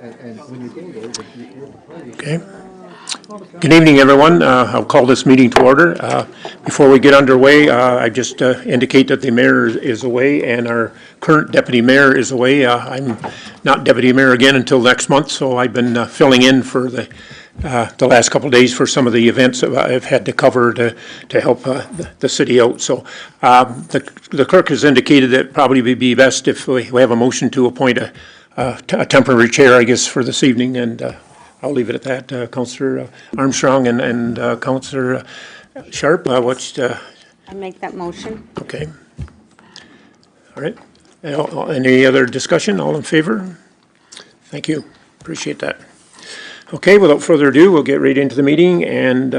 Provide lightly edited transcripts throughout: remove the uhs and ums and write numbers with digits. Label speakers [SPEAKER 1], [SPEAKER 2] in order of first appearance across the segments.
[SPEAKER 1] Okay. Good evening, everyone. I'll call this meeting to order. Before we get underway, I just indicate that the mayor is away and our current deputy mayor is away. I'm not deputy mayor again until next month, so I've been filling in for the last couple of days for some of the events that I've had to cover to help the city out. So the clerk has indicated that it probably would be best if we have a motion to appoint a temporary chair, I guess, for this evening, and I'll leave it at that. Councillor Armstrong and Councillor Sharp, I
[SPEAKER 2] make that motion.
[SPEAKER 1] Okay. All right. Any other discussion? All in favor? Thank you. Appreciate that. Okay, without further ado, we'll get right into the meeting, and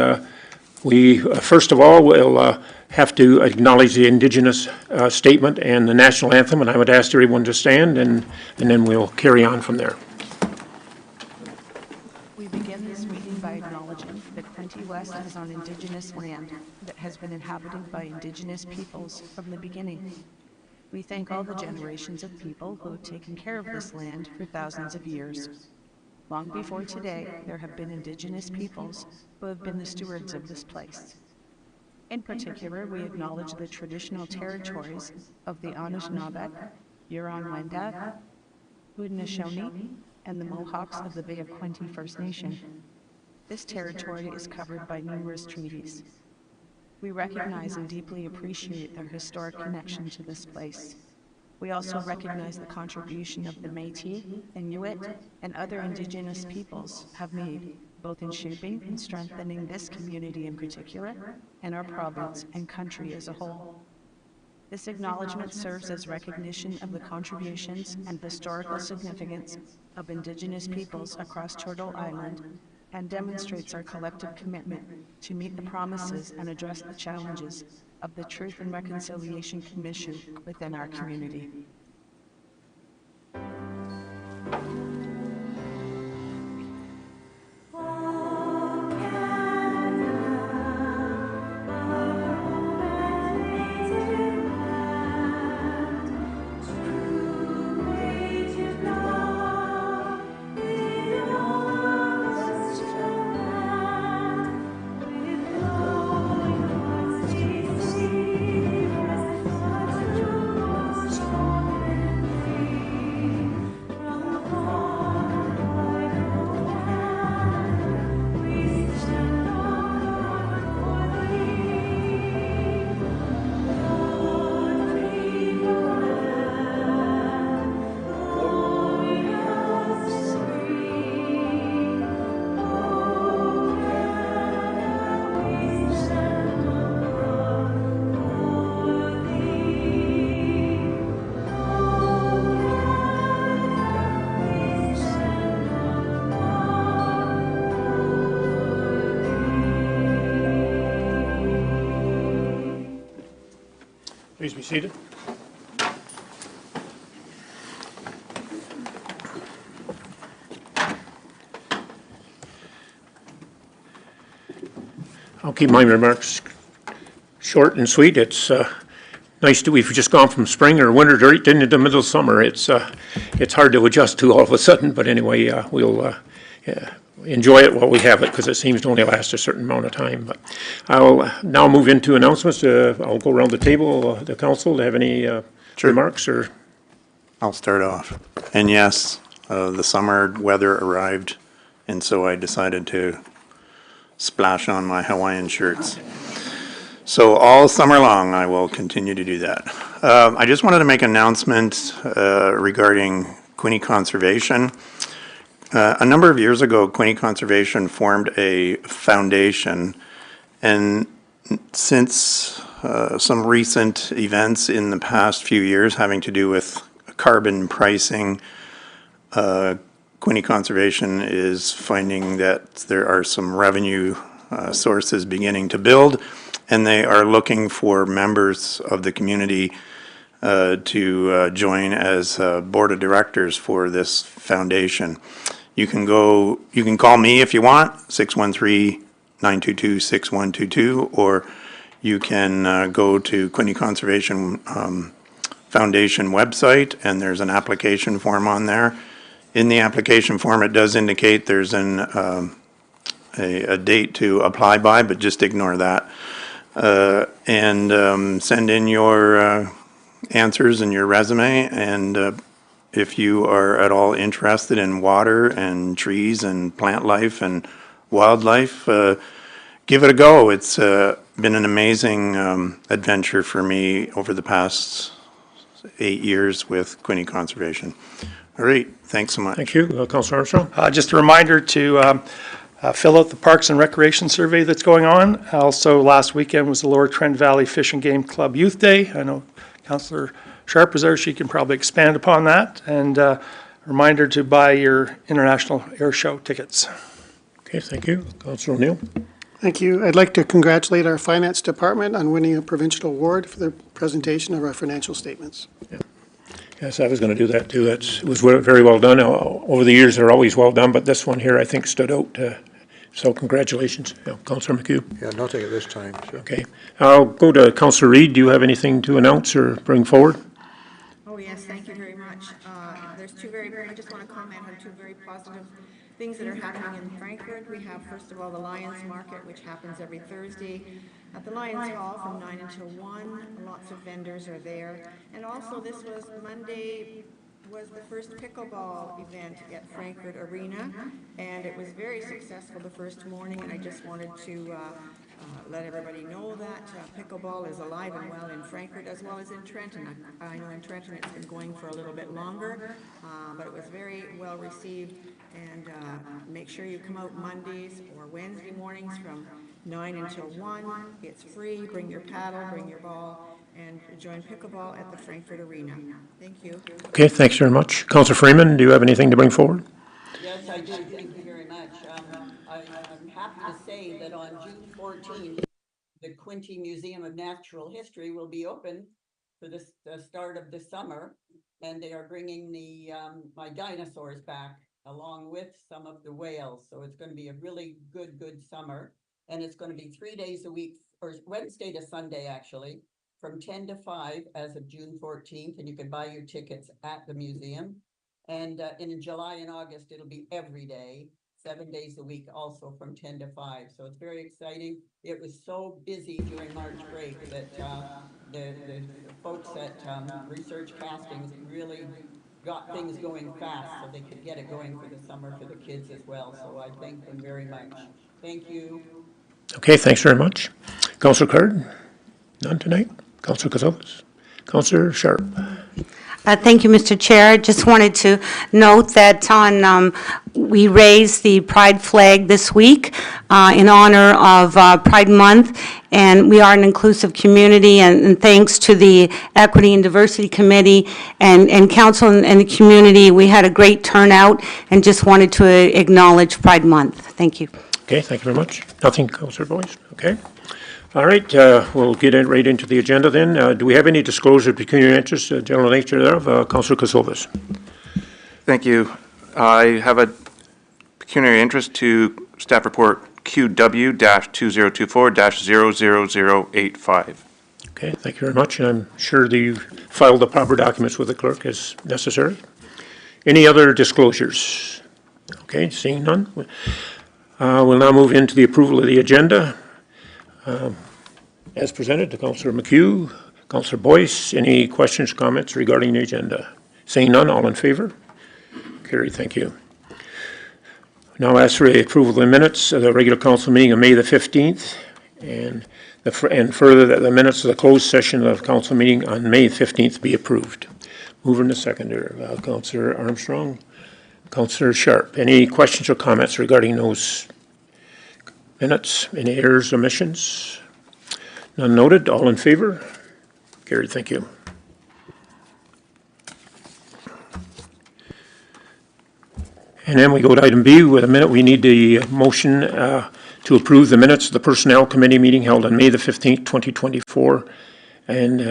[SPEAKER 1] we first of all will have to acknowledge the Indigenous statement and the national anthem, and I would ask everyone to stand, and then we'll carry on from there.
[SPEAKER 3] We begin this meeting by acknowledging that Quinte West is on Indigenous land that has been inhabited by Indigenous peoples from the beginning. We thank all the generations of people who have taken care of this land for thousands of years. Long before today, there have been Indigenous peoples who have been the stewards of this place. In particular, we acknowledge the traditional territories of the Anishinaabe, Huron-Wendat, Haudenosaunee, and the Mohawks of the Bay of Quinte First Nation. This territory is covered by numerous treaties. We recognize and deeply appreciate their historic connection to this place. We also recognize the contribution of the Métis, Inuit, and other Indigenous peoples have made, both in shaping and strengthening this community in particular, and our province and country as a whole. This acknowledgement serves as recognition of the contributions and historical significance of Indigenous peoples across Turtle Island, and demonstrates our collective commitment to meet the promises and address the challenges of the Truth and Reconciliation Commission within our community.
[SPEAKER 1] Please be seated. I'll keep my remarks short and sweet. It's nice to, we've just gone from spring or winter right into the middle of summer. It's hard to adjust to all of a sudden, but anyway, we'll enjoy it while we have it, because it seems to only last a certain amount of time. But I'll now move into announcements. I'll go around the table, the council, to have any remarks, or?
[SPEAKER 4] I'll start off. And yes, the summer weather arrived, and so I decided to splash on my Hawaiian shirts. So all summer long, I will continue to do that. I just wanted to make an announcement regarding Quinte Conservation. A number of years ago, Quinte Conservation formed a foundation, and since some recent events in the past few years having to do with carbon pricing, Quinte Conservation is finding that there are some revenue sources beginning to build, and they are looking for members of the community to join as board of directors for this foundation. You can call me if you want, 613-922-6122, or you can go to Quinte Conservation Foundation website, and there's an application form on there. In the application form, it does indicate there's a date to apply by, but just ignore that. And send in your answers and your resume, and if you are at all interested in water and trees and plant life and wildlife, give it a go. It's been an amazing adventure for me over the past 8 years with Quinte Conservation. All right, thanks so much.
[SPEAKER 1] Thank you. Councillor Armstrong?
[SPEAKER 5] Just a reminder to fill out the Parks and Recreation survey that's going on. Also, last weekend was the Lower Trent Valley Fish and Game Club Youth Day. I know Councillor Sharp was there. She can probably expand upon that. And reminder to buy your International Air Show tickets.
[SPEAKER 1] Okay, thank you. Councillor O'Neill?
[SPEAKER 6] Thank you. I'd like to congratulate our Finance Department on winning a provincial award for the presentation of our financial statements.
[SPEAKER 1] Yes, I was going to do that too. It was very well done. Over the years, they're always well done, but this one here, I think, stood out. So congratulations. Councillor McHugh.
[SPEAKER 7] Yeah, not take it this time. Sure.
[SPEAKER 1] Okay. I'll go to Councillor Reid. Do you have anything to announce or bring forward?
[SPEAKER 8] Oh, yes, thank you very much. There's I just want to comment on two very positive things that are happening in Frankfurt. We have, first of all, the Lions Market, which happens every Thursday at the Lions Hall from 9 until 1. Lots of vendors are there. And also, this was Monday, was the first pickleball event at Frankfurt Arena, and it was very successful the first morning, and I just wanted to let everybody know that pickleball is alive and well in Frankfurt as well as in Trenton. I know in Trenton it's been going for a little bit longer, but it was very well received, and make sure you come out Mondays or Wednesday mornings from 9 until 1. It's free. Bring your paddle, bring your ball, and join pickleball at the Frankfurt Arena. Thank you.
[SPEAKER 1] Okay, thanks very much. Councillor Freeman, do you have anything to bring forward?
[SPEAKER 9] Yes, I do. Thank you very much. I'm happy to say that on June 14th, the Quinte Museum of Natural History will be open for the start of the summer, and they are bringing the my dinosaurs back along with some of the whales. So it's going to be a really good summer, and it's going to be 3 days a week, or Wednesday to Sunday actually, from 10 to 5 as of June 14th, and you can buy your tickets at the museum. And in July and August, it'll be every day, 7 days a week, also from 10 to 5. So it's very exciting. It was so busy during March break that the folks at Research Castings really got things going fast so they could get it going for the summer for the kids as well. So I thank them very much. Thank you.
[SPEAKER 1] Okay, thanks very much. Councillor Card? None tonight? Councillor Casillas? Councillor Sharp?
[SPEAKER 2] Thank you, Mr. Chair. I just wanted to note that we raised the Pride flag this week in honor of Pride Month, and we are an inclusive community, and thanks to the Equity and Diversity Committee and Council and the community, we had a great turnout, and just wanted to acknowledge Pride Month. Thank you.
[SPEAKER 1] Okay, thank you very much. Nothing, Councillor Boyce? Okay. All right, we'll get right into the agenda then. Do we have any disclosure of pecuniary interest, general nature thereof? Councillor Casillas.
[SPEAKER 10] Thank you. I have a pecuniary interest to staff report QW-2024-00085.
[SPEAKER 1] Okay, thank you very much. And I'm sure that you filed the proper documents with the clerk as necessary. Any other disclosures? Okay, seeing none. We'll now move into the approval of the agenda. As presented to Councillor McHugh, Councillor Boyce, any questions, comments regarding the agenda? Seeing none, all in favour? Carried, thank you. Now ask for the approval of the minutes of the regular council meeting of May the 15th, and further that the minutes of the closed session of the council meeting on May 15th be approved. Mover and seconder, Councillor Armstrong, Councillor Sharp. Any questions or comments regarding those minutes? Any errors, omissions? None noted. All in favour? Carried. Thank you. And then we go to item B. With a minute, we need the motion to approve the minutes of the Personnel Committee meeting held on May the 15th, 2024, and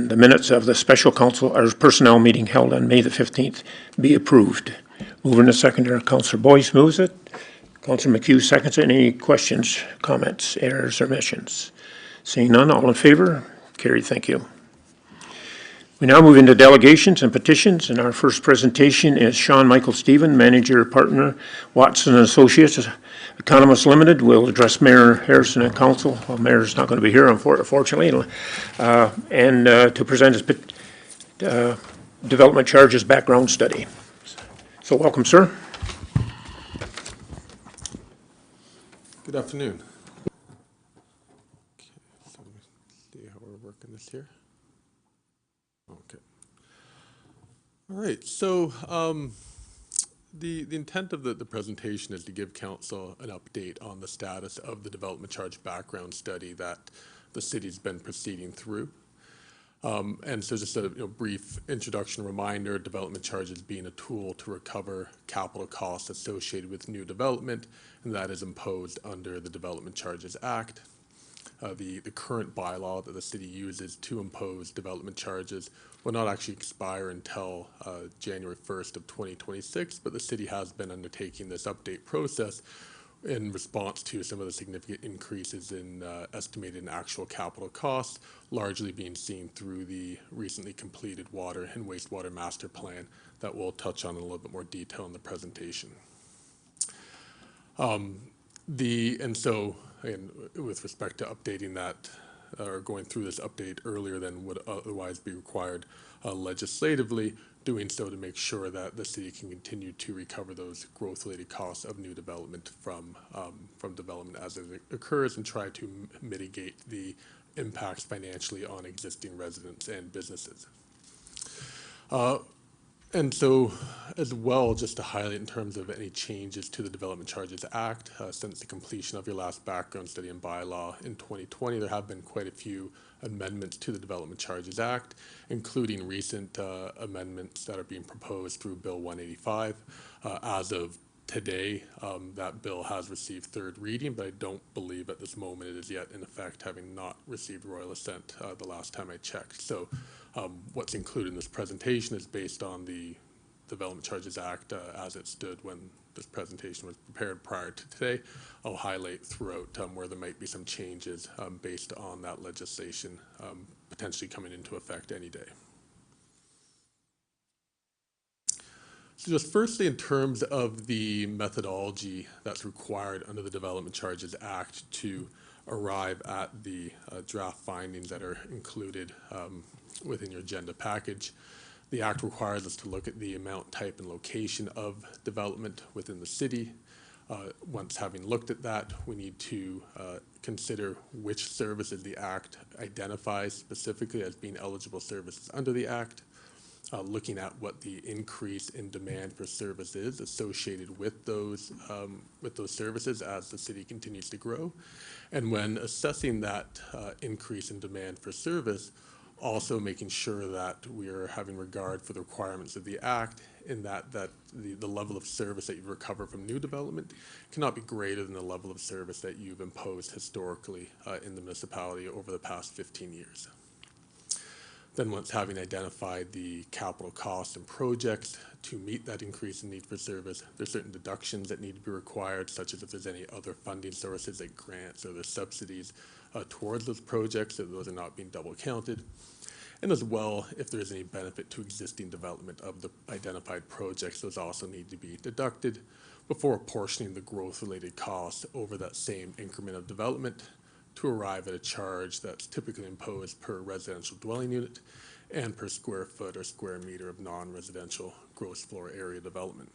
[SPEAKER 1] the minutes of the Special Council or Personnel meeting held on May the 15th be approved. Mover and seconder, Councillor Boyce moves it. Councillor McHugh seconds it. Any questions, comments, errors, or omissions? Seeing none, all in favour? Carried, thank you. We now move into delegations and petitions, and our first presentation is Sean Michael Stephen, Manager Partner, Watson and Associates, Economist Limited, will address Mayor Harrison and Council. Well, Mayor's not going to be here, unfortunately, and to present his development charges background study. So welcome, sir.
[SPEAKER 7] Good afternoon. Okay, so let's see how we're working this here. Okay. All right, so the intent of the presentation is to give council an update on the status of the development charge background study that the city's been proceeding through. And so just a brief introduction reminder, development charges being a tool to recover capital costs associated with new development, and that is imposed under the Development Charges Act. The current bylaw that the city uses to impose development charges will not actually expire until January 1st of 2026, but the city has been undertaking this update process in response to some of the significant increases in estimated and actual capital costs, largely being seen through the recently completed water and wastewater master plan that we'll touch on in a little bit more detail in the presentation. And so, again, with respect to updating that, or going through this update earlier than would otherwise be required legislatively, doing so to make sure that the city can continue to recover those growth-related costs of new development from development as it occurs, and try to mitigate the impacts financially on existing residents and businesses. And so, as well, just to highlight in terms of any changes to the Development Charges Act, since the completion of your last background study and bylaw in 2020, there have been quite a few amendments to the Development Charges Act, including recent amendments that are being proposed through Bill 185. As of today, that bill has received third reading, but I don't believe at this moment it is yet in effect, having not received royal assent the last time I checked. So what's included in this presentation is based on the Development Charges Act as it stood when this presentation was prepared prior to today. I'll highlight throughout where there might be some changes based on that legislation potentially coming into effect any day. So just firstly, in terms of the methodology that's required under the Development Charges Act to arrive at the draft findings that are included within your agenda package, the Act requires us to look at the amount, type, and location of development within the city. Once having looked at that, we need to consider which services the Act identifies specifically as being eligible services under the Act. Looking at what the increase in demand for service is associated with those services as the city continues to grow. And when assessing that increase in demand for service, also making sure that we are having regard for the requirements of the Act, in that the level of service that you recover from new development cannot be greater than the level of service that you've imposed historically in the municipality over the past 15 years. Then once having identified the capital costs and projects to meet that increase in need for service, there's certain deductions that need to be required, such as if there's any other funding sources like grants or the subsidies towards those projects, so those are not being double counted. And as well, if there's any benefit to existing development of the identified projects, those also need to be deducted before apportioning the growth-related costs over that same increment of development to arrive at a charge that's typically imposed per residential dwelling unit and per square foot or square meter of non-residential gross floor area development.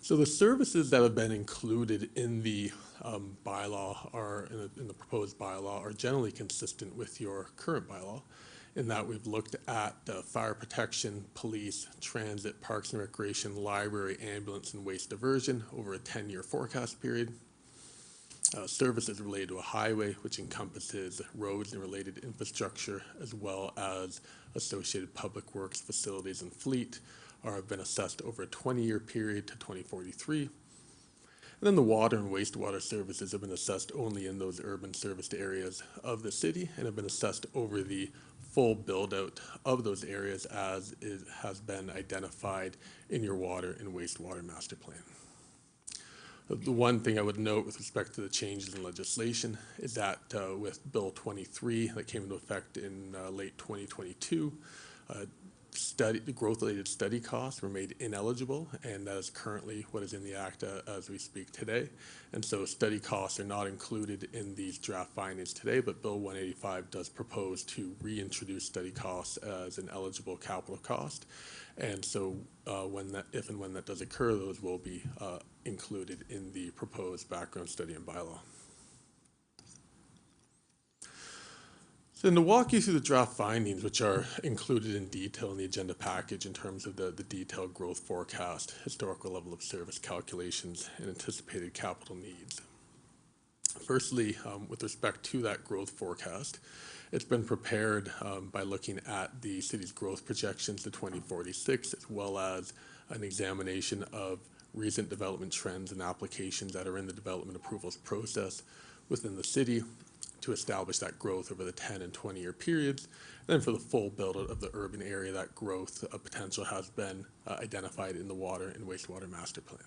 [SPEAKER 7] So the services that have been included in the bylaw in the proposed bylaw are generally consistent with your current bylaw, in that we've looked at fire protection, police, transit, parks and recreation, library, ambulance, and waste diversion over a 10-year forecast period. Services related to a highway, which encompasses roads and related infrastructure, as well as associated public works, facilities, and fleet, have been assessed over a 20-year period to 2043. And then the water and wastewater services have been assessed only in those urban serviced areas of the city and have been assessed over the full build-out of those areas as it has been identified in your water and wastewater master plan. The one thing I would note with respect to the changes in legislation is that with Bill 23 that came into effect in late 2022, the growth-related study costs were made ineligible, and that is currently what is in the Act as we speak today. And so study costs are not included in these draft findings today, but Bill 185 does propose to reintroduce study costs as an eligible capital cost. And so if and when that does occur, those will be included in the proposed background study and bylaw. So to walk you through the draft findings, which are included in detail in the agenda package in terms of the detailed growth forecast, historical level of service calculations, and anticipated capital needs. Firstly, with respect to that growth forecast, it's been prepared by looking at the city's growth projections to 2046, as well as an examination of recent development trends and applications that are in the development approvals process within the city to establish that growth over the 10 and 20-year periods. And then for the full build-out of the urban area, that growth potential has been identified in the water and wastewater master plan.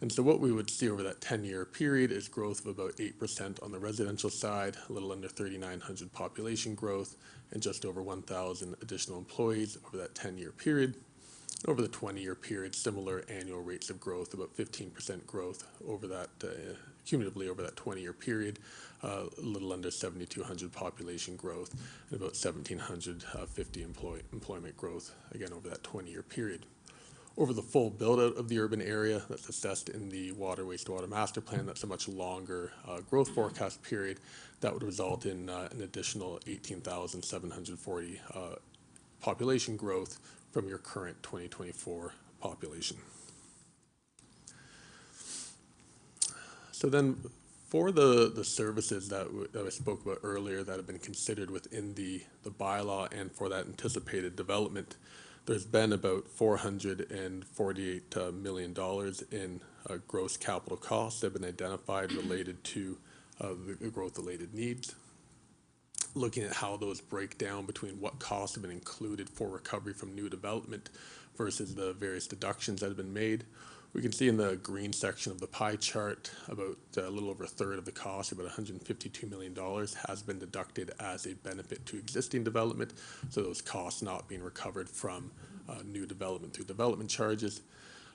[SPEAKER 7] And so what we would see over that 10-year period is growth of about 8% on the residential side, a little under 3,900 population growth, and just over 1,000 additional employees over that 10-year period. Over the 20-year period, similar annual rates of growth, about 15% growth over that, cumulatively over that 20-year period, a little under 7,200 population growth, and about 1,750 employment growth, again, over that 20-year period. Over the full build-out of the urban area that's assessed in the water wastewater master plan, that's a much longer growth forecast period that would result in an additional 18,740 population growth from your current 2024 population. So then for the services that I spoke about earlier that have been considered within the bylaw and for that anticipated development, there's been about $448 million in gross capital costs that have been identified related to the growth-related needs. Looking at how those break down between what costs have been included for recovery from new development versus the various deductions that have been made. We can see in the green section of the pie chart about a little over a third of the cost, about $152 million, has been deducted as a benefit to existing development, so those costs not being recovered from new development through development charges.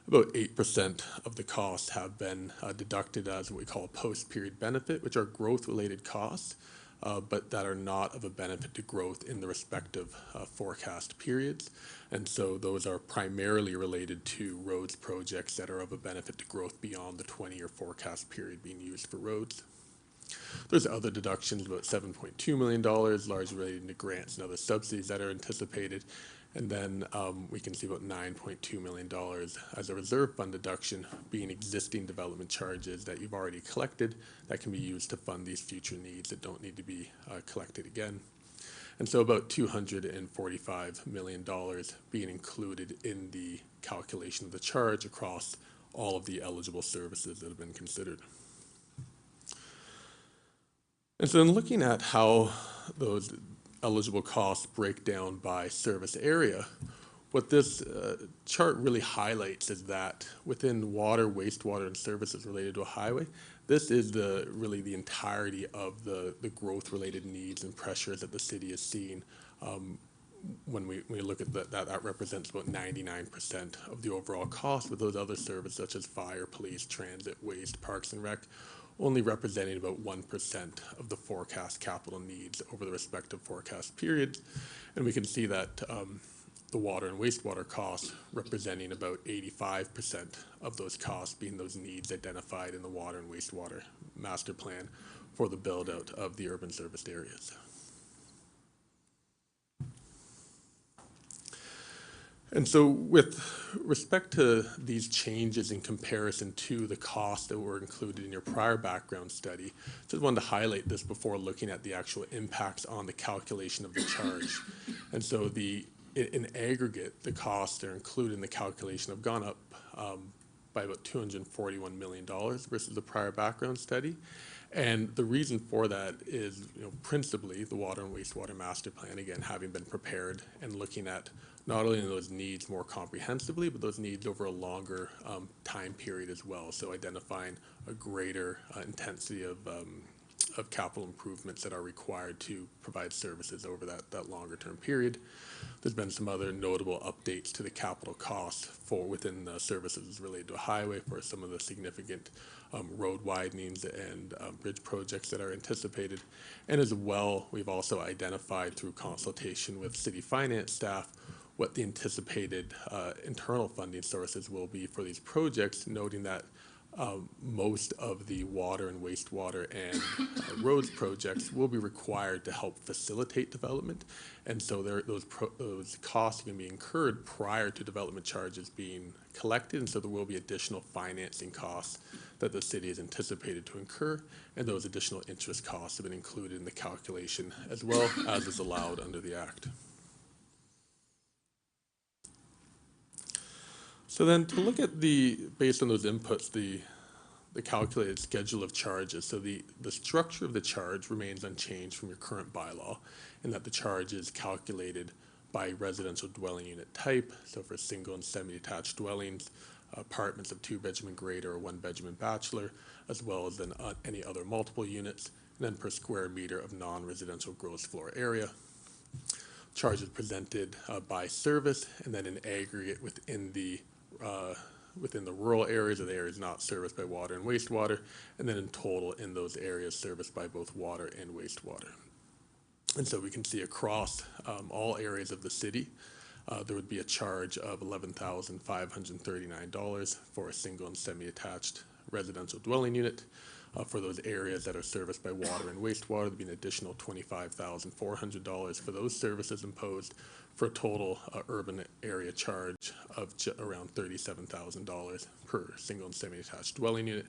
[SPEAKER 7] About 8% of the costs have been deducted as what we call a post-period benefit, which are growth-related costs, but that are not of a benefit to growth in the respective forecast periods. And so those are primarily related to roads projects that are of a benefit to growth beyond the 20-year forecast period being used for roads. There's other deductions, about $7.2 million, largely related to grants and other subsidies that are anticipated. And then we can see about $9.2 million as a reserve fund deduction, being existing development charges that you've already collected that can be used to fund these future needs that don't need to be collected again. And so about $245 million being included in the calculation of the charge across all of the eligible services that have been considered. And so in looking at how those eligible costs break down by service area, what this chart really highlights is that within water, wastewater, and services related to a highway, this is really the entirety of the growth-related needs and pressures that the city is seeing. When we look at that represents about 99% of the overall cost, with those other services such as fire, police, transit, waste, parks and rec, only representing about 1% of the forecast capital needs over the respective forecast periods. And we can see that the water and wastewater costs representing about 85% of those costs being those needs identified in the water and wastewater master plan for the build out of the urban serviced areas. And so with respect to these changes in comparison to the costs that were included in your prior background study, just wanted to highlight this before looking at the actual impacts on the calculation of the charge. And so in aggregate, the costs that are included in the calculation have gone up by about $241 million versus the prior background study. And the reason for that is, principally the water and wastewater master plan, again, having been prepared and looking at not only those needs more comprehensively, but those needs over a longer time period as well. So identifying a greater intensity of capital improvements that are required to provide services over that longer term period. There's been some other notable updates to the capital costs for within the services related to a highway for some of the significant road widenings and bridge projects that are anticipated. And as well, we've also identified through consultation with city finance staff what the anticipated internal funding sources will be for these projects, noting that most of the water and wastewater and roads projects will be required to help facilitate development. And so those costs can be incurred prior to development charges being collected. And so there will be additional financing costs that the city is anticipated to incur. And those additional interest costs have been included in the calculation as well as is allowed under the Act. So then to look at based on those inputs, the calculated schedule of charges. So the structure of the charge remains unchanged from your current bylaw in that the charge is calculated by residential dwelling unit type. So for single and semi-detached dwellings, apartments of 2-bedroom and greater or 1-bedroom and bachelor, as well as then any other multiple units, and then per square meter of non-residential gross floor area. Charge is presented by service and then in aggregate within the rural areas or the areas not serviced by water and wastewater, and then in total in those areas serviced by both water and wastewater. And so we can see across all areas of the city, there would be a charge of $11,539 for a single and semi-attached residential dwelling unit. For those areas that are serviced by water and wastewater, there'd be an additional $25,400 for those services imposed, for a total urban area charge of around $37,000 per single and semi-attached dwelling unit.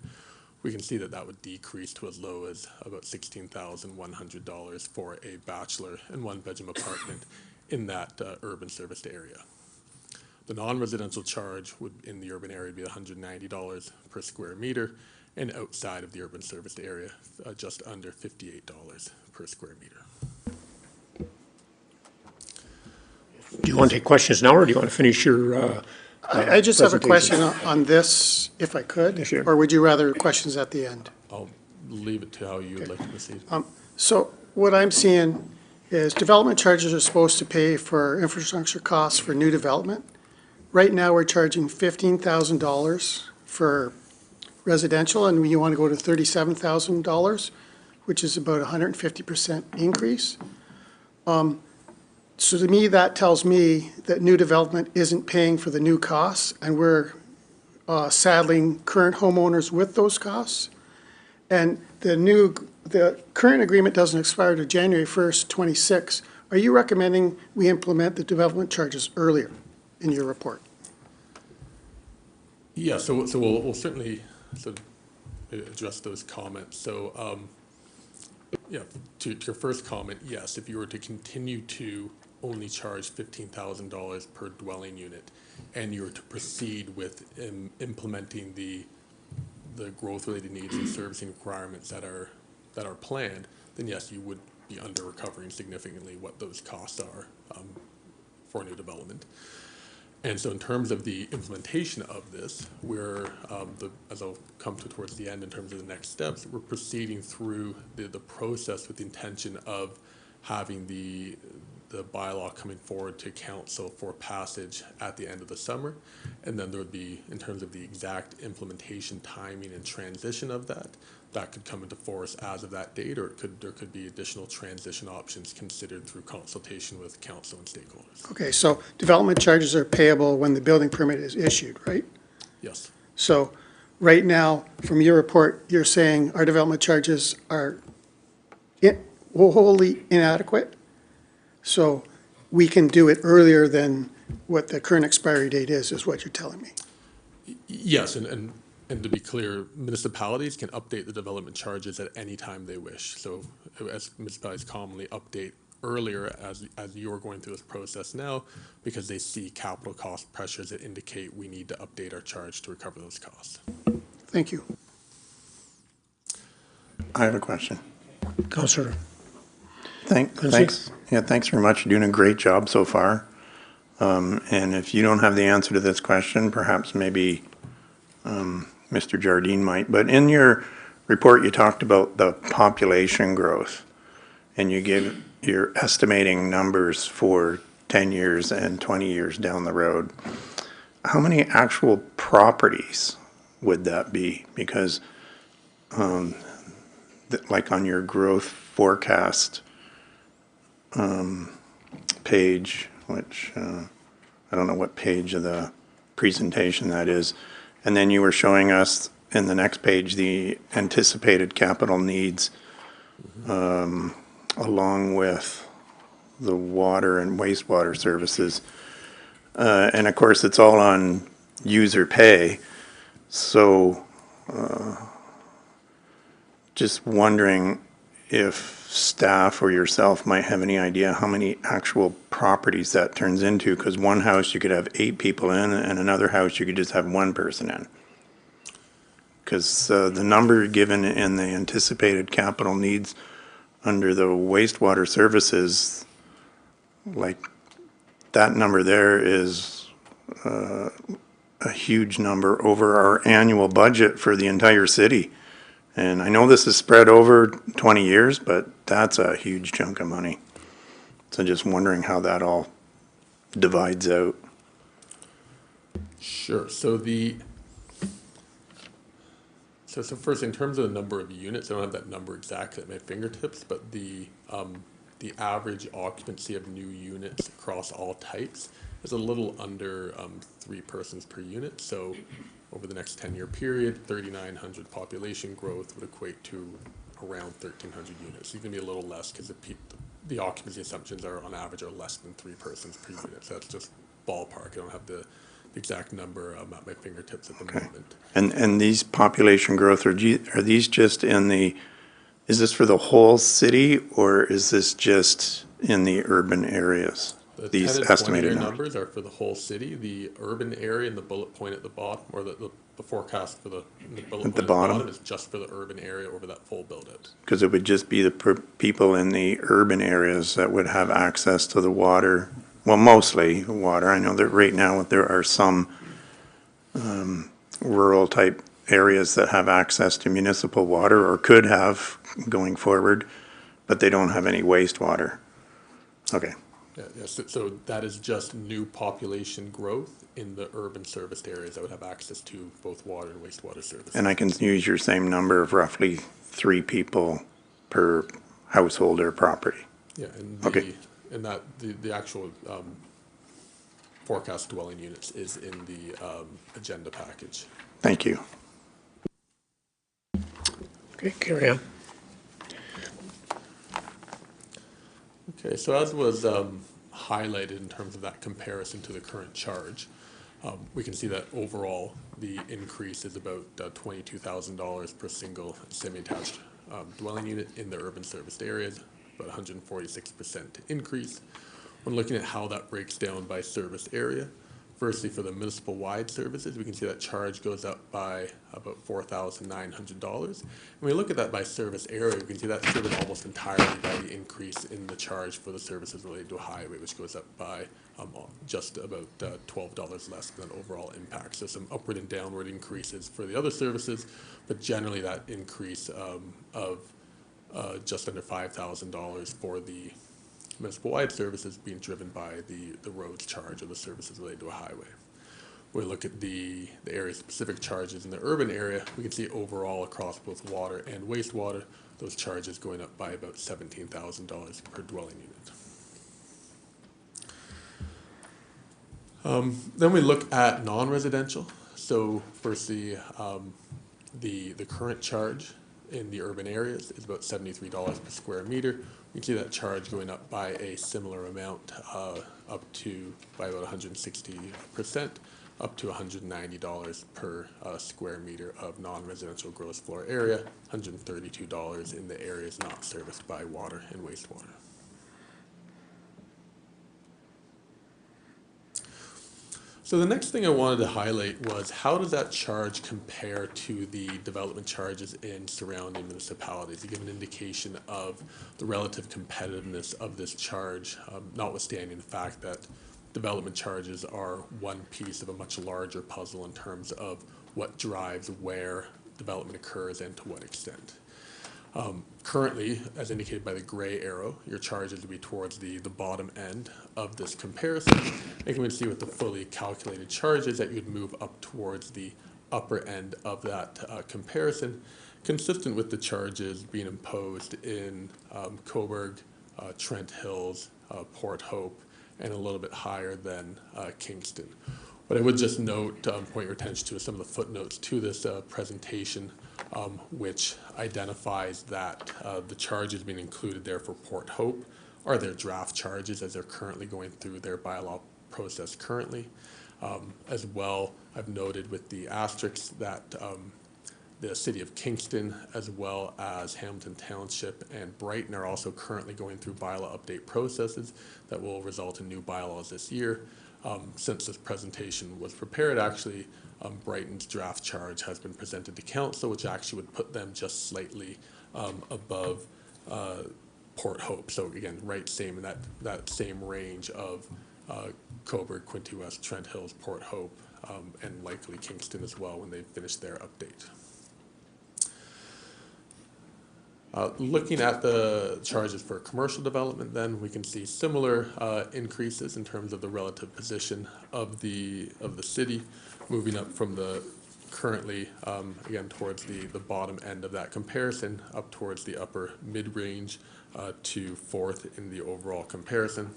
[SPEAKER 7] We can see that would decrease to as low as about $16,100 for a bachelor and 1-bedroom apartment in that urban serviced area. The non-residential charge in the urban area would be $190 per square meter, and outside of the urban serviced area, just under $58 per square meter.
[SPEAKER 1] Do you want to take questions now, or do you want to finish your
[SPEAKER 6] I just have a
[SPEAKER 1] presentation?
[SPEAKER 6] question on this, if I could.
[SPEAKER 1] Yeah, sure.
[SPEAKER 6] Or would you rather questions at the end?
[SPEAKER 7] I'll leave it to how you would like to proceed.
[SPEAKER 6] So what I'm seeing is development charges are supposed to pay for infrastructure costs for new development. Right now, we're charging $15,000 for residential, and you want to go to $37,000, which is about 150% increase. So to me, that tells me that new development isn't paying for the new costs, and we're saddling current homeowners with those costs. And the current agreement doesn't expire to January 1st, 26. Are you recommending we implement the development charges earlier in your report?
[SPEAKER 7] Yeah, so we'll certainly sort of address those comments. So yeah, to your first comment, yes, if you were to continue to only charge $15,000 per dwelling unit, and you were to proceed with implementing the growth-related needs and servicing requirements that are planned, then yes, you would be under recovering significantly what those costs are for new development. And so in terms of the implementation of this, we're, as I'll come to towards the end in terms of the next steps, we're proceeding through the process with the intention of having the bylaw coming forward to council for passage at the end of the summer. And then there would be, in terms of the exact implementation timing and transition of that could come into force as of that date, or there could be additional transition options considered through consultation with council and stakeholders.
[SPEAKER 6] Okay, so development charges are payable when the building permit is issued, right?
[SPEAKER 7] Yes.
[SPEAKER 6] So right now, from your report, you're saying our development charges are wholly inadequate? So we can do it earlier than what the current expiry date is what you're telling me?
[SPEAKER 7] Yes, and to be clear, municipalities can update the development charges at any time they wish. So as municipalities commonly update earlier as you're going through this process now, because they see capital cost pressures that indicate we need to update our charge to recover those costs.
[SPEAKER 6] Thank you.
[SPEAKER 4] I have a question.
[SPEAKER 1] Councillor,
[SPEAKER 4] Thanks. Yeah, thanks very much. You're doing a great job so far. And if you don't have the answer to this question, perhaps maybe Mr. Jardine might. But in your report, you talked about the population growth, and you're estimating numbers for 10 years and 20 years down the road. How many actual properties would that be? Because like on your growth forecast page, which I don't know what page of the presentation that is, and then you were showing us in the next page the anticipated capital needs along with the water and wastewater services. And of course, it's all on user pay. So just wondering if staff or yourself might have any idea how many actual properties that turns into, because one house you could have 8 people in and another house you could just have 1 person in. Because the number given in the anticipated capital needs under the wastewater services, like that number there is a huge number over our annual budget for the entire city. And I know this is spread over 20 years, but that's a huge chunk of money. So just wondering how that all divides out.
[SPEAKER 7] Sure. So first, in terms of the number of units, I don't have that number exactly at my fingertips, but the average occupancy of new units across all types is a little under 3 persons per unit. So over the next 10-year period, 3,900 population growth would equate to around 1,300 units. So you can be a little less because the occupancy assumptions are on average are less than 3 persons per unit. So that's just ballpark. I don't have the exact number at my fingertips at the moment.
[SPEAKER 4] And these population growth, are these just is this for the whole city, or is this just in the urban areas? These
[SPEAKER 7] 10 and
[SPEAKER 4] estimated
[SPEAKER 7] 20-year
[SPEAKER 4] numbers.
[SPEAKER 7] numbers are for the whole city. The urban area and the bullet point at the bottom, or the forecast for the bullet point at the bottom is just for the urban area over that full build out.
[SPEAKER 4] Because it would just be the people in the urban areas that would have access to the water. Well, mostly water. I know that right now there are some rural type areas that have access to municipal water or could have going forward, but they don't have any wastewater. Okay.
[SPEAKER 7] Yeah, so that is just new population growth in the urban serviced areas that would have access to both water and wastewater services.
[SPEAKER 4] And I can use your same number of roughly 3 people per household or property.
[SPEAKER 7] Yeah, and
[SPEAKER 4] Okay.
[SPEAKER 7] and that the actual forecast dwelling units is in the agenda package.
[SPEAKER 4] Thank you.
[SPEAKER 1] okay, carry on.
[SPEAKER 7] Okay, so as was highlighted in terms of that comparison to the current charge, we can see that overall the increase is about $22,000 per single semi-attached dwelling unit in the urban serviced areas, about 146% increase. When looking at how that breaks down by service area, firstly for the municipal wide services, we can see that charge goes up by about $4,900. When we look at that by service area, we can see that's driven almost entirely by the increase in the charge for the services related to a highway, which goes up by just about $12 less than overall impact. So some upward and downward increases for the other services, but generally that increase of just under $5,000 for the municipal-wide services being driven by the roads charge or the services related to a highway. When we look at the area-specific charges in the urban area, we can see overall across both water and wastewater, those charges going up by about $17,000 per dwelling unit. Then we look at non-residential. So firstly, the current charge in the urban areas is about $73 per square meter. You can see that charge going up by a similar amount, by about 160%, up to $190 per square meter of non-residential gross floor area, $132 in the areas not serviced by water and wastewater. So the next thing I wanted to highlight was how does that charge compare to the development charges in surrounding municipalities to give an indication of the relative competitiveness of this charge, notwithstanding the fact that development charges are one piece of a much larger puzzle in terms of what drives where development occurs and to what extent. Currently, as indicated by the gray arrow, your charges would be towards the bottom end of this comparison. And you can see with the fully calculated charges that you'd move up towards the upper end of that comparison, consistent with the charges being imposed in Cobourg, Trent Hills, Port Hope, and a little bit higher than Kingston. What I would just note, point your attention to, is some of the footnotes to this presentation, which identifies that the charges being included there for Port Hope are their draft charges as they're currently going through their bylaw process currently. As well, I've noted with the asterisks that the City of Kingston, as well as Hamilton Township and Brighton, are also currently going through bylaw update processes that will result in new bylaws this year. Since this presentation was prepared, actually, Brighton's draft charge has been presented to council, which actually would put them just slightly above Port Hope. So again, right same in that same range of Cobourg, Quinte West, Trent Hills, Port Hope, and likely Kingston as well when they finish their update. Looking at the charges for commercial development, then we can see similar increases in terms of the relative position of the city, moving up from the currently again towards the bottom end of that comparison, up towards the upper mid-range to fourth in the overall comparison.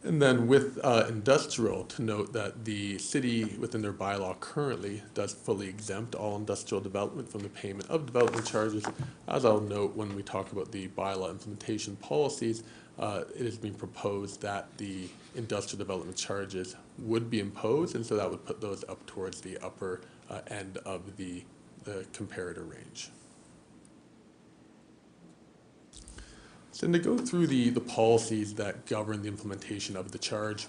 [SPEAKER 7] And then with industrial, to note that the city within their bylaw currently does fully exempt all industrial development from the payment of development charges. As I'll note when we talk about the bylaw implementation policies, it is being proposed that the industrial development charges would be imposed, and so that would put those up towards the upper end of the comparator range. So to go through the policies that govern the implementation of the charge,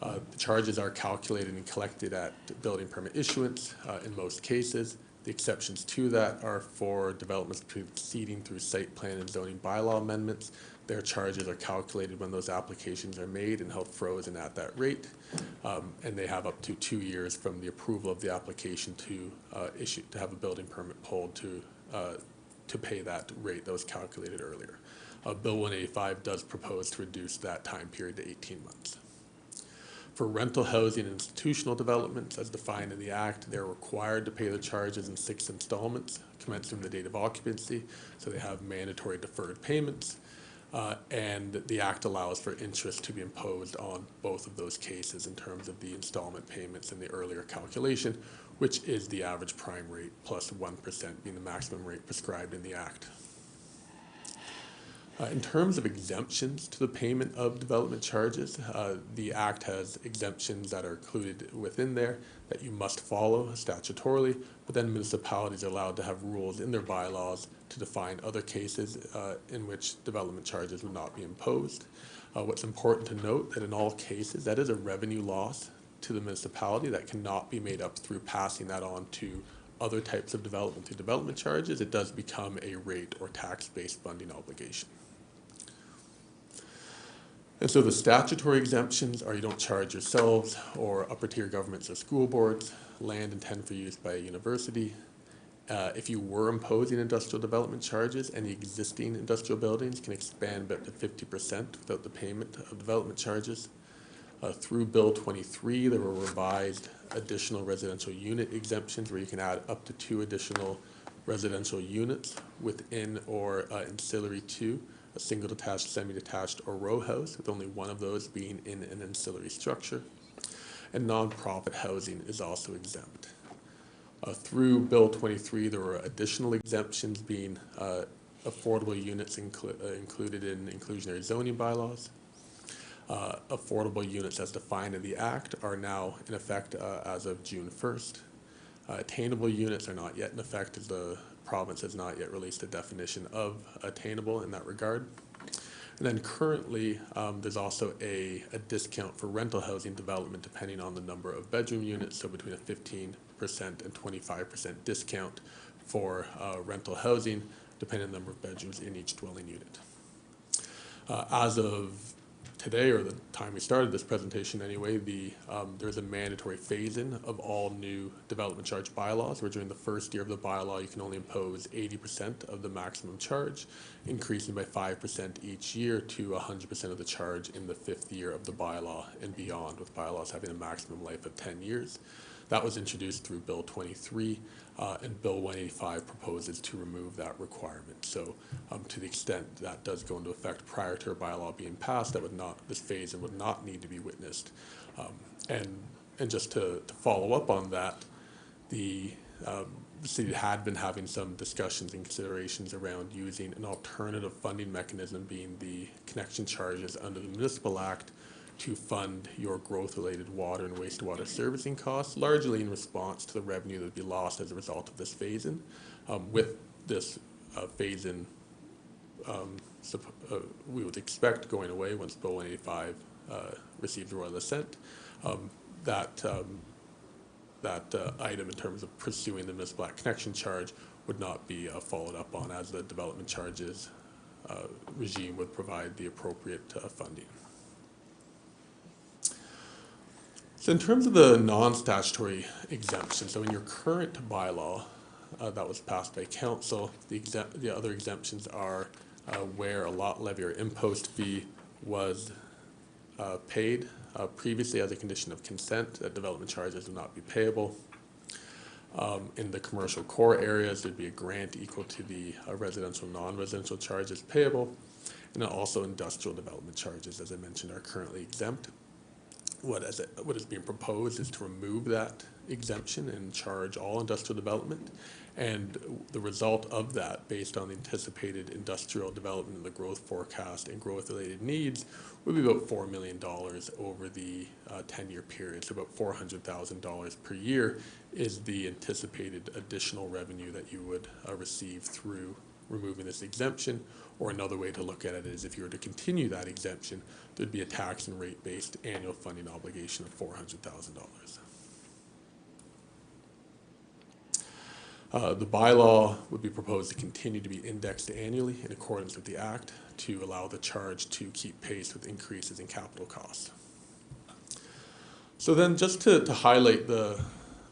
[SPEAKER 7] the charges are calculated and collected at building permit issuance in most cases. The exceptions to that are for developments proceeding through site plan and zoning bylaw amendments. Their charges are calculated when those applications are made and held frozen at that rate. And they have up to 2 years from the approval of the application to have a building permit pulled to pay that rate that was calculated earlier. Bill 185 does propose to reduce that time period to 18 months. For rental housing and institutional developments, as defined in the Act, they're required to pay the charges in 6 installments, commencing the date of occupancy, so they have mandatory deferred payments, and the Act allows for interest to be imposed on both of those cases in terms of the installment payments in the earlier calculation, which is the average prime rate plus 1% being the maximum rate prescribed in the Act. In terms of exemptions to the payment of development charges, the Act has exemptions that are included within there that you must follow statutorily, but then municipalities are allowed to have rules in their bylaws to define other cases in which development charges would not be imposed. What's important to note that in all cases, that is a revenue loss to the municipality that cannot be made up through passing that on to other types of development through development charges. It does become a rate or tax-based funding obligation. And so the statutory exemptions are you don't charge yourselves or upper tier governments or school boards, land intended for use by a university. If you were imposing industrial development charges, any existing industrial buildings can expand up to 50% without the payment of development charges. Through Bill 23, there were revised additional residential unit exemptions where you can add up to 2 additional residential units within or ancillary to a single detached, semi-detached, or row house, with only one of those being in an ancillary structure. And nonprofit housing is also exempt. Through Bill 23, there were additional exemptions being affordable units included in inclusionary zoning bylaws. Affordable units as defined in the Act are now in effect as of June 1st. Attainable units are not yet in effect as the province has not yet released a definition of attainable in that regard. And then currently, there's also a discount for rental housing development depending on the number of bedroom units, so between a 15% and 25% discount for rental housing, depending on the number of bedrooms in each dwelling unit. As of today, or the time we started this presentation anyway, there's a mandatory phase-in of all new development charge bylaws, where during the first year of the bylaw, you can only impose 80% of the maximum charge, increasing by 5% each year to 100% of the charge in the 5th year of the bylaw and beyond, with bylaws having a maximum life of 10 years. That was introduced through Bill 23, and Bill 185 proposes to remove that requirement. So to the extent that does go into effect prior to a bylaw being passed, this phase-in would not need to be witnessed. And just to follow up on that, the city had been having some discussions and considerations around using an alternative funding mechanism, being the connection charges under the Municipal Act, to fund your growth-related water and wastewater servicing costs, largely in response to the revenue that would be lost as a result of this phase-in. With this phase-in, we would expect going away once Bill 185 receives royal assent, that item in terms of pursuing the Municipal Act connection charge would not be followed up on, as the development charges regime would provide the appropriate funding. So in terms of the non-statutory exemption, so in your current bylaw that was passed by council, the other exemptions are where a lot levy or impost fee was paid previously as a condition of consent, that development charges would not be payable. In the commercial core areas, there'd be a grant equal to the residential, non-residential charges payable, and then also industrial development charges, as I mentioned, are currently exempt. What is being proposed is to remove that exemption and charge all industrial development. And the result of that, based on the anticipated industrial development and the growth forecast and growth-related needs, would be about $4 million over the 10-year period. So about $400,000 per year is the anticipated additional revenue that you would receive through removing this exemption. Or another way to look at it is, if you were to continue that exemption, there'd be a tax and rate-based annual funding obligation of $400,000. The bylaw would be proposed to continue to be indexed annually in accordance with the Act to allow the charge to keep pace with increases in capital costs. So then, just to highlight the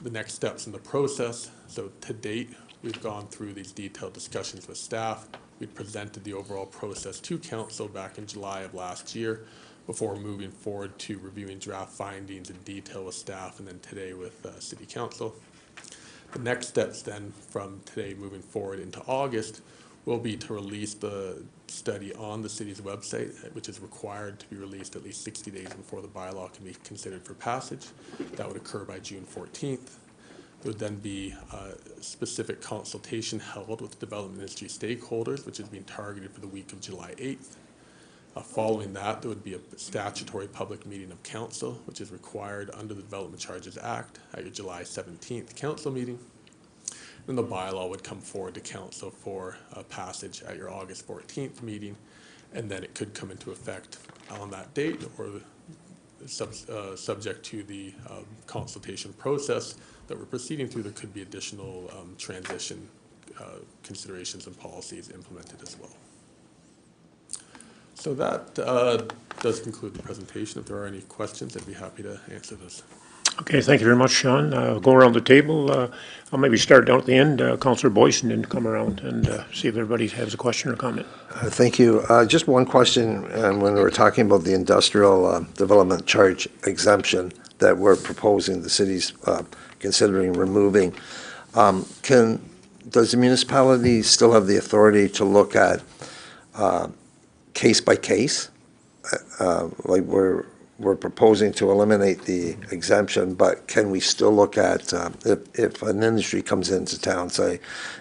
[SPEAKER 7] next steps in the process, so to date, we've gone through these detailed discussions with staff. We presented the overall process to council back in July of last year before moving forward to reviewing draft findings in detail with staff, and then today with City Council. The next steps then from today moving forward into August will be to release the study on the city's website, which is required to be released at least 60 days before the bylaw can be considered for passage. That would occur by June 14th. There would then be specific consultation held with the development industry stakeholders, which is being targeted for the week of July 8th. Following that, there would be a statutory public meeting of council, which is required under the Development Charges Act at your July 17th council meeting. Then the bylaw would come forward to council for passage at your August 14th meeting, and then it could come into effect on that date, or subject to the consultation process that we're proceeding through. There could be additional transition considerations and policies implemented as well. So that does conclude the presentation. If there are any questions, I'd be happy to answer those.
[SPEAKER 1] Okay, thank you very much, Sean. Go around the table. I'll maybe start down at the end, Councillor Boyce, and then come around and see if everybody has a question or comment.
[SPEAKER 11] Thank you. Just one question, when we were talking about the industrial development charge exemption that we're proposing, the city's considering removing, does the municipality still have the authority to look at case by case? Like we're proposing to eliminate the exemption, but can we still look at if an industry comes into town, say,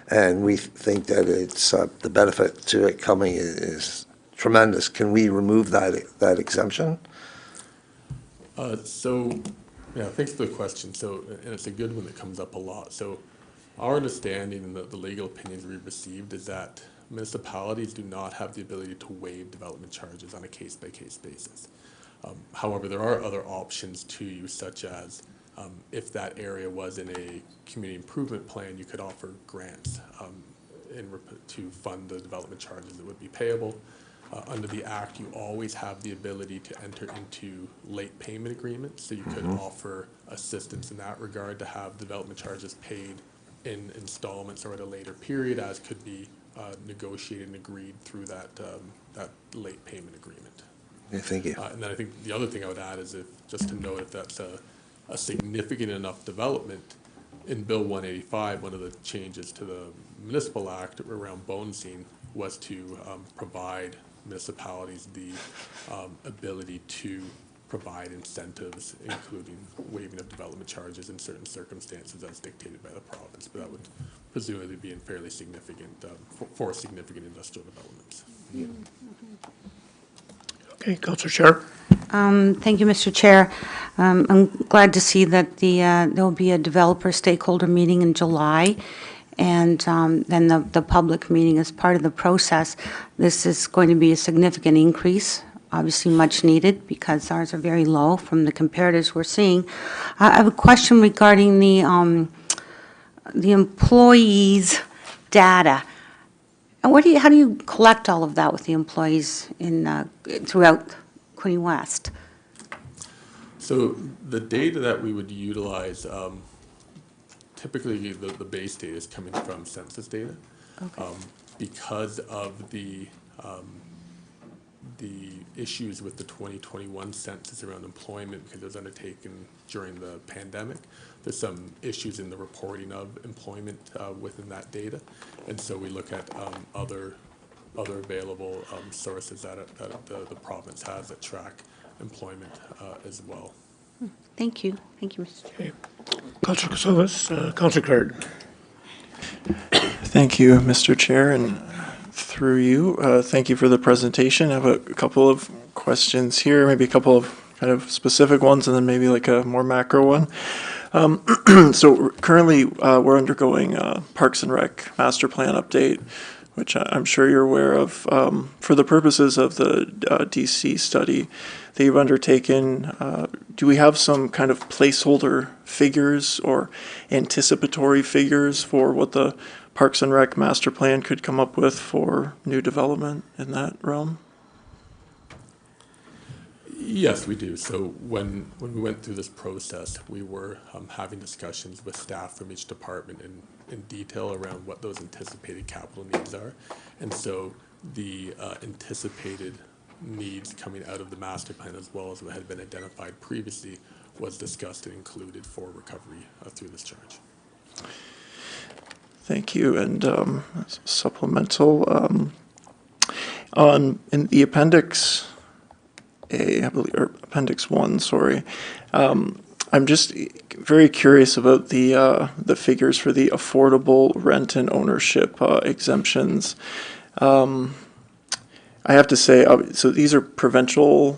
[SPEAKER 11] and we think that it's the benefit to it coming is tremendous, can we remove that exemption?
[SPEAKER 7] Yeah, thanks for the question. So, and it's a good one that comes up a lot. So our understanding and the legal opinions we've received is that municipalities do not have the ability to waive development charges on a case-by-case basis. However, there are other options to you, such as if that area was in a community improvement plan, you could offer grants to fund the development charges that would be payable. Under the Act, you always have the ability to enter into late payment agreements, so you could offer assistance in that regard to have development charges paid in installments or at a later period, as could be negotiated and agreed through that late payment agreement.
[SPEAKER 11] Yeah, thank you.
[SPEAKER 7] And then I think the other thing I would add is just to note if that's a significant enough development, in Bill 185, one of the changes to the Municipal Act around bonusing was to provide municipalities the ability to provide incentives, including waiving of development charges in certain circumstances as dictated by the province. But that would presumably be in fairly significant, for significant industrial developments.
[SPEAKER 1] Okay, Councillor Sharp.
[SPEAKER 2] Thank you, Mr. Chair. I'm glad to see that there will be a developer stakeholder meeting in July, and then the public meeting as part of the process. This is going to be a significant increase, obviously much needed, because ours are very low from the comparatives we're seeing. I have a question regarding the employees' data. And how do you collect all of that with the employees throughout Quinte West?
[SPEAKER 7] So the data that we would utilize, typically the base data is coming from census data.
[SPEAKER 2] Okay.
[SPEAKER 7] Because of the issues with the 2021 census around employment, because it was undertaken during the pandemic, there's some issues in the reporting of employment within that data. And so we look at other available sources that the province has that track employment as well.
[SPEAKER 2] Thank you. Thank you, Mr. Chair.
[SPEAKER 1] Councillor Kosovas, Councillor Card.
[SPEAKER 12] Thank you, Mr. Chair, and through you, thank you for the presentation. I have a couple of questions here, maybe a couple of kind of specific ones, and then maybe like a more macro one. So currently, we're undergoing a Parks and Rec master plan update, which I'm sure you're aware of. For the purposes of the DC study that you've undertaken, do we have some kind of placeholder figures or anticipatory figures for what the Parks and Rec master plan could come up with for new development in that realm?
[SPEAKER 7] Yes, we do. So when we went through this process, we were having discussions with staff from each department in detail around what those anticipated capital needs are. And so the anticipated needs coming out of the master plan, as well as what had been identified previously, was discussed and included for recovery through this charge.
[SPEAKER 12] Thank you. And supplemental, in the Appendix A, I believe, or Appendix 1, sorry, I'm just very curious about the figures for the affordable rent and ownership exemptions. I have to say, so these are provincial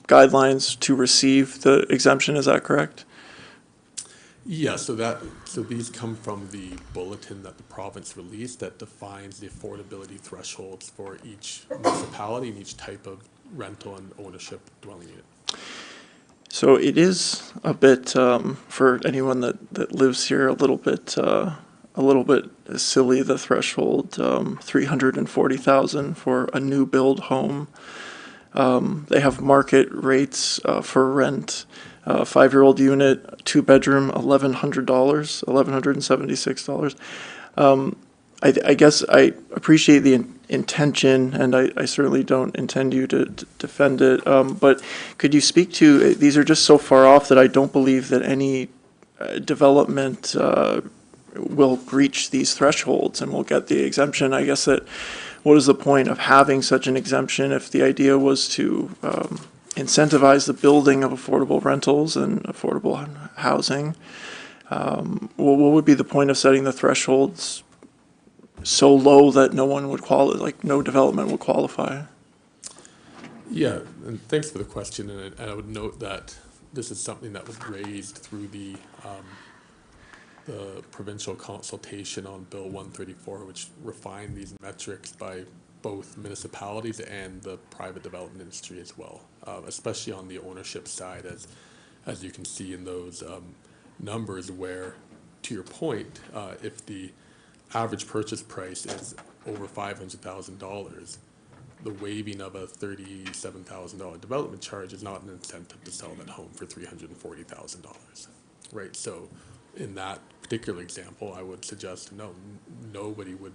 [SPEAKER 12] guidelines to receive the exemption, is that correct?
[SPEAKER 7] Yeah, so these come from the bulletin that the province released that defines the affordability thresholds for each municipality and each type of rental and ownership dwelling unit.
[SPEAKER 12] So it is a bit, for anyone that lives here, a little bit silly, the threshold, $340,000 for a new build home. They have market rates for rent. 5-year-old unit, 2-bedroom, $1,100, $1,176. I guess I appreciate the intention, and I certainly don't intend you to defend it. But could you speak to, these are just so far off that I don't believe that any development will reach these thresholds and will get the exemption. I guess that what is the point of having such an exemption if the idea was to incentivize the building of affordable rentals and affordable housing? What would be the point of setting the thresholds so low that no one would qualify, like no development would qualify?
[SPEAKER 7] Yeah, and thanks for the question. And I would note that this is something that was raised through the the provincial consultation on Bill 134, which refined these metrics by both municipalities and the private development industry as well, especially on the ownership side, as you can see in those numbers where, to your point, if the average purchase price is over $500,000, the waiving of a $37,000 development charge is not an incentive to sell that home for $340,000, right? So in that particular example, I would suggest no, nobody would,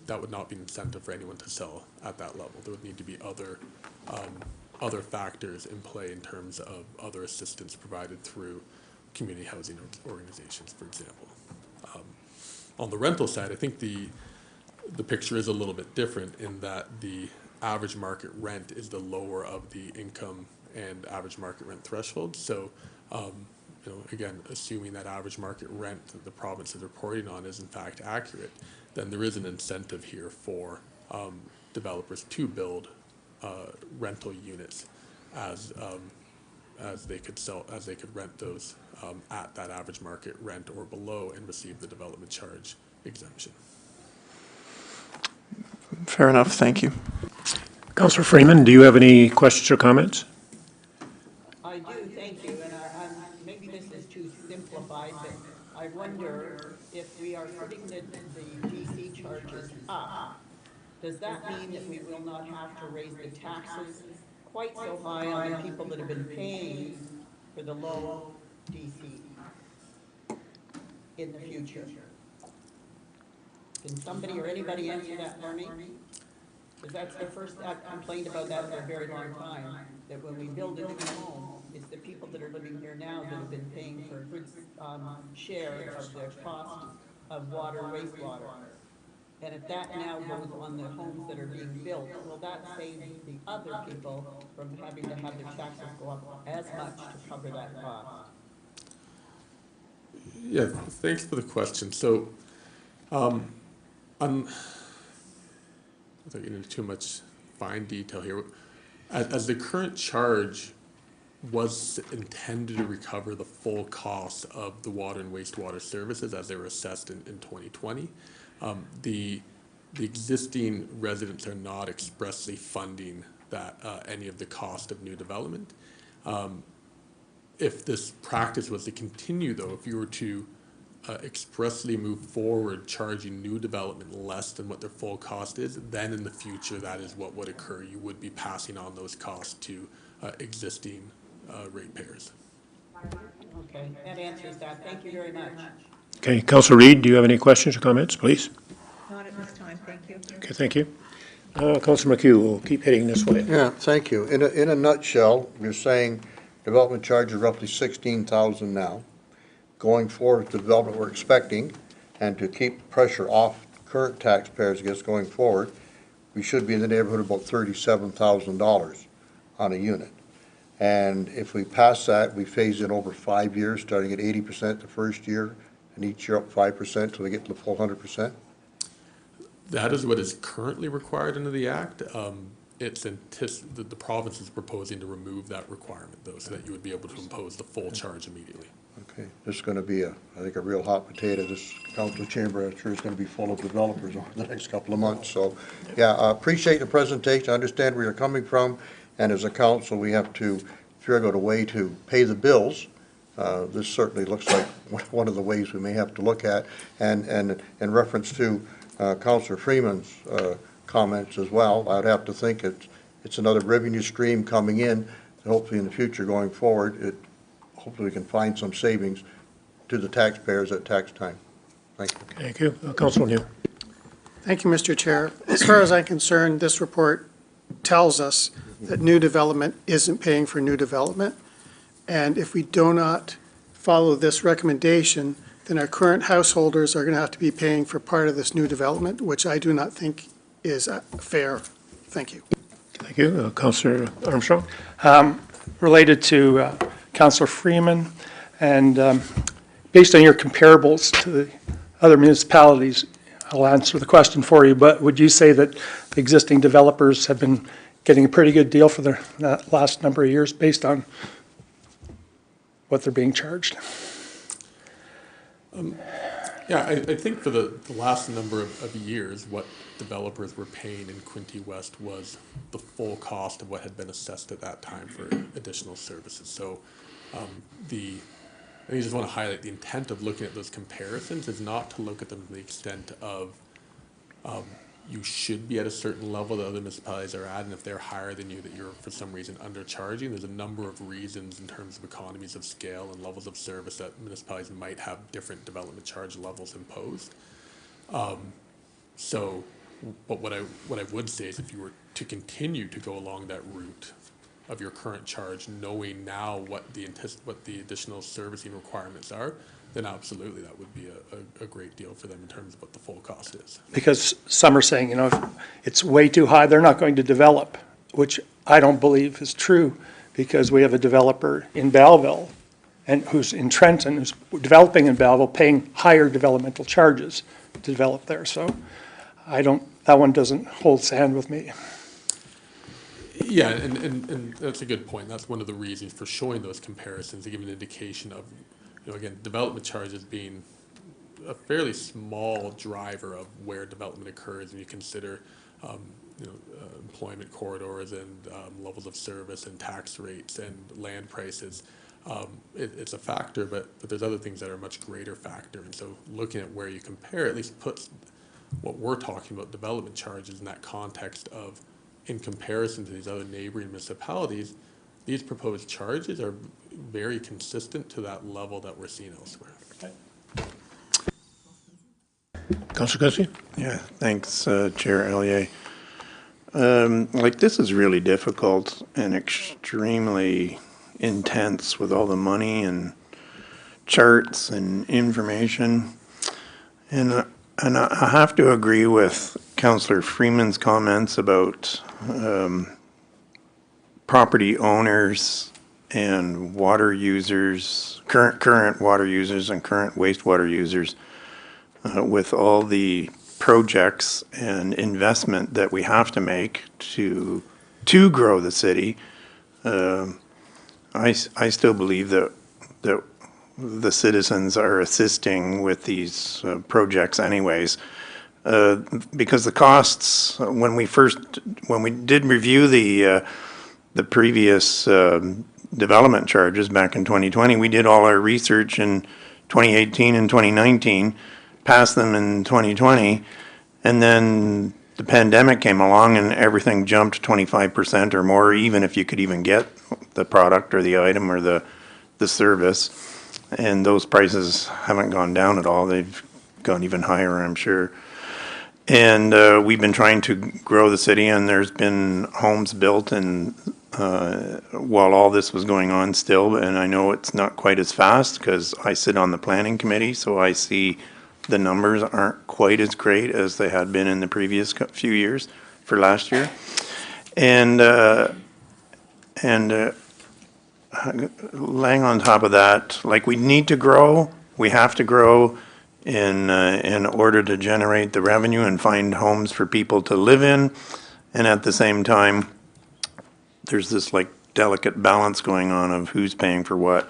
[SPEAKER 7] that would not be an incentive for anyone to sell at that level. There would need to be other factors in play in terms of other assistance provided through community housing organizations, for example. On the rental side, I think the picture is a little bit different in that the average market rent is the lower of the income and average market rent threshold. So, again, assuming that average market rent that the province is reporting on is in fact accurate, then there is an incentive here for developers to build rental units as they could rent those at that average market rent or below and receive the development charge exemption.
[SPEAKER 12] Fair enough, thank you.
[SPEAKER 1] Councillor Freeman, do you have any questions or comments?
[SPEAKER 9] I do, thank you, and maybe this is too simplified, but I wonder if we are putting the DC charges up, does that mean that we will not have to raise the taxes quite so high on the people that have been paying for the low DC in the future? Can somebody or anybody answer that for me? Because that's the first, I've complained about that for a very long time, that when we build a new home, it's the people that are living here now that have been paying for a good share of the cost of water, wastewater. And if that now goes on the homes that are being built, will that save the other people from having to have their taxes go up as much to cover that cost?
[SPEAKER 7] Yeah, thanks for the question. So, without getting into too much fine detail here, as the current charge was intended to recover the full cost of the water and wastewater services as they were assessed in 2020, the existing residents are not expressly funding that any of the cost of new development. If this practice was to continue, though, if you were to expressly move forward charging new development less than what their full cost is, then in the future that is what would occur. You would be passing on those costs to existing ratepayers.
[SPEAKER 9] Okay, that answers that. Thank you very much.
[SPEAKER 1] Okay, Councillor Reid, do you have any questions or comments, please?
[SPEAKER 8] Not at this time, thank you.
[SPEAKER 1] Okay, thank you. Councillor McHugh, we'll keep heading this way.
[SPEAKER 13] Yeah, thank you. In a nutshell, you're saying development charge is roughly $16,000 now. Going forward with the development we're expecting, and to keep pressure off current taxpayers, I guess, going forward, we should be in the neighborhood of about $37,000 on a unit. And if we pass that, we phase in over 5 years, starting at 80% the first year, and each year up 5% until we get to the full 100%.
[SPEAKER 7] That is what is currently required under the Act. The province is proposing to remove that requirement, though, so that you would be able to impose the full charge immediately.
[SPEAKER 13] Okay, this is going to be, I think, a real hot potato. This council chamber, I'm sure, is going to be full of developers over the next couple of months. So, yeah, I appreciate the presentation. I understand where you're coming from, and as a council, we have to figure out a way to pay the bills. This certainly looks like one of the ways we may have to look at. And in reference to Councillor Freeman's comments as well, I'd have to think it's another revenue stream coming in. Hopefully, in the future, going forward, hopefully we can find some savings to the taxpayers at tax time. Thank you.
[SPEAKER 1] Thank you. Councillor Neal.
[SPEAKER 6] Thank you, Mr. Chair. As far as I'm concerned, this report tells us that new development isn't paying for new development. And if we do not follow this recommendation, then our current householders are going to have to be paying for part of this new development, which I do not think is fair. Thank you.
[SPEAKER 1] Thank you. Councillor Armstrong.
[SPEAKER 5] Related to Councillor Freeman, and based on your comparables to the other municipalities, I'll answer the question for you, but would you say that the existing developers have been getting a pretty good deal for the last number of years based on what they're being charged?
[SPEAKER 7] Yeah, I think for the last number of years, what developers were paying in Quinte West was the full cost of what had been assessed at that time for additional services. So I think I just want to highlight the intent of looking at those comparisons is not to look at them to the extent of you should be at a certain level that other municipalities are at, and if they're higher than you, that you're for some reason undercharging. There's a number of reasons in terms of economies of scale and levels of service that municipalities might have different development charge levels imposed. But what I would say is if you were to continue to go along that route of your current charge, knowing now what the additional servicing requirements are, then absolutely that would be a great deal for them in terms of what the full cost is.
[SPEAKER 5] Because some are saying, if it's way too high, they're not going to develop, which I don't believe is true, because we have a developer in Belleville and who's in Trenton, who's developing in Belleville, paying higher developmental charges to develop there. So that one doesn't hold sand with me.
[SPEAKER 7] Yeah, and that's a good point. That's one of the reasons for showing those comparisons, to give an indication of, again, development charges being a fairly small driver of where development occurs, and you consider, employment corridors and levels of service and tax rates and land prices. It's a factor, but there's other things that are a much greater factor. And so looking at where you compare at least puts what we're talking about, development charges, in that context of, in comparison to these other neighboring municipalities, these proposed charges are very consistent to that level that we're seeing elsewhere.
[SPEAKER 1] Councillor Gussie?
[SPEAKER 4] Yeah, thanks, Chair Ellier. This is really difficult and extremely intense with all the money and charts and information. And I have to agree with Councillor Freeman's comments about property owners and water users, current water users and current wastewater users, with all the projects and investment that we have to make to grow the city. I still believe that the citizens are assisting with these projects anyways, because the costs, when we did review the previous development charges back in 2020, we did all our research in 2018 and 2019, passed them in 2020, and then the pandemic came along and everything jumped 25% or more, even if you could even get the product or the item or the service. And those prices haven't gone down at all. They've gone even higher, I'm sure. And we've been trying to grow the city, and there's been homes built and while all this was going on still, and I know it's not quite as fast because I sit on the planning committee, so I see the numbers aren't quite as great as they had been in the previous few years for last year. And laying on top of that, we need to grow. We have to grow in order to generate the revenue and find homes for people to live in. And at the same time, there's this delicate balance going on of who's paying for what.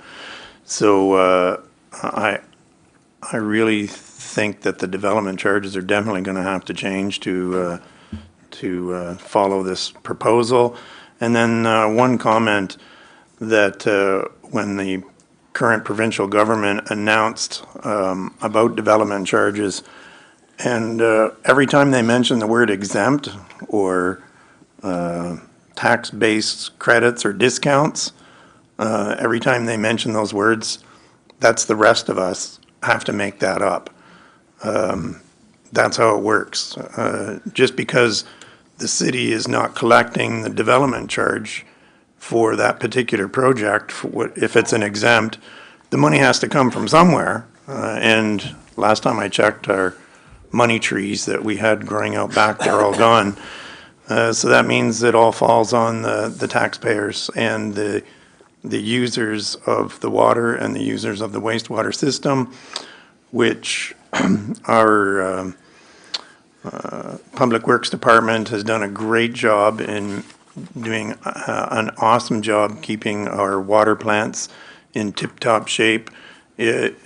[SPEAKER 4] So I really think that the development charges are definitely going to have to change to follow this proposal. And then one comment that when the current provincial government announced about development charges, and every time they mention the word exempt or tax-based credits or discounts, every time they mention those words, that's the rest of us have to make that up. That's how it works. Just because the city is not collecting the development charge for that particular project, if it's an exempt, the money has to come from somewhere. And last time I checked, our money trees that we had growing out back, they're all gone. So that means it all falls on the taxpayers and the users of the water and the users of the wastewater system, which our Public Works Department has done a great job in doing an awesome job keeping our water plants in tip-top shape. It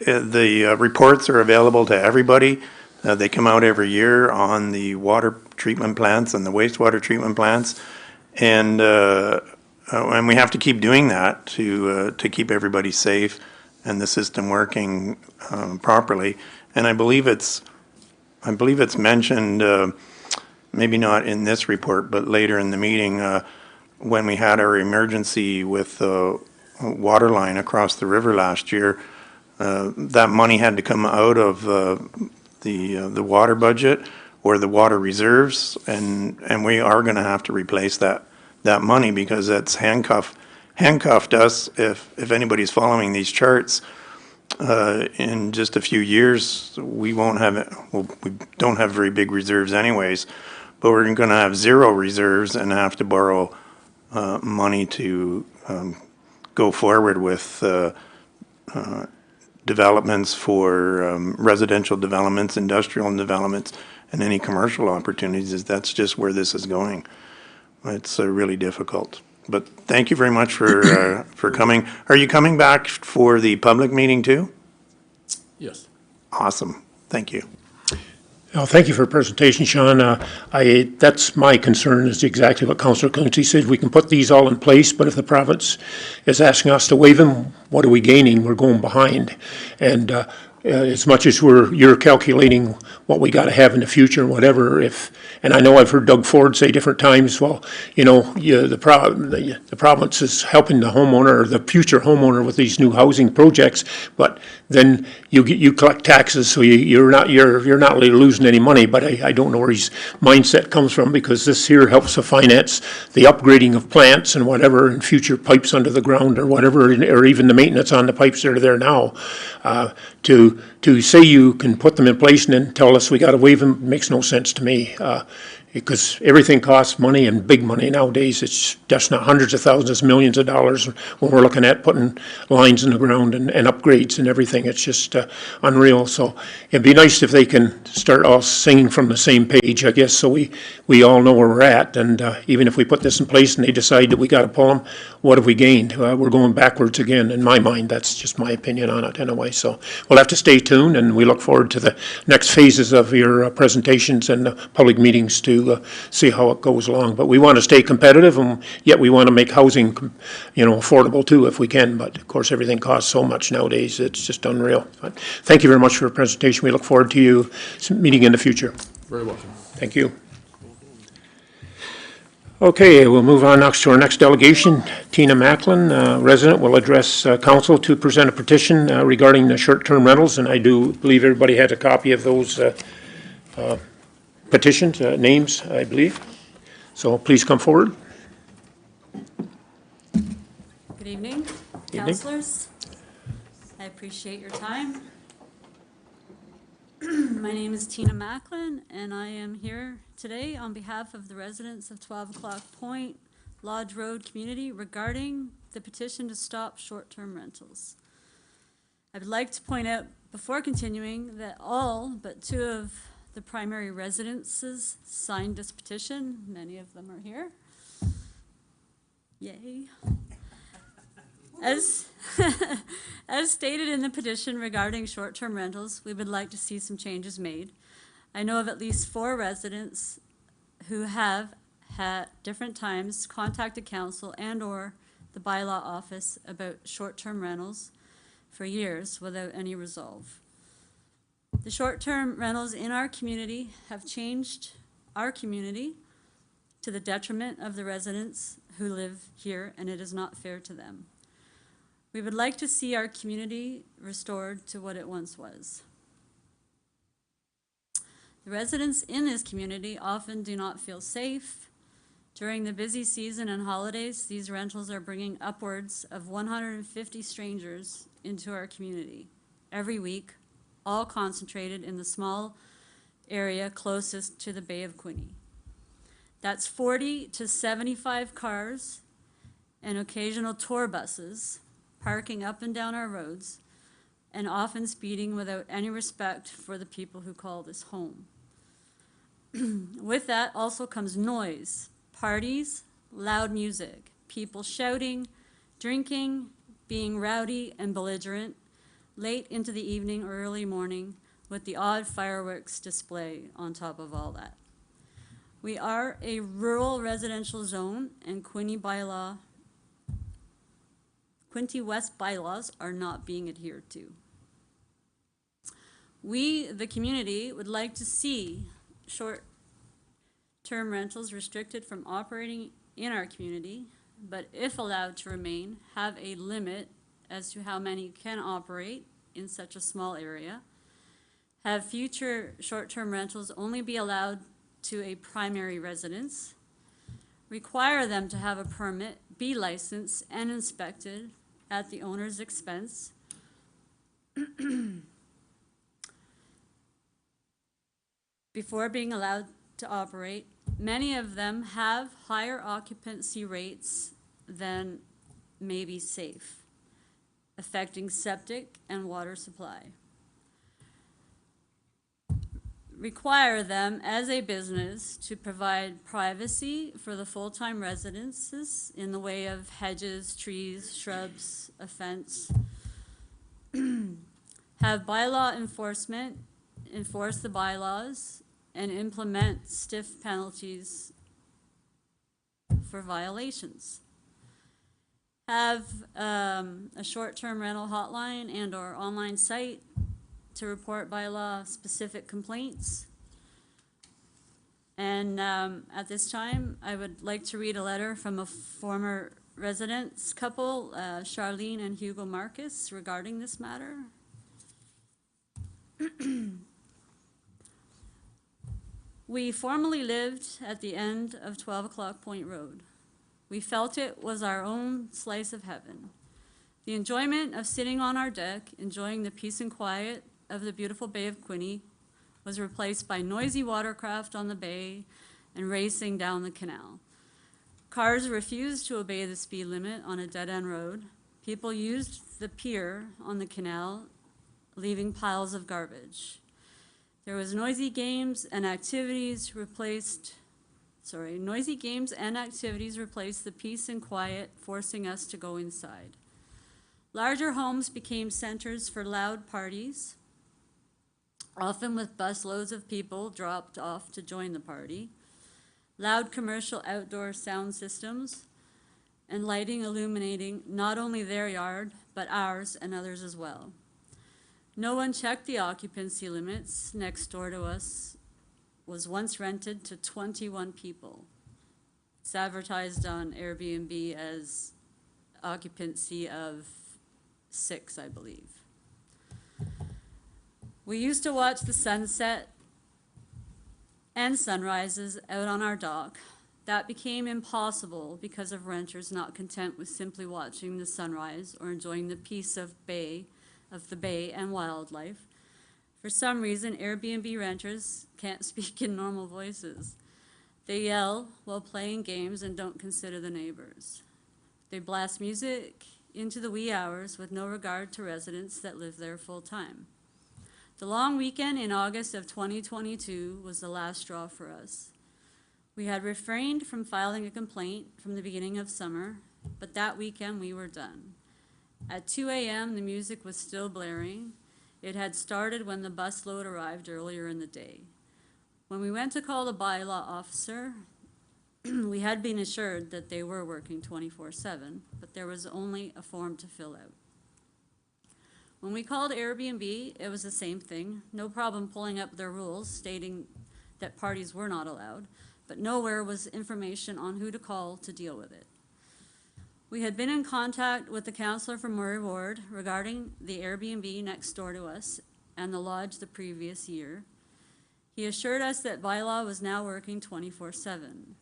[SPEAKER 4] the reports are available to everybody. They come out every year on the water treatment plants and the wastewater treatment plants. And we have to keep doing that to keep everybody safe and the system working properly. And I believe it's mentioned, maybe not in this report, but later in the meeting, when we had our emergency with the water line across the river last year, that money had to come out of the water budget or the water reserves, and we are going to have to replace that money because that's handcuffed us. If anybody's following these charts, in just a few years, we won't have it. Well, we don't have very big reserves anyways, but we're going to have zero reserves and have to borrow money to go forward with developments for residential developments, industrial developments, and any commercial opportunities. That's just where this is going. It's really difficult. But thank you very much for coming. Are you coming back for the public meeting too?
[SPEAKER 7] Yes.
[SPEAKER 4] Awesome. Thank you.
[SPEAKER 1] Thank you for your presentation, Sean. That's my concern, is exactly what Councillor Quinte said. We can put these all in place, but if the province is asking us to waive them, what are we gaining? We're going behind. And as much as you're calculating what we got to have in the future and whatever, and I know I've heard Doug Ford say different times, well, the province is helping the homeowner or the future homeowner with these new housing projects, but then you collect taxes, so you're not really losing any money. But I don't know where his mindset comes from, because this here helps to finance the upgrading of plants and whatever, and future pipes under the ground or whatever, or even the maintenance on the pipes that are there now. To say you can put them in place and then tell us we got to waive them makes no sense to me, because everything costs money, and big money nowadays. It's just not hundreds of thousands, millions of dollars when we're looking at putting lines in the ground and upgrades and everything. It's just unreal. So it'd be nice if they can start all singing from the same page, I guess, so we all know where we're at. And even if we put this in place and they decide that we got to pull them, what have we gained? We're going backwards again, in my mind. That's just my opinion on it anyway. So we'll have to stay tuned, and we look forward to the next phases of your presentations and public meetings to see how it goes along. But we want to stay competitive, and yet we want to make housing, affordable too if we can. But of course, everything costs so much nowadays. It's just unreal. But thank you very much for your presentation. We look forward to you meeting in the future.
[SPEAKER 7] Very welcome.
[SPEAKER 1] Thank you. Okay, we'll move on next to our next delegation. Tina Macklin, resident, will address council to present a petition regarding the short-term rentals, and I do believe everybody had a copy of those petitions, names, I believe. So please come forward.
[SPEAKER 14] Good evening, councillors. I appreciate your time. My name is Tina Macklin, and I am here today on behalf of the residents of 12 O'Clock Point, Lodge Road community regarding the petition to stop short-term rentals. I would like to point out before continuing that all but 2 of the primary residences signed this petition. Many of them are here. Yay. As stated in the petition regarding short-term rentals, we would like to see some changes made. I know of at least 4 residents who have at different times contacted council and or the bylaw office about short-term rentals for years without any resolve. The short-term rentals in our community have changed our community to the detriment of the residents who live here, and it is not fair to them. We would like to see our community restored to what it once was. The residents in this community often do not feel safe. During the busy season and holidays, these rentals are bringing upwards of 150 strangers into our community every week, all concentrated in the small area closest to the Bay of Quinte. That's 40 to 75 cars and occasional tour buses parking up and down our roads, and often speeding without any respect for the people who call this home. With that also comes noise, parties, loud music, people shouting, drinking, being rowdy and belligerent, late into the evening or early morning, with the odd fireworks display on top of all that. We are a rural residential zone, and Quinte West bylaws are not being adhered to. We, the community, would like to see short-term rentals restricted from operating in our community, but if allowed to remain, have a limit as to how many can operate in such a small area. Have future short-term rentals only be allowed to a primary residence. Require them to have a permit, be licensed and inspected at the owner's expense. Before being allowed to operate. Many of them have higher occupancy rates than may be safe, affecting septic and water supply. Require them as a business to provide privacy for the full-time residences in the way of hedges, trees, shrubs, a fence. Have bylaw enforcement, enforce the bylaws, and implement stiff penalties for violations. Have a short-term rental hotline and/or online site to report bylaw specific complaints. And at this time, I would like to read a letter from a former residents couple, Charlene and Hugo Marcus, regarding this matter. We formerly lived at the end of 12 O'Clock Point Road. We felt it was our own slice of heaven. The enjoyment of sitting on our deck, enjoying the peace and quiet of the beautiful Bay of Quinte, was replaced by noisy watercraft on the bay and racing down the canal. Cars refused to obey the speed limit on a dead-end road. People used the pier on the canal, leaving piles of garbage. There was noisy games and activities replaced the peace and quiet, forcing us to go inside. Larger homes became centers for loud parties, often with busloads of people dropped off to join the party. Loud commercial outdoor sound systems and lighting illuminating not only their yard, but ours and others as well. No one checked the occupancy limits. Next door to us was once rented to 21 people. It's advertised on Airbnb as occupancy of 6, I believe. We used to watch the sunset and sunrises out on our dock. That became impossible because of renters not content with simply watching the sunrise or enjoying the peace of the bay and wildlife. For some reason, Airbnb renters can't speak in normal voices. They yell while playing games and don't consider the neighbors. They blast music into the wee hours with no regard to residents that live there full time. The long weekend in August of 2022 was the last straw for us. We had refrained from filing a complaint from the beginning of summer, but that weekend we were done. At 2 a.m., the music was still blaring. It had started when the busload arrived earlier in the day. When we went to call the bylaw officer, we had been assured that they were working 24/7, but there was only a form to fill out. When we called Airbnb, it was the same thing. No problem pulling up their rules stating that parties were not allowed, but nowhere was information on who to call to deal with it. We had been in contact with the councillor from Murray Ward regarding the Airbnb next door to us and the lodge the previous year. He assured us that bylaw was now working 24/7.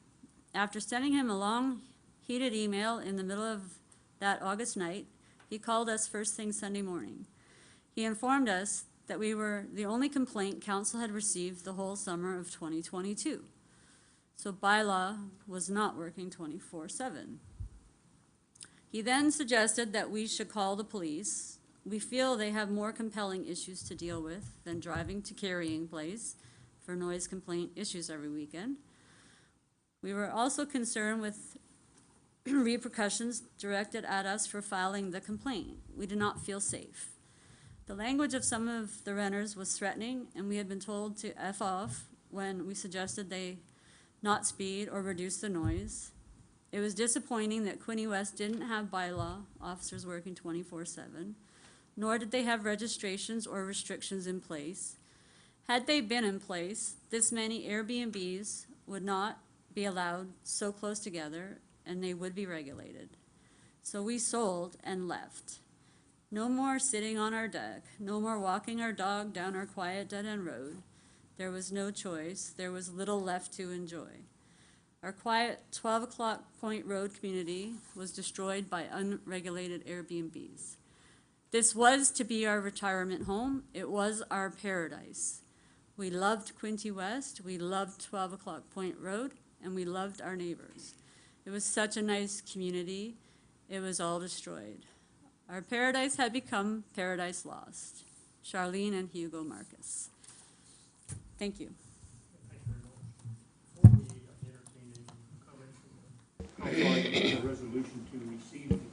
[SPEAKER 14] After sending him a long, heated email in the middle of that August night, he called us first thing Sunday morning. He informed us that we were the only complaint council had received the whole summer of 2022. So bylaw was not working 24/7. He then suggested that we should call the police. We feel they have more compelling issues to deal with than driving to carrying place for noise complaint issues every weekend. We were also concerned with repercussions directed at us for filing the complaint. We did not feel safe. The language of some of the renters was threatening, and we had been told to F off when we suggested they not speed or reduce the noise. It was disappointing that Quinte West didn't have bylaw officers working 24/7, nor did they have registrations or restrictions in place. Had they been in place, this many Airbnbs would not be allowed so close together, and they would be regulated. So we sold and left. No more sitting on our deck, no more walking our dog down our quiet dead-end road. There was no choice, there was little left to enjoy. Our quiet 12 o'clock Point Road community was destroyed by unregulated Airbnbs. This was to be our retirement home. It was our paradise. We loved Quinte West, we loved 12 o'clock Point Road, and we loved our neighbors. It was such a nice community. It was all destroyed. Our paradise had become paradise lost. Charlene and Hugo Marcus. Thank you.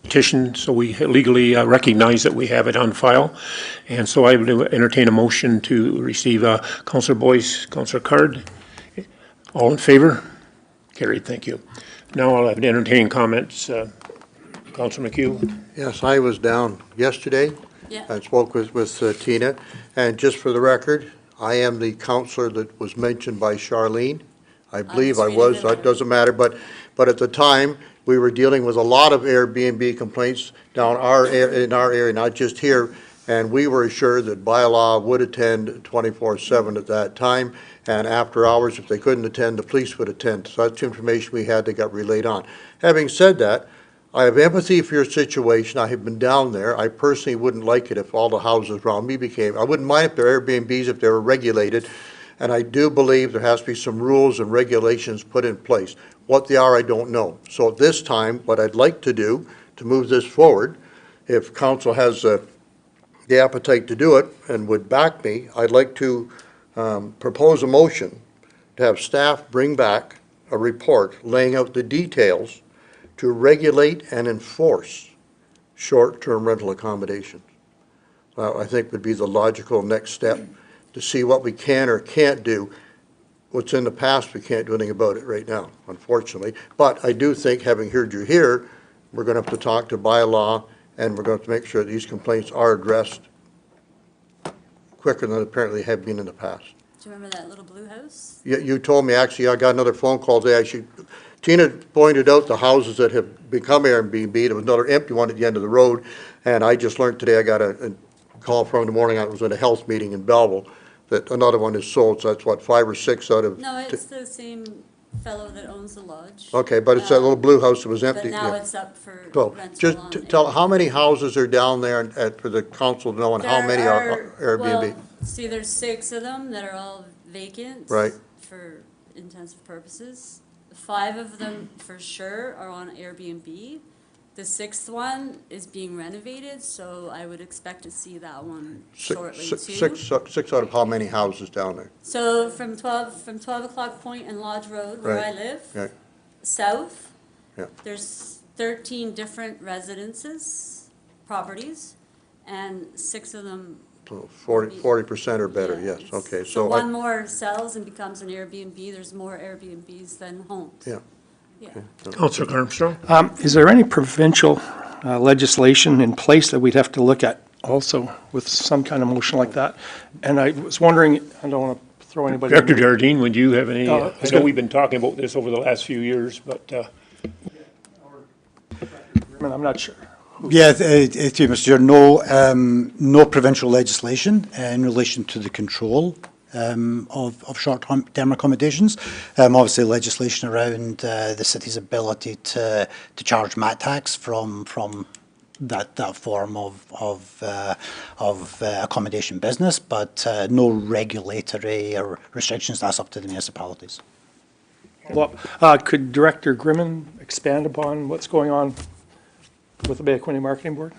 [SPEAKER 1] Petition, so we legally recognize that we have it on file. And so I would entertain a motion to receive Councillor Boyce, Councillor Card. All in favor? Carried, thank you. Now I'll have an entertaining comments. Councillor McHugh.
[SPEAKER 13] Yes, I was down yesterday.
[SPEAKER 14] Yeah.
[SPEAKER 13] I spoke with Tina, and just for the record, I am the counselor that was mentioned by Charlene. I believe I was, it doesn't matter, but at the time, we were dealing with a lot of Airbnb complaints down in our area, not just here, and we were assured that bylaw would attend 24/7 at that time, and after hours, if they couldn't attend, the police would attend. So that's information we had that got relayed on. Having said that, I have empathy for your situation. I have been down there. I personally wouldn't like it if all the houses around me I wouldn't mind if they're Airbnbs if they were regulated, and I do believe there has to be some rules and regulations put in place. What they are, I don't know. So at this time, what I'd like to do to move this forward, if council has the appetite to do it and would back me, I'd like to propose a motion to have staff bring back a report laying out the details to regulate and enforce short-term rental accommodations. I think would be the logical next step to see what we can or can't do. What's in the past, we can't do anything about it right now, unfortunately. But I do think, having heard you here, we're going to have to talk to bylaw, and we're going to have to make sure these complaints are addressed quicker than apparently have been in the past.
[SPEAKER 14] Do you remember that little blue house?
[SPEAKER 13] You told me, actually, I got another phone call today. Tina pointed out the houses that have become Airbnb. There was another empty one at the end of the road, and I just learned today, I got a call from the morning, I was at a health meeting in Belleville, that another one is sold, so that's what, 5 or 6 out of...
[SPEAKER 14] No, it's the same fellow that owns the lodge.
[SPEAKER 13] Okay, but it's that little blue house that was empty.
[SPEAKER 14] But now
[SPEAKER 13] yeah.
[SPEAKER 14] it's up for
[SPEAKER 13] So,
[SPEAKER 14] rental
[SPEAKER 13] just
[SPEAKER 14] on
[SPEAKER 13] tell, how many houses are down there for the council to know, and how many are Airbnb?
[SPEAKER 14] Well, see, there's 6 of them that are all vacant.
[SPEAKER 13] Right.
[SPEAKER 14] For intensive purposes. 5 of them for sure are on Airbnb. The 6th one is being renovated, so I would expect to see that one shortly too.
[SPEAKER 13] Six out of how many houses down there?
[SPEAKER 14] So from 12 o'clock Point and Lodge Road, where I
[SPEAKER 13] Right.
[SPEAKER 14] live,
[SPEAKER 13] Okay.
[SPEAKER 14] south,
[SPEAKER 13] Yeah.
[SPEAKER 14] there's 13 different residences, properties, and 6 of them.
[SPEAKER 13] So 40% or better,
[SPEAKER 14] Yeah,
[SPEAKER 13] yes, okay.
[SPEAKER 14] So
[SPEAKER 13] I-
[SPEAKER 14] one more sells and becomes an Airbnb, there's more Airbnbs than homes.
[SPEAKER 13] Yeah.
[SPEAKER 14] Yeah.
[SPEAKER 1] Councillor Armstrong.
[SPEAKER 5] Is there any provincial legislation in place that we'd have to look at also with some kind of motion like that? And I was wondering, I don't want to throw anybody.
[SPEAKER 1] Director Jardine, would you have any,
[SPEAKER 5] I
[SPEAKER 1] I
[SPEAKER 5] was
[SPEAKER 1] know
[SPEAKER 5] gonna-
[SPEAKER 1] we've been talking about this over the last few years, but
[SPEAKER 5] I'm not sure.
[SPEAKER 15] Yeah, thank you, Mr. Chair. No provincial legislation in relation to the control of short-term accommodations. Obviously, legislation around the city's ability to charge mat tax from that form of accommodation business, but no regulatory or restrictions. That's up to the municipalities.
[SPEAKER 5] Well, could Director Grimman expand upon what's going on with the Bay of Quinte Marketing Board?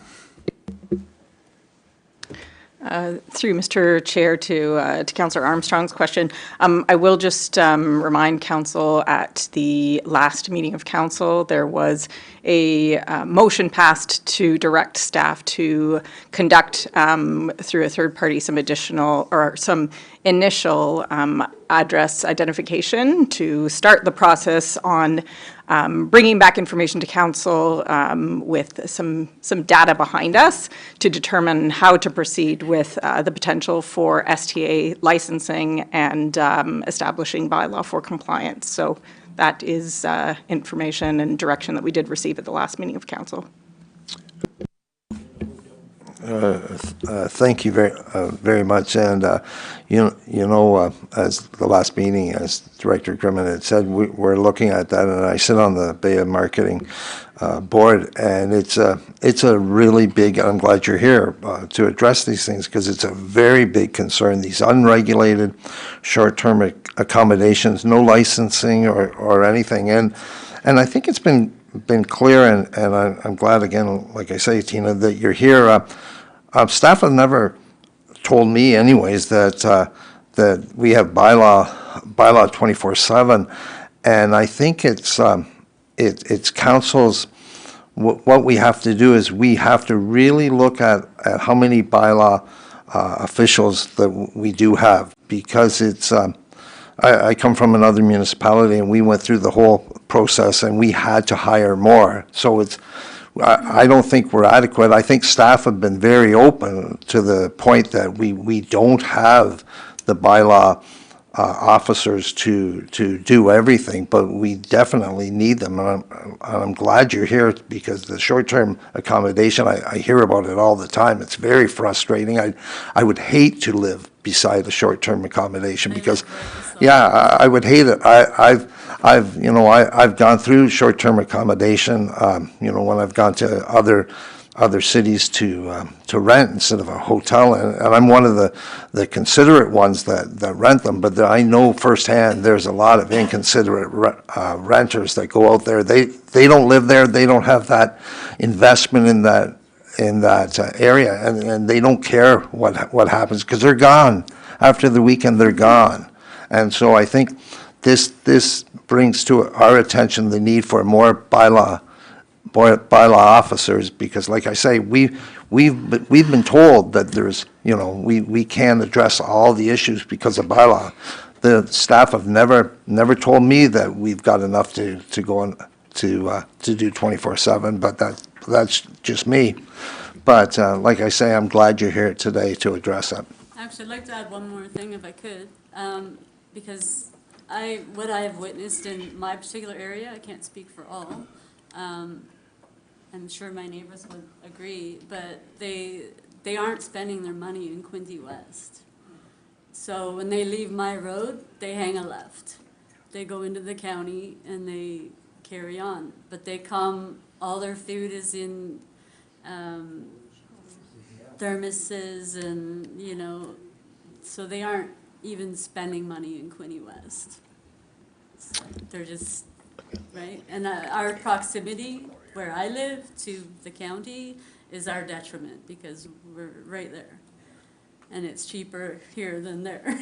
[SPEAKER 16] Through Mr. Chair to Councillor Armstrong's question, I will just remind Council at the last meeting of Council, there was a motion passed to direct staff to conduct through a third party some additional or some initial address identification to start the process on bringing back information to council with some data behind us to determine how to proceed with the potential for STA licensing and establishing bylaw for compliance. So that is information and direction that we did receive at the last meeting of council.
[SPEAKER 11] Thank you very much. And, as the last meeting, as Director Grimman had said, we're looking at that, and I sit on the Bay Marketing Board, and it's a really big, I'm glad you're here to address these things, because it's a very big concern, these unregulated short-term accommodations, no licensing or anything. And I think it's been clear, and I'm glad, again, like I say, Tina, that you're here. Staff have never told me anyways that we have bylaw 24/7, and I think it's council's, what we have to do is we have to really look at how many bylaw officials that we do have, because it's I come from another municipality, and we went through the whole process, and we had to hire more. So I don't think we're adequate. I think staff have been very open to the point that we don't have the bylaw officers to do everything, but we definitely need them. And I'm glad you're here, because the short-term accommodation, I hear about it all the time. It's very frustrating. I would hate to live beside a short-term accommodation, because, yeah, I would hate it. I've gone through short-term accommodation, when I've gone to other cities to rent instead of a hotel, and I'm one of the considerate ones that rent them, but I know firsthand there's a lot of inconsiderate renters that go out there. They don't live there, they don't have that investment in that area, and they don't care what happens, because they're gone. After the weekend, they're gone. And so I think this brings to our attention the need for more bylaw officers, because, like I say, we've been told that there's, we can't address all the issues because of bylaw. The staff have never told me that we've got enough to go on to do 24/7, but that's just me. But like I say, I'm glad you're here today to address it.
[SPEAKER 14] Actually, I'd like to add one more thing if I could, because what I have witnessed in my particular area, I can't speak for all. I'm sure my neighbors would agree, but they aren't spending their money in Quinte West. So when they leave my road, they hang a left. They go into the county and they carry on. But they come, all their food is in thermoses, and so they aren't even spending money in Quinte West. So they're just, right? And our proximity where I live to the county is our detriment, because we're right there. And it's cheaper here than there.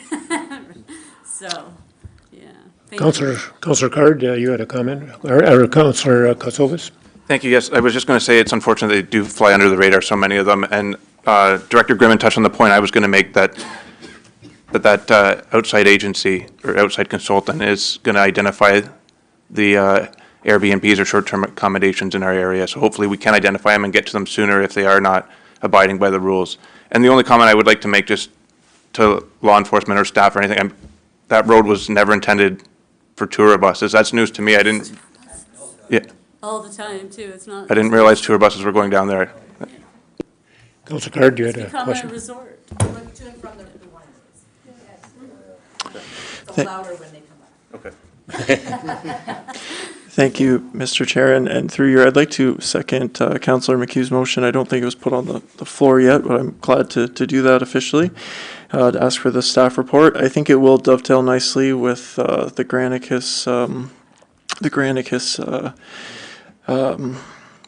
[SPEAKER 14] So, yeah.
[SPEAKER 1] Councillor Card, you had a comment? Or Councillor Kotsovas?
[SPEAKER 10] Thank you. Yes, I was just going to say it's unfortunate they do fly under the radar, so many of them. And Director Grimman touched on the point I was going to make, that outside agency or outside consultant is going to identify the Airbnbs or short-term accommodations in our area. So hopefully we can identify them and get to them sooner if they are not abiding by the rules. And the only comment I would like to make, just to law enforcement or staff or anything, that road was never intended for tour buses. That's news to me. I didn't. Yeah.
[SPEAKER 14] All the time too. It's not.
[SPEAKER 10] I didn't realize tour buses were going down there.
[SPEAKER 1] Councillor Card, you had a
[SPEAKER 14] It's become
[SPEAKER 1] question?
[SPEAKER 14] a resort.
[SPEAKER 8] Look to and from the wineries. It's louder when they come back.
[SPEAKER 10] Okay.
[SPEAKER 12] Thank you, Mr. Chair, and through you, I'd like to second Councillor McHugh's motion. I don't think it was put on the floor yet, but I'm glad to do that officially, to ask for the staff report. I think it will dovetail nicely with the Granicus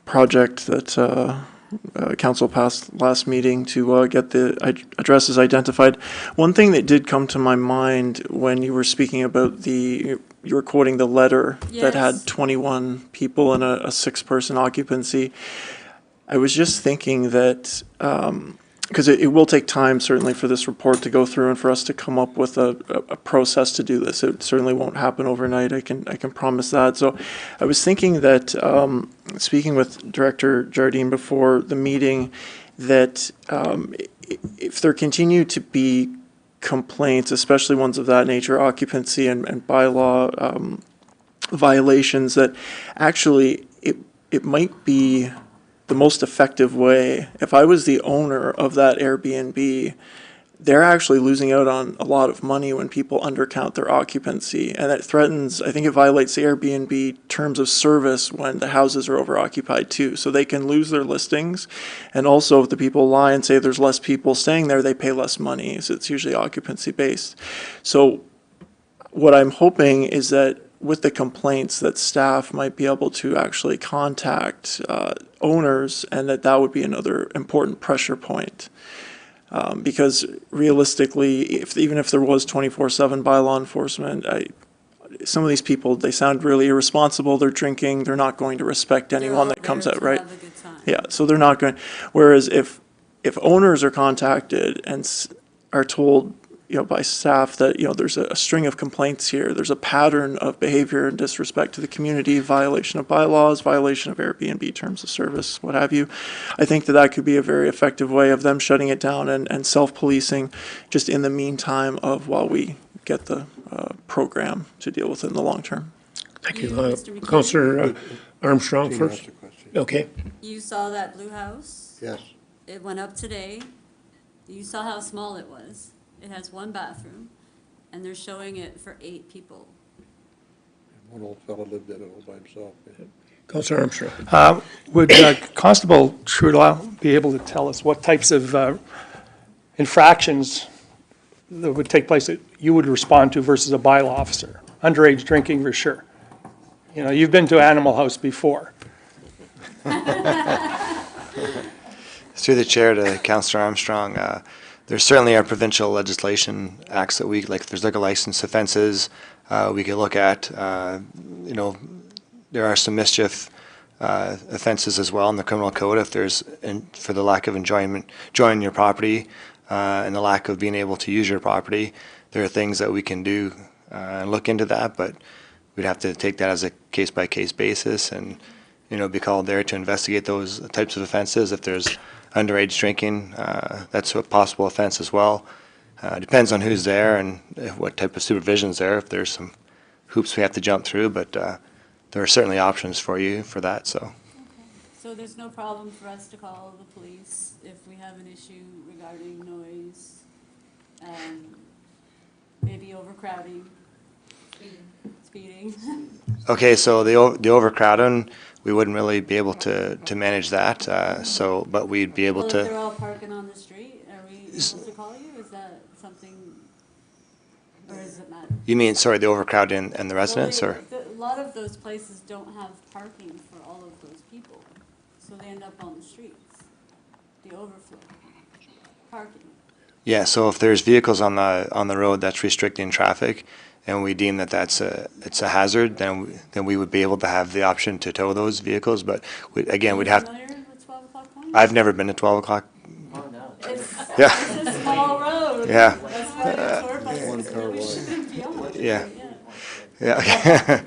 [SPEAKER 12] project that council passed last meeting to get the addresses identified. One thing that did come to my mind when you were speaking about you were quoting the letter that had
[SPEAKER 14] Yes.
[SPEAKER 12] 21 people and a 6-person occupancy. I was just thinking that, because it will take time certainly for this report to go through and for us to come up with a process to do this. It certainly won't happen overnight. I can promise that. So I was thinking that, speaking with Director Jardine before the meeting, that if there continue to be complaints, especially ones of that nature, occupancy and bylaw violations, that actually it might be the most effective way. If I was the owner of that Airbnb, they're actually losing out on a lot of money when people undercount their occupancy. And it threatens, I think it violates the Airbnb terms of service when the houses are overoccupied too. So they can lose their listings. And also if the people lie and say there's less people staying there, they pay less money. So it's usually occupancy based. So what I'm hoping is that with the complaints that staff might be able to actually contact owners, and that would be another important pressure point. Because realistically, even if there was 24/7 by law enforcement, some of these people, they sound really irresponsible. They're drinking. They're not going to respect anyone that comes out, right? Yeah, so they're not going. Whereas if owners are contacted and are told, by staff that, there's a string of complaints here, there's a pattern of behavior and disrespect to the community, violation of bylaws, violation of Airbnb terms of service, what have you, I think that could be a very effective way of them shutting it down and self-policing just in the meantime of while we get the program to deal with it in the long term.
[SPEAKER 1] Thank you. Councillor Armstrong first. Okay.
[SPEAKER 14] You saw that blue house?
[SPEAKER 13] Yes.
[SPEAKER 14] It went up today. You saw how small it was. It has 1 bathroom, and they're showing it for 8 people.
[SPEAKER 13] One old fella lived in it all by himself.
[SPEAKER 1] Councillor Armstrong.
[SPEAKER 5] Would Constable Trudeau be able to tell us what types of infractions that would take place that you would respond to versus a bylaw officer? Underage drinking, for sure. You've been to Animal House before.
[SPEAKER 17] Through the chair to Councillor Armstrong, there certainly are provincial legislation acts that like if there's liquor license offenses, we could look at. There are some mischief offenses as well in the criminal code if there's, for the lack of enjoying your property and the lack of being able to use your property. There are things that we can do and look into that, but we'd have to take that as a case-by-case basis and, be called there to investigate those types of offenses. If there's underage drinking, that's a possible offense as well. Depends on who's there and what type of supervision's there, if there's some hoops we have to jump through, but there are certainly options for you for that, so.
[SPEAKER 14] Okay. So there's no problem for us to call the police if we have an issue regarding noise, maybe overcrowding, speeding.
[SPEAKER 17] Okay, so the overcrowding, we wouldn't really be able to manage that, but we'd be able
[SPEAKER 14] Well,
[SPEAKER 17] to.
[SPEAKER 14] if they're all parking on the street, are we able to call you? Is that something, or does it matter?
[SPEAKER 17] You mean, sorry, the overcrowding and the residents, or?
[SPEAKER 14] A lot of those places don't have parking for all of those people, so they end up on the streets, the overflow, parking.
[SPEAKER 17] Yeah, so if there's vehicles on the road that's restricting traffic, and we deem that it's a hazard, then we would be able to have the option to tow those vehicles. But we'd have.
[SPEAKER 14] Familiar with 12 o'clock point?
[SPEAKER 17] I've never been to 12 o'clock.
[SPEAKER 14] Oh no. It's
[SPEAKER 17] Yeah.
[SPEAKER 14] a small road.
[SPEAKER 17] Yeah.
[SPEAKER 14] That's why it's
[SPEAKER 17] Yeah. Yeah.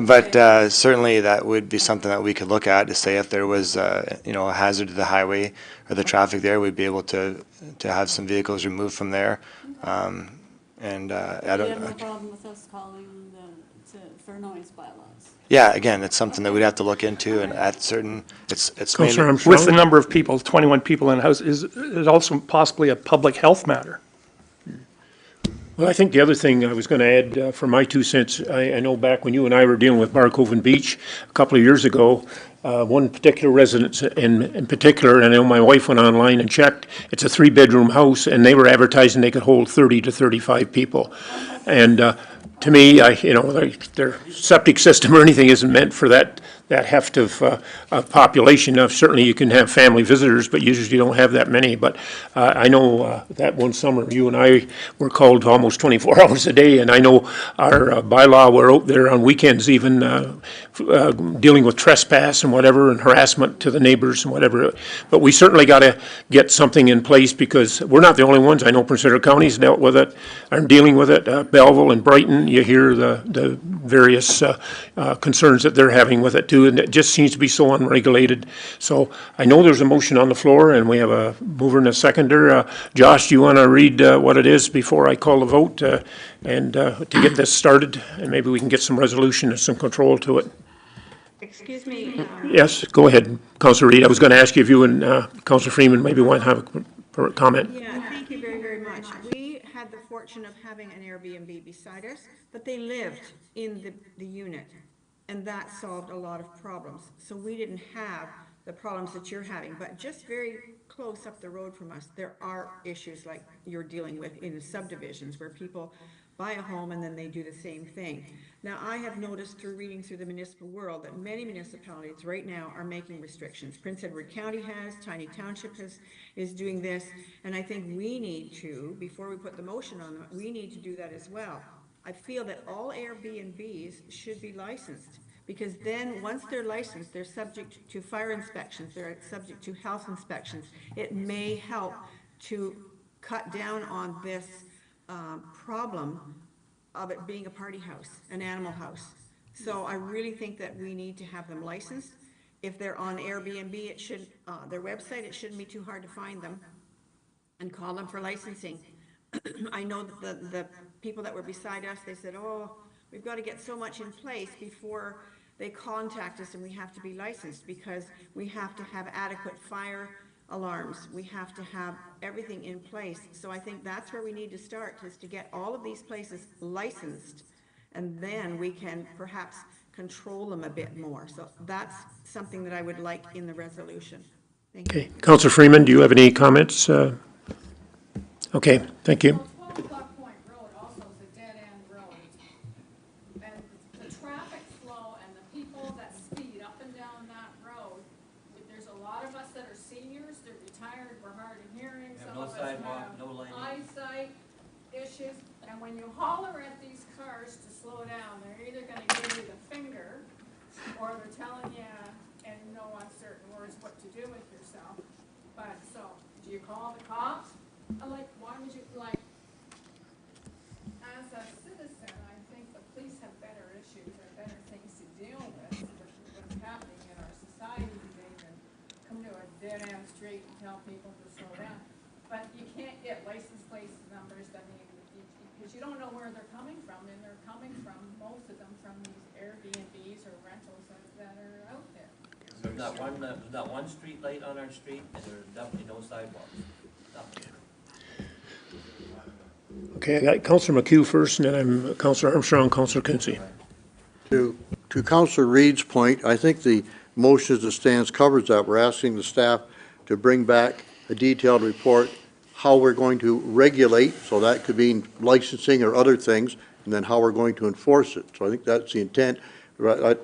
[SPEAKER 17] But certainly that would be something that we could look at to say if there was a hazard to the highway or the traffic there, we'd be able to have some vehicles removed from there. And I don't.
[SPEAKER 14] You have no problem with us calling for noise bylaws?
[SPEAKER 17] Yeah, again, it's something that we'd have to look into, and at certain, it's
[SPEAKER 1] Councillor
[SPEAKER 17] mainly.
[SPEAKER 1] Armstrong.
[SPEAKER 5] With the number of people, 21 people in the house, is it also possibly a public health matter?
[SPEAKER 1] Well, I think the other thing I was going to add for my 2 cents, I know back when you and I were dealing with Bar Cove and Beach a couple of years ago, one particular residence in particular, and I know my wife went online and checked, it's a 3-bedroom house, and they were advertising they could hold 30 to 35 people. And to me, their septic system or anything isn't meant for that that heft of population. Certainly you can have family visitors, but usually you don't have that many. But I know that one summer you and I were called almost 24 hours a day, and I know our bylaw, we're out there on weekends even dealing with trespass and whatever, and harassment to the neighbors and whatever. But we certainly got to get something in place, because we're not the only ones. I know Prince Edward County's dealt with it, are dealing with it. Belleville and Brighton, you hear the various concerns that they're having with it too, and it just seems to be so unregulated. So I know there's a motion on the floor, and we have a mover and a seconder. Josh, do you want to read what it is before I call the vote, and to get this started, and maybe we can get some resolution and some control to it?
[SPEAKER 8] Excuse me.
[SPEAKER 1] Yes, go ahead, Councillor Reid. I was going to ask you if you and Councillor Freeman maybe want to have a comment.
[SPEAKER 8] Yeah, thank you very, very much. We had the fortune of having an Airbnb beside us, but they lived in the unit, and that solved a lot of problems. So we didn't have the problems that you're having, but just very close up the road from us, there are issues like you're dealing with in the subdivisions where people buy a home and then they do the same thing. Now, I have noticed through reading through the municipal world that many municipalities right now are making restrictions. Prince Edward County has, Tiny Township is doing this, and I think we need to, before we put the motion on them, we need to do that as well. I feel that all Airbnbs should be licensed, because then once they're licensed, they're subject to fire inspections, they're subject to health inspections. It may help to cut down on this problem of it being a party house, an animal house. So I really think that we need to have them licensed. If they're on Airbnb, it should, their website, it shouldn't be too hard to find them and call them for licensing. I know that the people that were beside us, they said, oh, we've got to get so much in place before they contact us and we have to be licensed, because we have to have adequate fire alarms. We have to have everything in place. So I think that's where we need to start, is to get all of these places licensed, and then we can perhaps control them a bit more. So that's something that I would like in the resolution. Thank you.
[SPEAKER 1] Okay, Councillor Freeman, do you have any comments? Okay, thank you.
[SPEAKER 18] And when you holler at these cars to slow down, they're either gonna give you the finger, or they're telling you in no uncertain words what to do with yourself. But, so, do you call the cops? Like, why would you, like, as a citizen, I think the police have better issues or better things to deal with what's happening in our society today than come to a dead-end street and tell people to slow down. But you can't get license plate numbers, I mean, because you don't know where they're coming from, and they're coming from, most of them, from these Airbnbs or rentals that are out there.
[SPEAKER 19] There's not one street light on our street, and there's definitely no sidewalks. Nothing.
[SPEAKER 1] Okay, I got Councillor McHugh first, and then I'm Councillor Armstrong, Councillor Quinte.
[SPEAKER 13] To Councillor Reid's point, I think the motion as it stands covers that. We're asking the staff to bring back a detailed report how we're going to regulate, so that could be licensing or other things, and then how we're going to enforce it. So I think that's the intent. I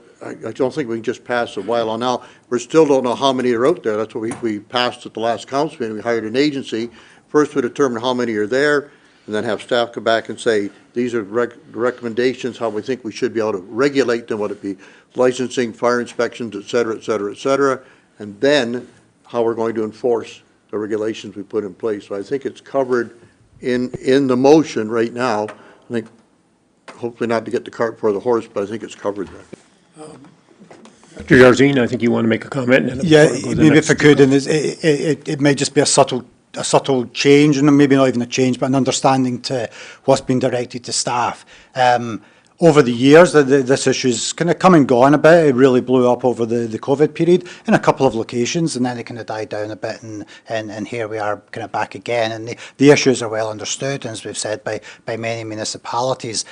[SPEAKER 13] don't think we can just pass a bylaw now. We still don't know how many are out there. That's what we passed at the last council meeting. We hired an agency. First we determine how many are there, and then have staff come back and say, these are recommendations, how we think we should be able to regulate them, whether it be licensing, fire inspections, et cetera, et cetera, et cetera, and then how we're going to enforce the regulations we put in place. So I think it's covered in the motion right now. I think, hopefully not to get the cart before the horse, but I think it's covered there.
[SPEAKER 1] Dr. Jarzine, I think you want to make a comment. And
[SPEAKER 15] yeah, maybe if I could, and it may just be a subtle change, and maybe not even a change, but an understanding to what's been directed to staff. Over the years, this issue's kind of come and gone a bit. It really blew up over the COVID period in a couple of locations, and then it kind of died down a bit, and here we are kind of back again. And the issues are well understood, and as we've said, by many municipalities.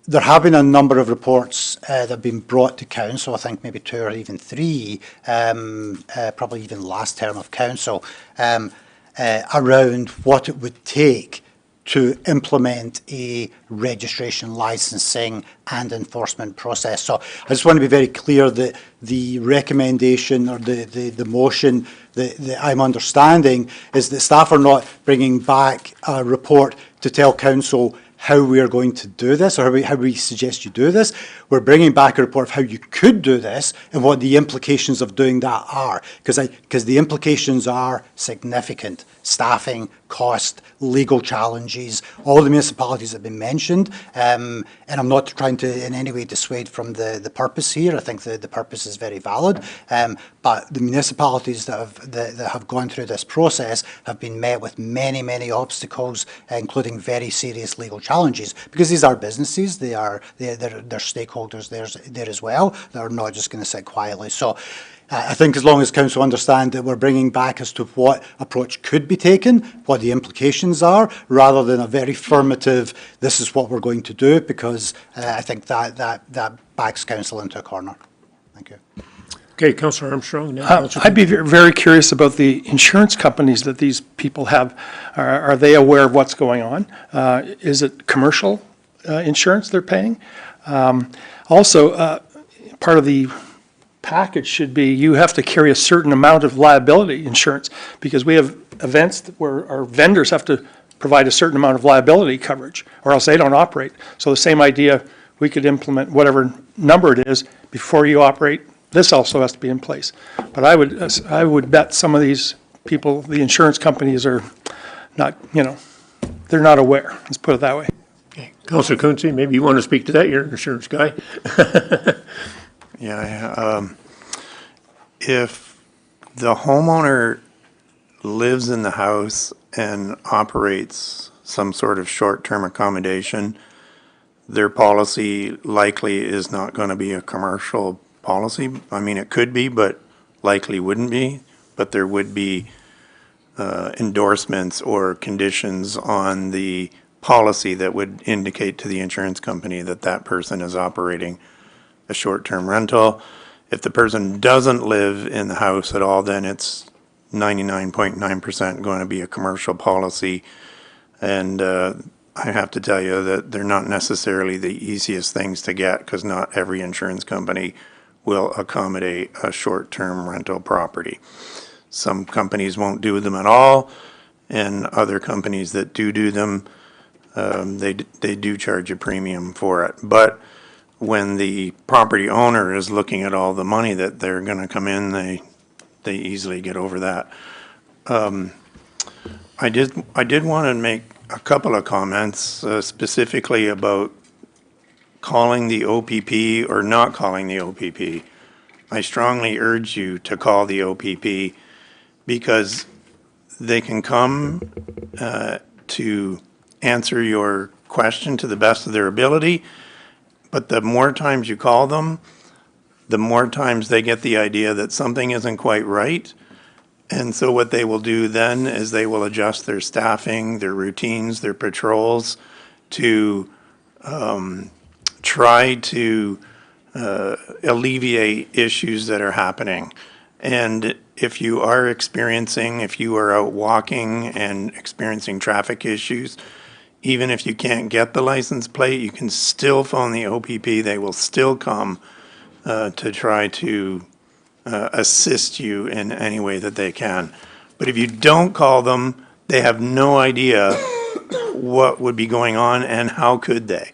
[SPEAKER 15] There have been a number of reports that have been brought to council, I think maybe 2 or even 3, probably even last term of council, around what it would take to implement a registration, licensing and enforcement process. So I just want to be very clear that the recommendation or the motion that I'm understanding is that staff are not bringing back a report to tell council how we are going to do this or how we suggest you do this. We're bringing back a report of how you could do this and what the implications of doing that are, because the implications are significant. Staffing, cost, legal challenges, all the municipalities have been mentioned, and I'm not trying to in any way dissuade from the purpose here. I think the purpose is very valid, but the municipalities that have gone through this process have been met with many obstacles, including very serious legal challenges, because these are businesses, they're stakeholders there as well. They're not just going to sit quietly. So I think as long as council understand that we're bringing back as to what approach could be taken, what the implications are, rather than a very affirmative, this is what we're going to do, because I think that backs council into a corner. Thank you.
[SPEAKER 1] Okay, Councillor Armstrong. Now, Councillor
[SPEAKER 5] I'd be very curious about the insurance companies that these people have. Are they aware of what's going on? Is it commercial insurance they're paying? Also, part of the package should be you have to carry a certain amount of liability insurance, because we have events where our vendors have to provide a certain amount of liability coverage, or else they don't operate. So the same idea, we could implement whatever number it is before you operate. This also has to be in place. But I would bet some of these people, the insurance companies, are not, they're not aware. Let's put it that way.
[SPEAKER 1] Okay. Councillor Quinte, maybe you want to speak to that. You're an insurance guy.
[SPEAKER 4] Yeah, if the homeowner lives in the house and operates some sort of short-term accommodation, their policy likely is not going to be a commercial policy. I mean, it could be, but likely wouldn't be. But there would be endorsements or conditions on the policy that would indicate to the insurance company that that person is operating a short-term rental. If the person doesn't live in the house at all, then it's 99.9% going to be a commercial policy. And I have to tell you that they're not necessarily the easiest things to get, because not every insurance company will accommodate a short-term rental property. Some companies won't do them at all, and other companies that do them, they do charge a premium for it. But when the property owner is looking at all the money that they're going to come in, they easily get over that. I did want to make a couple of comments specifically about calling the OPP or not calling the OPP. I strongly urge you to call the OPP, because they can come to answer your question to the best of their ability. But the more times you call them, the more times they get the idea that something isn't quite right. And so what they will do then is they will adjust their staffing, their routines, their patrols to try to alleviate issues that are happening. And if you are out walking and experiencing traffic issues, even if you can't get the license plate, you can still phone the OPP. They will still come to try to assist you in any way that they can. But if you don't call them, they have no idea what would be going on, and how could they?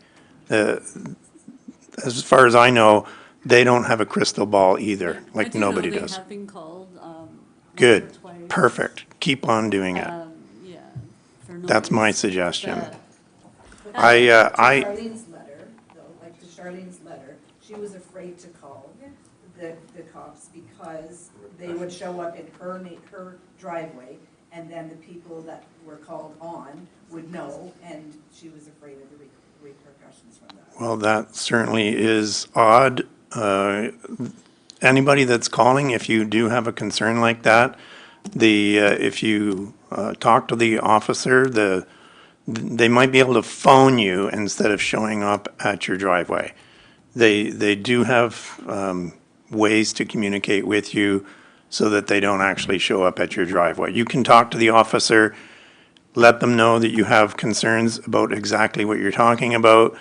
[SPEAKER 4] As far as I know, they don't have a crystal ball either, like nobody does.
[SPEAKER 14] They have been called.
[SPEAKER 4] Good, perfect. Keep on doing it.
[SPEAKER 14] Yeah.
[SPEAKER 4] That's my suggestion.
[SPEAKER 20] Charlene's letter, though, like to Charlene's letter, she was afraid to call the cops because they would show up in her driveway, and then the people that were called on would know, and she was afraid of the repercussions from that.
[SPEAKER 4] Well, that certainly is odd. Anybody that's calling, if you do have a concern like that, if you talk to the officer, they might be able to phone you instead of showing up at your driveway. They do have ways to communicate with you so that they don't actually show up at your driveway. You can talk to the officer let them know that you have concerns about exactly what you're talking about.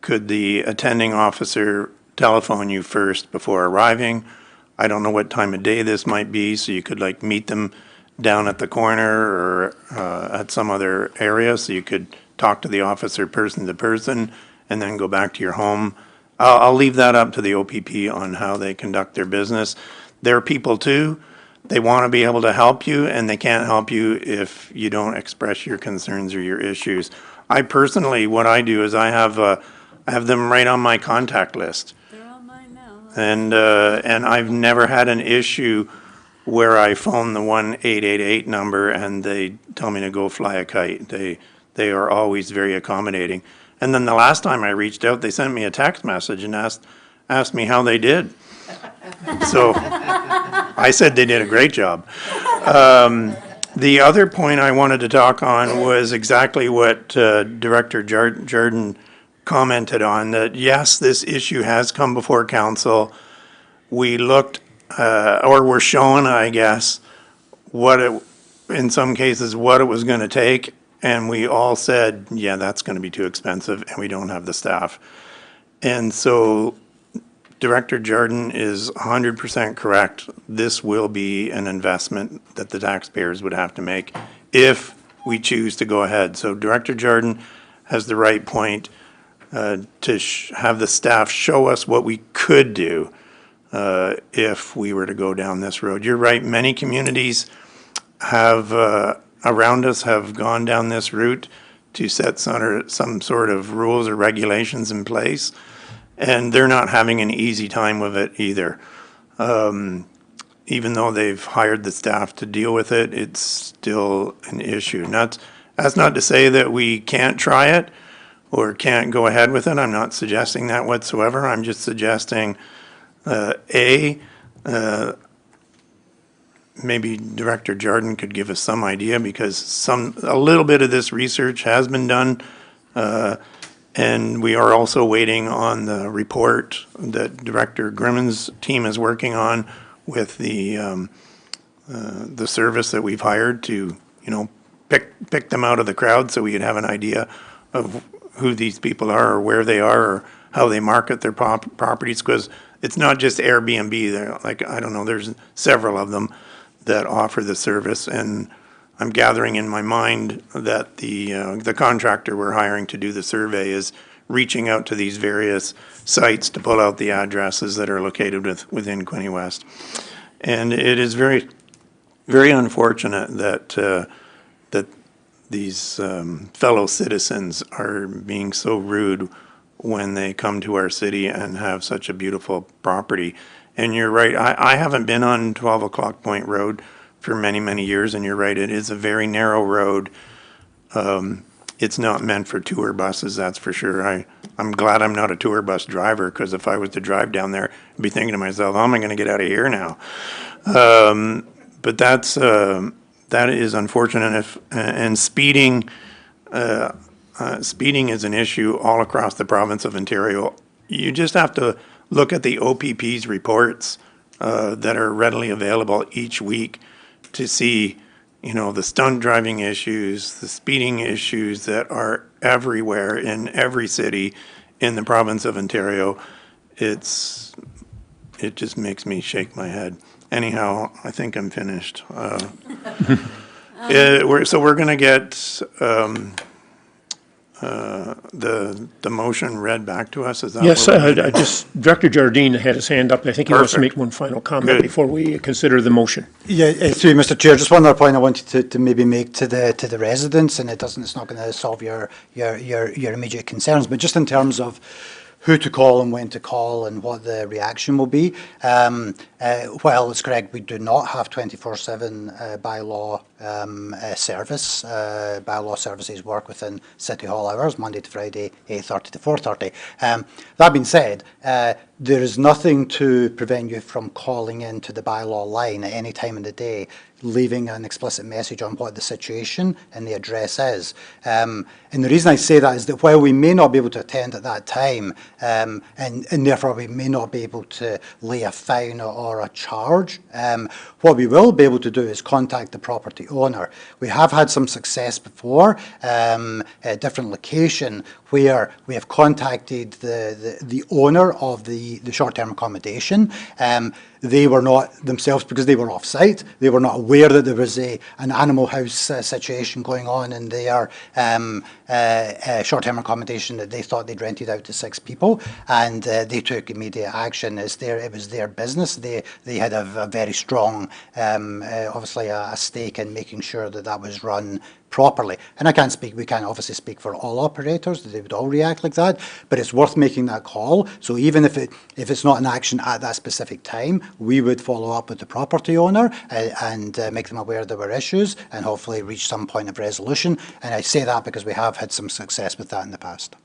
[SPEAKER 4] Could the attending officer telephone you first before arriving? I don't know what time of day this might be, so you could like meet them down at the corner or at some other area, so you could talk to the officer person to person and then go back to your home. I'll leave that up to the OPP on how they conduct their business. They're people too. They want to be able to help you, and they can't help you if you don't express your concerns or your issues. I personally, what I do is I have them right on my contact list.
[SPEAKER 14] They're on mine now.
[SPEAKER 4] And I've never had an issue where I phone the 1-888 number and they tell me to go fly a kite. They are always very accommodating. And then the last time I reached out, they sent me a text message and asked me how they did. So I said they did a great job. The other point I wanted to talk on was exactly what Director Jordan commented on, that yes, this issue has come before council. We looked, or were shown, I guess, in some cases, what it was going to take, and we all said, yeah, that's going to be too expensive, and we don't have the staff. And so Director Jordan is 100% correct. This will be an investment that the taxpayers would have to make if we choose to go ahead. So Director Jordan has the right point to have the staff show us what we could do if we were to go down this road. You're right, many communities have around us have gone down this route to set some sort of rules or regulations in place, and they're not having an easy time with it either. Even though they've hired the staff to deal with it, it's still an issue. That's not to say that we can't try it or can't go ahead with it. I'm not suggesting that whatsoever. I'm just suggesting, maybe Director Jordan could give us some idea, because a little bit of this research has been done, and we are also waiting on the report that Director Grimmon's team is working on with the service that we've hired to, pick them out of the crowd so we could have an idea of who these people are or where they are or how they market their properties, because it's not just Airbnb. They're like, I don't know, there's several of them that offer the service, and I'm gathering in my mind that the contractor we're hiring to do the survey is reaching out to these various sites to pull out the addresses that are located within Quinte West. And it is very, very unfortunate that these fellow citizens are being so rude when they come to our city and have such a beautiful property. And you're right, I haven't been on 12 O'Clock Point Road for many, many years, and you're right, it is a very narrow road. It's not meant for tour buses, that's for sure. I'm glad I'm not a tour bus driver, because if I was to drive down there, I'd be thinking to myself, how am I going to get out of here now? But that is unfortunate. And speeding is an issue all across the province of Ontario. You just have to look at the OPP's reports that are readily available each week to see, the stunt driving issues, the speeding issues that are everywhere in every city in the province of Ontario. It just makes me shake my head. Anyhow, I think I'm finished. We're going to get the motion read back to us. Is that
[SPEAKER 1] Yes,
[SPEAKER 4] what we're
[SPEAKER 1] Director Jardine had his hand up. I think he wants to
[SPEAKER 4] Perfect.
[SPEAKER 1] make one final comment
[SPEAKER 4] Good.
[SPEAKER 1] before we consider the motion.
[SPEAKER 15] Yeah, through you, Mr. Chair, just one other point I wanted to maybe make to the residents, and it's not going to solve your immediate concerns, but just in terms of who to call and when to call and what the reaction will be. While it's correct, we do not have 24/7 bylaw service. Bylaw services work within City Hall hours, Monday to Friday, 8:30 to 4:30. That being said, there is nothing to prevent you from calling into the bylaw line at any time in the day leaving an explicit message on what the situation and the address is. And the reason I say that is that while we may not be able to attend at that time, and therefore we may not be able to lay a fine or a charge, what we will be able to do is contact the property owner. We have had some success before at a different location where we have contacted the owner of the short-term accommodation. They were not themselves, because they were off-site, they were not aware that there was an animal house situation going on in their short-term accommodation that they thought they'd rented out to 6 people, and they took immediate action. It was their business. They had a very strong, obviously a stake in making sure that that was run properly. And we can't obviously speak for all operators, that they would all react like that, but it's worth making that call. So even if it's not an action at that specific time, we would follow up with the property owner and make them aware there were issues and hopefully reach some point of resolution. And I say that because we have had some success with that in the past.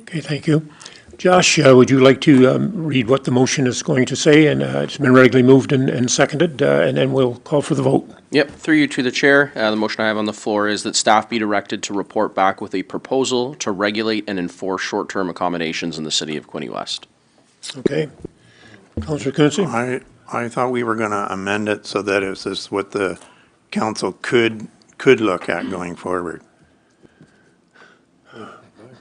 [SPEAKER 1] Okay, thank you. Josh, would you like to read what the motion is going to say? And it's been regularly moved and seconded, and then we'll call for the vote.
[SPEAKER 21] Yep, through you to the chair. The motion I have on the floor is that staff be directed to report back with a proposal to regulate and enforce short-term accommodations in the city of Quinte West.
[SPEAKER 1] Okay. Councillor Quinte?
[SPEAKER 4] I thought we were going to amend it so that it was what the council could look at going forward.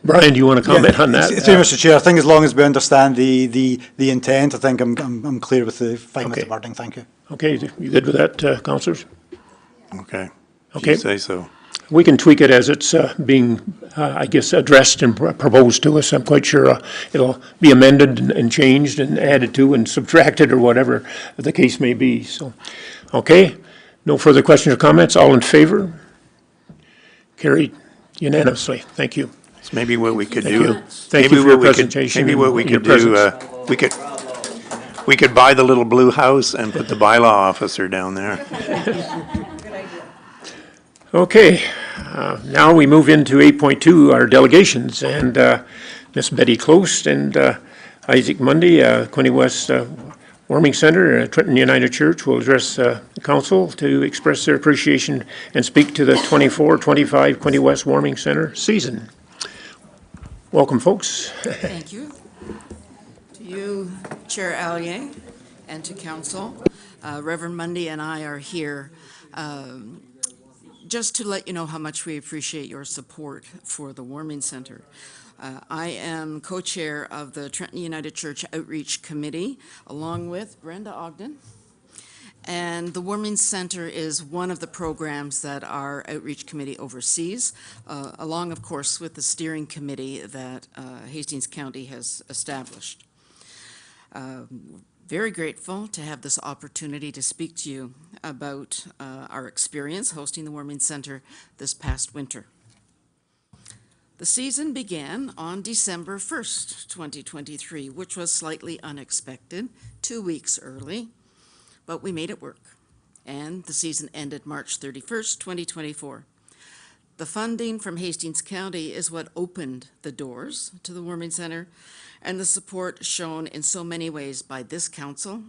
[SPEAKER 1] Brian, do you want to comment on that?
[SPEAKER 15] Mr. Chair, I think as long as we understand the intent, I think I'm clear with the fine with the wording. Thank you.
[SPEAKER 1] Okay, you good with that, councillors?
[SPEAKER 4] Okay.
[SPEAKER 1] Okay.
[SPEAKER 4] You say so.
[SPEAKER 1] We can tweak it as it's being, I guess, addressed and proposed to us. I'm quite sure it'll be amended and changed and added to and subtracted or whatever the case may be. So, okay. No further questions or comments. All in favor? Carried unanimously. Thank you.
[SPEAKER 4] So maybe what we could
[SPEAKER 1] Thank
[SPEAKER 4] do.
[SPEAKER 1] you. Thank you for your presentation.
[SPEAKER 4] Maybe what we
[SPEAKER 1] and your
[SPEAKER 4] could do,
[SPEAKER 1] presence.
[SPEAKER 4] we could buy the little blue house and put the bylaw officer down there.
[SPEAKER 1] Okay, now we move into 8.2, our delegations, and Miss Betty Close and Isaac Mundy, Quinte West Warming Center, Trenton United Church will address the council to express their appreciation and speak to the 24-25 Quinte West Warming Center season. Welcome, folks.
[SPEAKER 22] Thank you. To you, Chair Allier, and to council. Reverend Mundy and I are here just to let you know how much we appreciate your support for the Warming Center. I am co-chair of the Trenton United Church Outreach Committee, along with Brenda Ogden. And the Warming Center is one of the programs that our Outreach Committee oversees, along, of course, with the steering committee that Hastings County has established. Very grateful to have this opportunity to speak to you about our experience hosting the Warming Center this past winter. The season began on December 1st, 2023, which was slightly unexpected, 2 weeks early, but we made it work. And the season ended March 31st, 2024. The funding from Hastings County is what opened the doors to the Warming Center, and the support shown in so many ways by this council,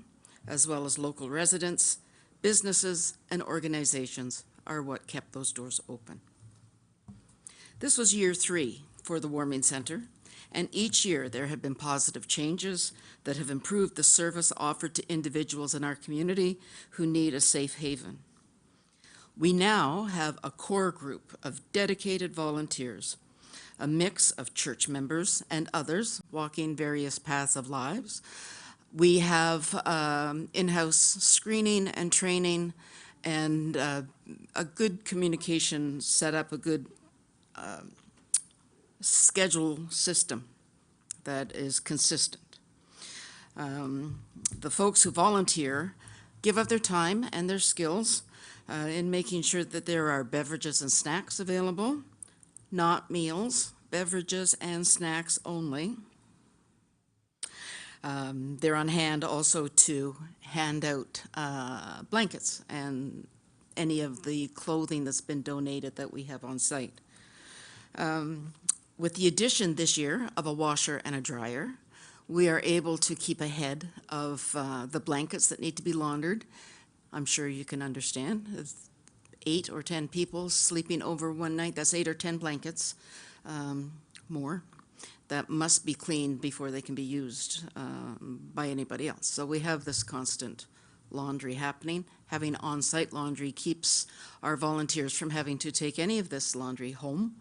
[SPEAKER 22] as well as local residents, businesses, and organizations are what kept those doors open. This was year 3 for the Warming Center, and each year there have been positive changes that have improved the service offered to individuals in our community who need a safe haven. We now have a core group of dedicated volunteers, a mix of church members and others walking various paths of lives. We have in-house screening and training and a good communication set up, a good schedule system that is consistent. The folks who volunteer give up their time and their skills in making sure that there are beverages and snacks available, not meals, beverages and snacks only. They're on hand also to hand out blankets and any of the clothing that's been donated that we have on site. With the addition this year of a washer and a dryer, we are able to keep ahead of the blankets that need to be laundered I'm sure you can understand. If 8 or 10 people sleeping over one night, that's 8 or 10 blankets, more, that must be cleaned before they can be used by anybody else. So we have this constant laundry happening. Having on-site laundry keeps our volunteers from having to take any of this laundry home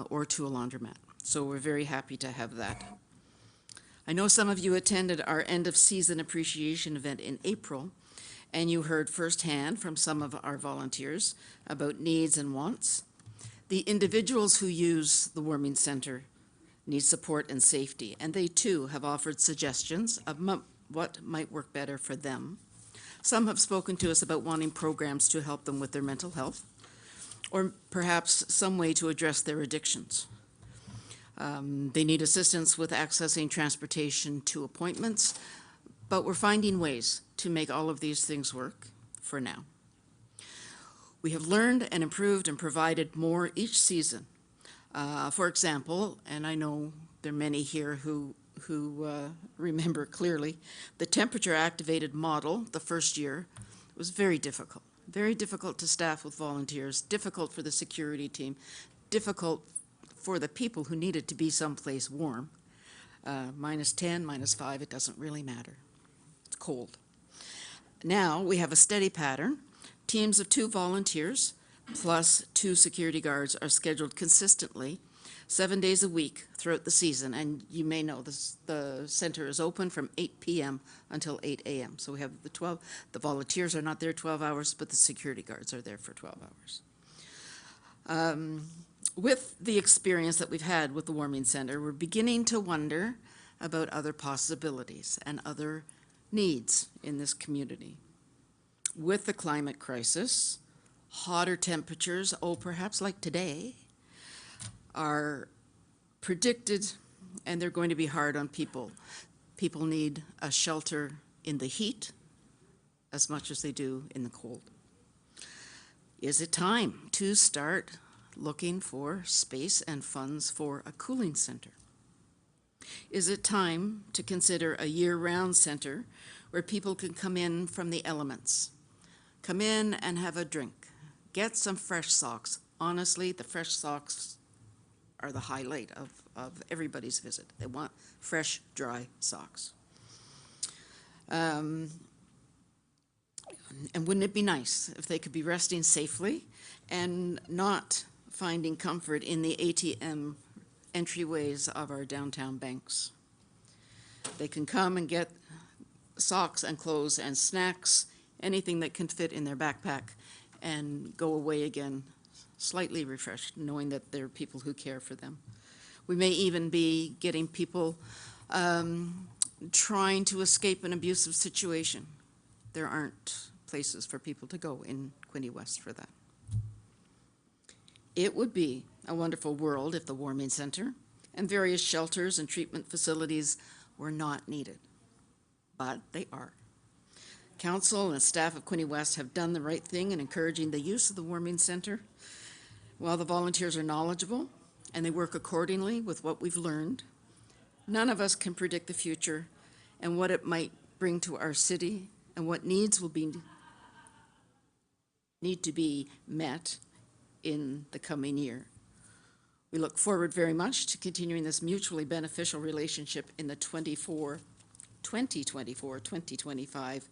[SPEAKER 22] or to a laundromat. So we're very happy to have that. I know some of you attended our end-of-season appreciation event in April, and you heard firsthand from some of our volunteers about needs and wants. The individuals who use the Warming Center need support and safety, and they too have offered suggestions of what might work better for them. Some have spoken to us about wanting programs to help them with their mental health, or perhaps some way to address their addictions. They need assistance with accessing transportation to appointments, but we're finding ways to make all of these things work for now. We have learned and improved and provided more each season. For example, and I know there are many here who remember clearly, the temperature-activated model the first year was very difficult to staff with volunteers, difficult for the security team, difficult for the people who needed to be someplace warm. -10, -5, it doesn't really matter. It's cold. Now we have a steady pattern. Teams of 2 volunteers plus 2 security guards are scheduled consistently 7 days a week throughout the season. And you may know the center is open from 8 p.m. until 8 a.m. So we have the volunteers are not there 12 hours, but the security guards are there for 12 hours. With the experience that we've had with the Warming Center, we're beginning to wonder about other possibilities and other needs in this community. With the climate crisis, hotter temperatures, perhaps like today, are predicted, and they're going to be hard on people. People need a shelter in the heat as much as they do in the cold. Is it time to start looking for space and funds for a cooling center? Is it time to consider a year-round center where people can come in from the elements, come in and have a drink, get some fresh socks? Honestly, the fresh socks are the highlight of everybody's visit. They want fresh, dry socks. And wouldn't it be nice if they could be resting safely and not finding comfort in the ATM entryways of our downtown banks? They can come and get socks and clothes and snacks, anything that can fit in their backpack, and go away again slightly refreshed, knowing that there are people who care for them. We may even be getting people trying to escape an abusive situation. There aren't places for people to go in Quinte West for that. It would be a wonderful world if the Warming Center and various shelters and treatment facilities were not needed, but they are. Council and staff of Quinte West have done the right thing in encouraging the use of the Warming Center. While the volunteers are knowledgeable and they work accordingly with what we've learned, none of us can predict the future and what it might bring to our city and what needs will need to be met in the coming year. We look forward very much to continuing this mutually beneficial relationship in the 2024-2025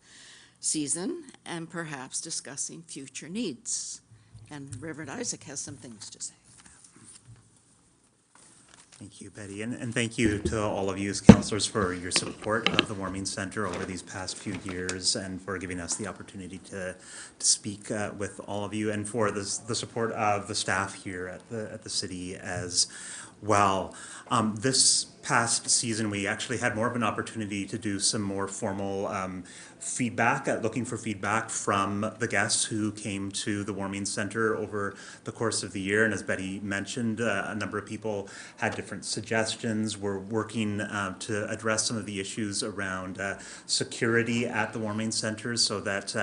[SPEAKER 22] season, and perhaps discussing future needs. And Reverend Isaac has some things to say.
[SPEAKER 2] Thank you, Betty, and thank you to all of you as councillors for your support of the Warming Center over these past few years, and for giving us the opportunity to speak with all of you, and for the support of the staff here at the city as well. This past season, we actually had more of an opportunity to do some more formal feedback, looking for feedback from the guests who came to the Warming Center over the course of the year. And as Betty mentioned, a number of people had different suggestions. We're working to address some of the issues around security at the Warming Center, so that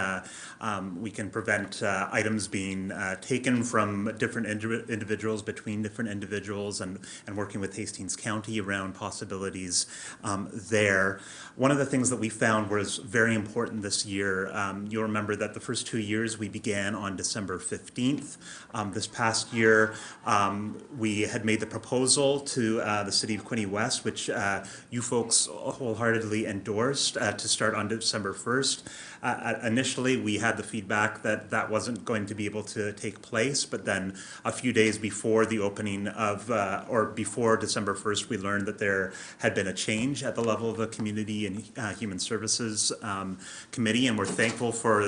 [SPEAKER 2] we can prevent items being taken from different individuals, between different individuals, and working with Hastings County around possibilities there. One of the things that we found was very important this year, you'll remember that the first 2 years we began on December 15th. This past year, we had made the proposal to the City of Quinte West, which you folks wholeheartedly endorsed to start on December 1st. Initially, we had the feedback that that wasn't going to be able to take place, but then a few days before the opening of, or before December 1st, we learned that there had been a change at the level of the Community and Human Services Committee, and we're thankful for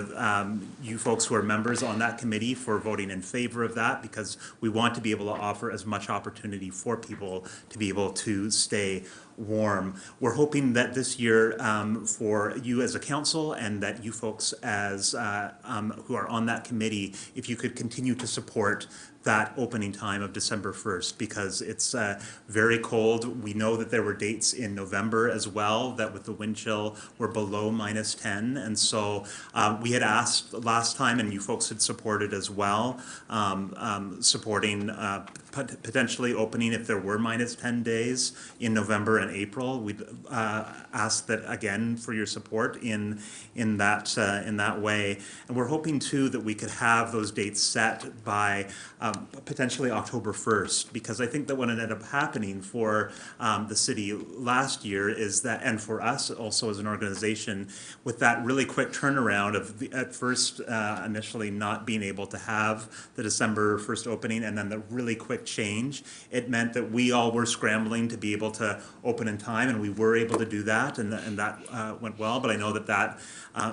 [SPEAKER 2] you folks who are members on that committee for voting in favor of that, because we want to be able to offer as much opportunity for people to be able to stay warm. We're hoping that this year for you as a council and that you folks as who are on that committee, if you could continue to support that opening time of December 1st, because it's very cold. We know that there were dates in November as well that with the wind chill were below -10, and so we had asked last time, and you folks had supported as well, supporting potentially opening if there were -10 days in November and April. We'd ask that again for your support in that way, and we're hoping too that we could have those dates set by potentially October 1st, because I think that what ended up happening for the city last year is that, and for us also as an organization, with that really quick turnaround of at first initially not being able to have the December 1st opening and then the really quick change, it meant that we all were scrambling to be able to open in time, and we were able to do that, and that went well. But I know that that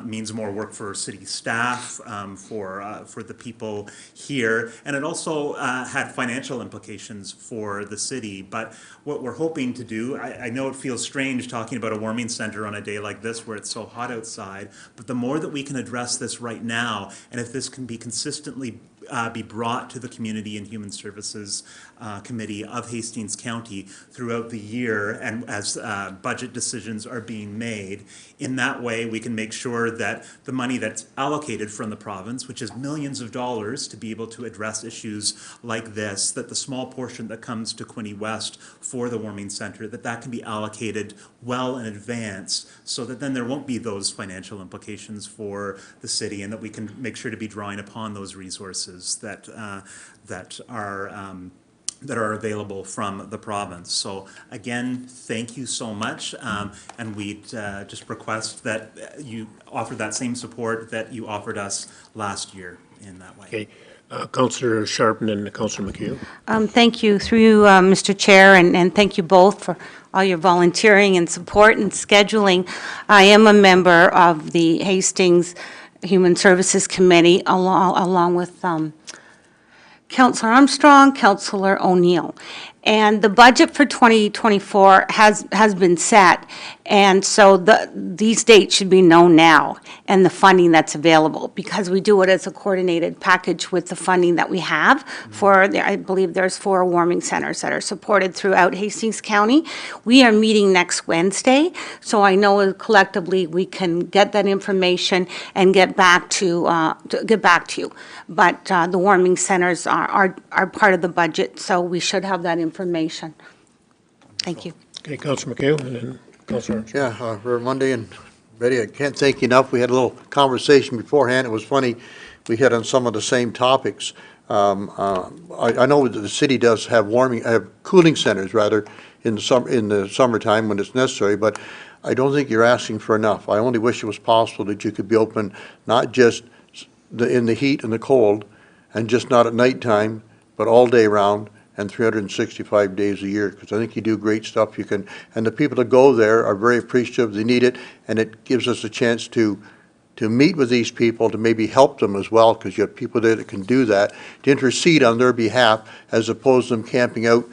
[SPEAKER 2] means more work for city staff, for the people here, and it also had financial implications for the city. But what we're hoping to do, I know it feels strange talking about a warming center on a day like this where it's so hot outside, but the more that we can address this right now, and if this can be consistently be brought to the Community and Human Services Committee of Hastings County throughout the year, and as budget decisions are being made, in that way we can make sure that the money that's allocated from the province, which is millions of dollars to be able to address issues like this, that the small portion that comes to Quinte West for the warming center, that can be allocated well in advance, so that then there won't be those financial implications for the city, and that we can make sure to be drawing upon those resources that are available from the province. So again, thank you so much, and we'd just request that you offer that same support that you offered us last year in that way.
[SPEAKER 1] Okay. Councillor Sharp and then Councillor McHugh.
[SPEAKER 3] Thank you through you, Mr. Chair, and thank you both for all your volunteering and support and scheduling. I am a member of the Hastings Human Services Committee along with Councillor Armstrong, Councillor O'Neill. And the budget for 2024 has been set, and so these dates should be known now, and the funding that's available, because we do it as a coordinated package with the funding that we have for, I believe there's 4 warming centers that are supported throughout Hastings County. We are meeting next Wednesday, so I know collectively we can get that information and get back to you. But the warming centers are part of the budget, so we should have that information. Thank you.
[SPEAKER 1] Okay, Councillor McHugh and then Councillor Armstrong.
[SPEAKER 13] Yeah, for Monday, and Betty, I can't thank you enough. We had a little conversation beforehand. It was funny. We hit on some of the same topics. I know that the city does have cooling centers rather in the summertime when it's necessary, but I don't think you're asking for enough. I only wish it was possible that you could be open not just in the heat and the cold, and just not at nighttime, but all day round and 365 days a year, because I think you do great stuff. You can, and the people that go there are very appreciative. They need it, and it gives us a chance to meet with these people, to maybe help them as well, because you have people there that can do that, to intercede on their behalf, as opposed to them camping out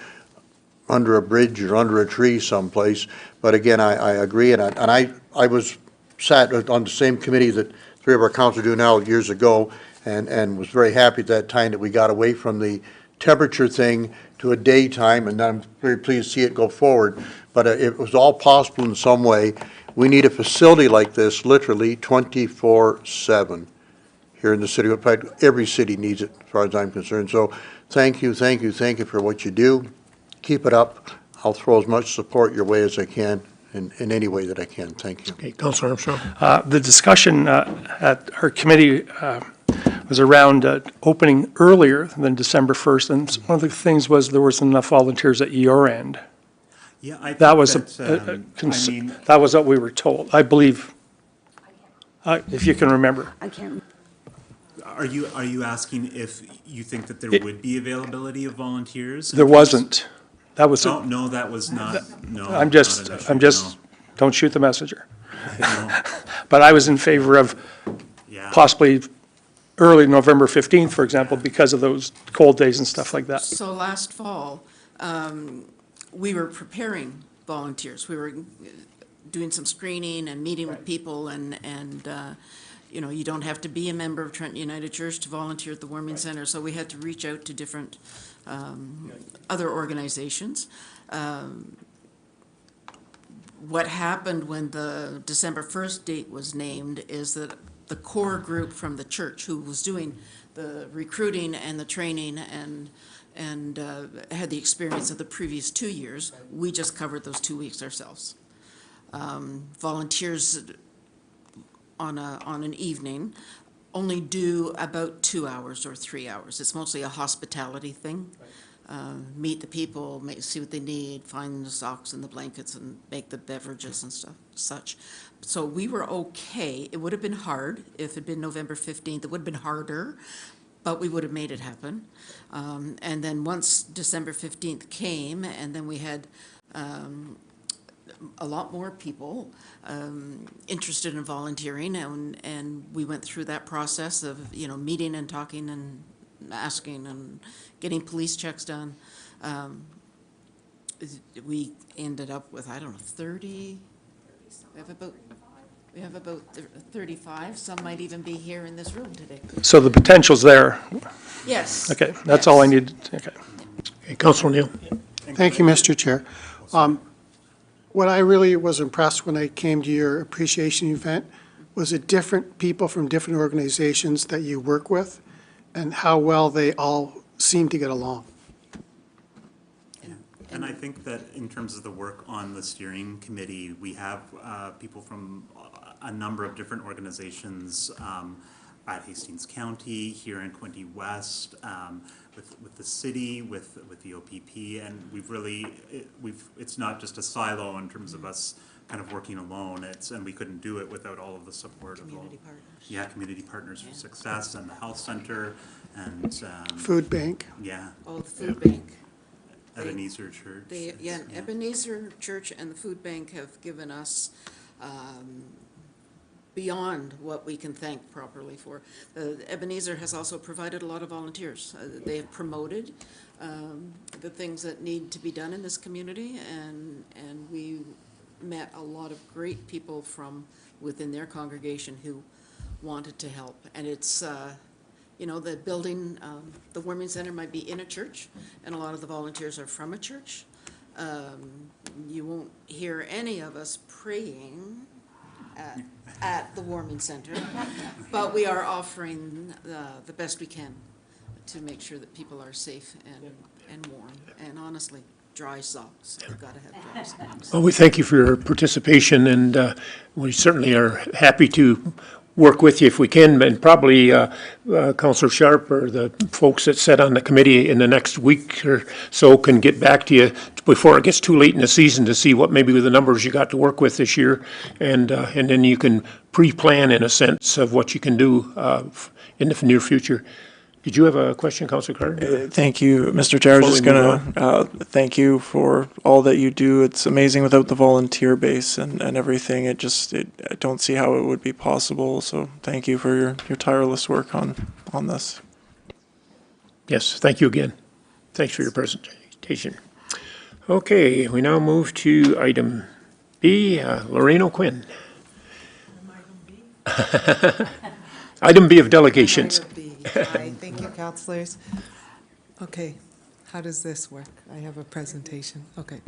[SPEAKER 13] under a bridge or under a tree someplace. But again, I agree, and I was sat on the same committee that 3 of our councillors do now years ago, and was very happy at that time that we got away from the temperature thing to a daytime, and I'm very pleased to see it go forward. But it was all possible in some way. We need a facility like this literally 24/7 here in the city. In fact, every city needs it as far as I'm concerned. So thank you for what you do. Keep it up. I'll throw as much support your way as I can in any way that I can. Thank you.
[SPEAKER 1] Okay, Councilor Armstrong.
[SPEAKER 5] The discussion at our committee was around opening earlier than December 1st, and one of the things was there wasn't enough volunteers at your end.
[SPEAKER 2] Yeah, I think
[SPEAKER 5] That was that was what we were told, I believe, if you can remember.
[SPEAKER 3] I can't.
[SPEAKER 2] Are you asking if you think that there would be availability of volunteers?
[SPEAKER 5] There wasn't. That was.
[SPEAKER 2] Oh, no, that was not, no.
[SPEAKER 5] I'm
[SPEAKER 2] not
[SPEAKER 5] just,
[SPEAKER 2] an issue,
[SPEAKER 5] I'm just,
[SPEAKER 2] no.
[SPEAKER 5] don't shoot the messenger.
[SPEAKER 2] No.
[SPEAKER 5] But I was in favor of
[SPEAKER 2] Yeah.
[SPEAKER 5] possibly early November 15th, for example, because of those cold days and stuff like that.
[SPEAKER 22] So last fall, we were preparing volunteers. We were doing some screening and meeting with people and you know, you don't have to be a member of Trenton United Church to volunteer at the Warming Center, so we had to reach out to different other organizations. What happened when the December 1st date was named is that the core group from the church who was doing the recruiting and the training and had the experience of the previous 2 years, we just covered those 2 weeks ourselves. Volunteers on an evening only do about 2 hours or 3 hours. It's mostly a hospitality thing. Meet the people, see what they need, find the socks and the blankets and make the beverages and such. So we were okay. It would have been hard if it had been November 15th. It would have been harder, but we would have made it happen. And then once December 15th came, and then we had a lot more people interested in volunteering, and we went through that process of, you know, meeting and talking and asking and getting police checks done. We ended up with, I don't know, 30, we have about 35. Some might even be here in this room today.
[SPEAKER 5] So the potential's there.
[SPEAKER 22] Yes.
[SPEAKER 5] Okay, that's all I needed. Okay.
[SPEAKER 1] Okay, Councilor Neal.
[SPEAKER 6] Thank you, Mr. Chair. What I really was impressed when I came to your appreciation event was the different people from different organizations that you work with and how well they all seem to get along.
[SPEAKER 2] And I think that in terms of the work on the steering committee, we have people from a number of different organizations at Hastings County, here in Quinte West, with the city, with the OPP, and it's not just a silo in terms of us kind of working alone. And we couldn't do it without all of the support of all. Yeah, Community Partners for Success and the Health Center and
[SPEAKER 6] Food Bank.
[SPEAKER 2] Yeah.
[SPEAKER 22] Oh, the food bank.
[SPEAKER 2] Ebenezer Church.
[SPEAKER 22] Ebenezer Church and the food bank have given us beyond what we can thank properly for. Ebenezer has also provided a lot of volunteers. They have promoted the things that need to be done in this community, and we met a lot of great people from within their congregation who wanted to help. And it's, you know, the building, the Warming Center might be in a church, and a lot of the volunteers are from a church. You won't hear any of us praying at the Warming Center, but we are offering the best we can to make sure that people are safe and warm, and honestly, dry socks. You've got to have dry socks.
[SPEAKER 1] Well, we thank you for your participation, and we certainly are happy to work with you if we can, and probably Councilor Sharp or the folks that sit on the committee in the next week or so can get back to you before it gets too late in the season to see what maybe the numbers you got to work with this year, and then you can pre-plan in a sense of what you can do in the near future. Did you have a question, Councilor Carter?
[SPEAKER 12] Thank you, Mr. Chair. I was just going to thank you for all that you do. It's amazing without the volunteer base and everything. I don't see how it would be possible. So thank you for your tireless work on this.
[SPEAKER 1] Yes, thank you again. Thanks for your presentation. Okay, we now move to item B, Lorraine O'Quinn. Item B of delegations.
[SPEAKER 9] Hi, thank you, councilors. Okay, how does this work? I have a presentation. Okay.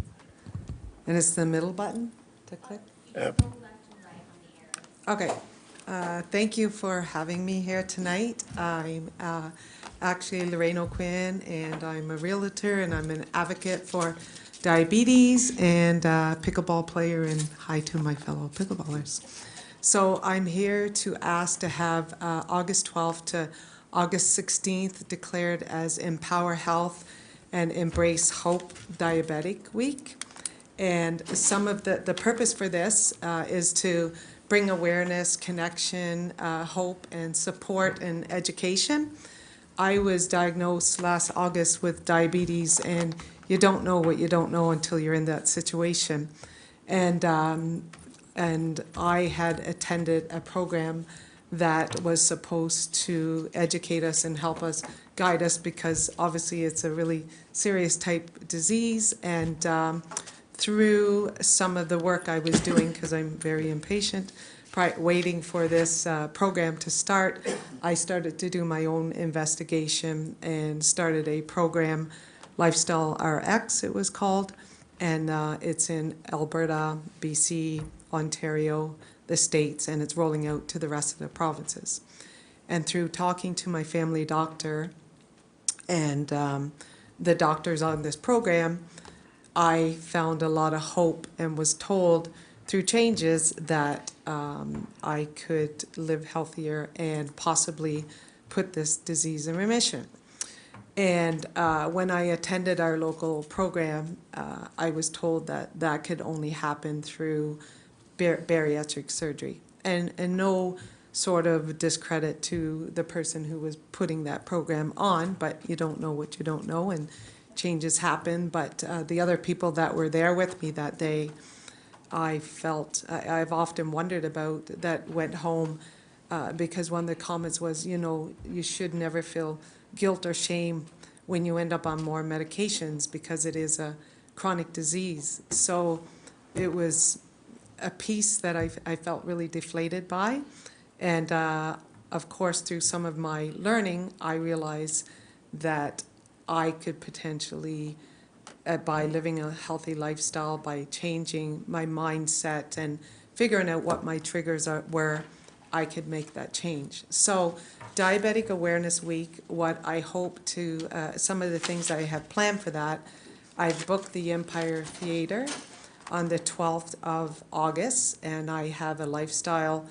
[SPEAKER 9] And it's the middle button to click? Okay. Thank you for having me here tonight. I'm actually Lorraine O'Quinn, and I'm a realtor, and I'm an advocate for diabetes, and pickleball player, and hi to my fellow pickleballers. So I'm here to ask to have August 12th to August 16th declared as Empower Health and Embrace Hope Diabetic Week. And some of the purpose for this is to bring awareness, connection, hope, and support and education. I was diagnosed last August with diabetes, and you don't know what you don't know until you're in that situation. And I had attended a program that was supposed to educate us and help us, guide us, because obviously it's a really serious type disease. And through some of the work I was doing, because I'm very impatient, waiting for this program to start, I started to do my own investigation and started a program, Lifestyle RX it was called, and it's in Alberta, BC, Ontario, the States, and it's rolling out to the rest of the provinces. And through talking to my family doctor and the doctors on this program, I found a lot of hope and was told through changes that I could live healthier and possibly put this disease in remission. And when I attended our local program, I was told that that could only happen through bariatric surgery. And no sort of discredit to the person who was putting that program on, but you don't know what you don't know, and changes happen. But the other people that were there with me that day, I felt, I've often wondered about, that went home because one of the comments was, you know, you should never feel guilt or shame when you end up on more medications because it is a chronic disease. So it was a piece that I felt really deflated by. And of course, through some of my learning, I realized that I could potentially, by living a healthy lifestyle, by changing my mindset and figuring out what my triggers were, I could make that change. So Diabetic Awareness Week, what I hope to, some of the things I have planned for that, I've booked the Empire Theatre on the 12th of August, and I have a lifestyle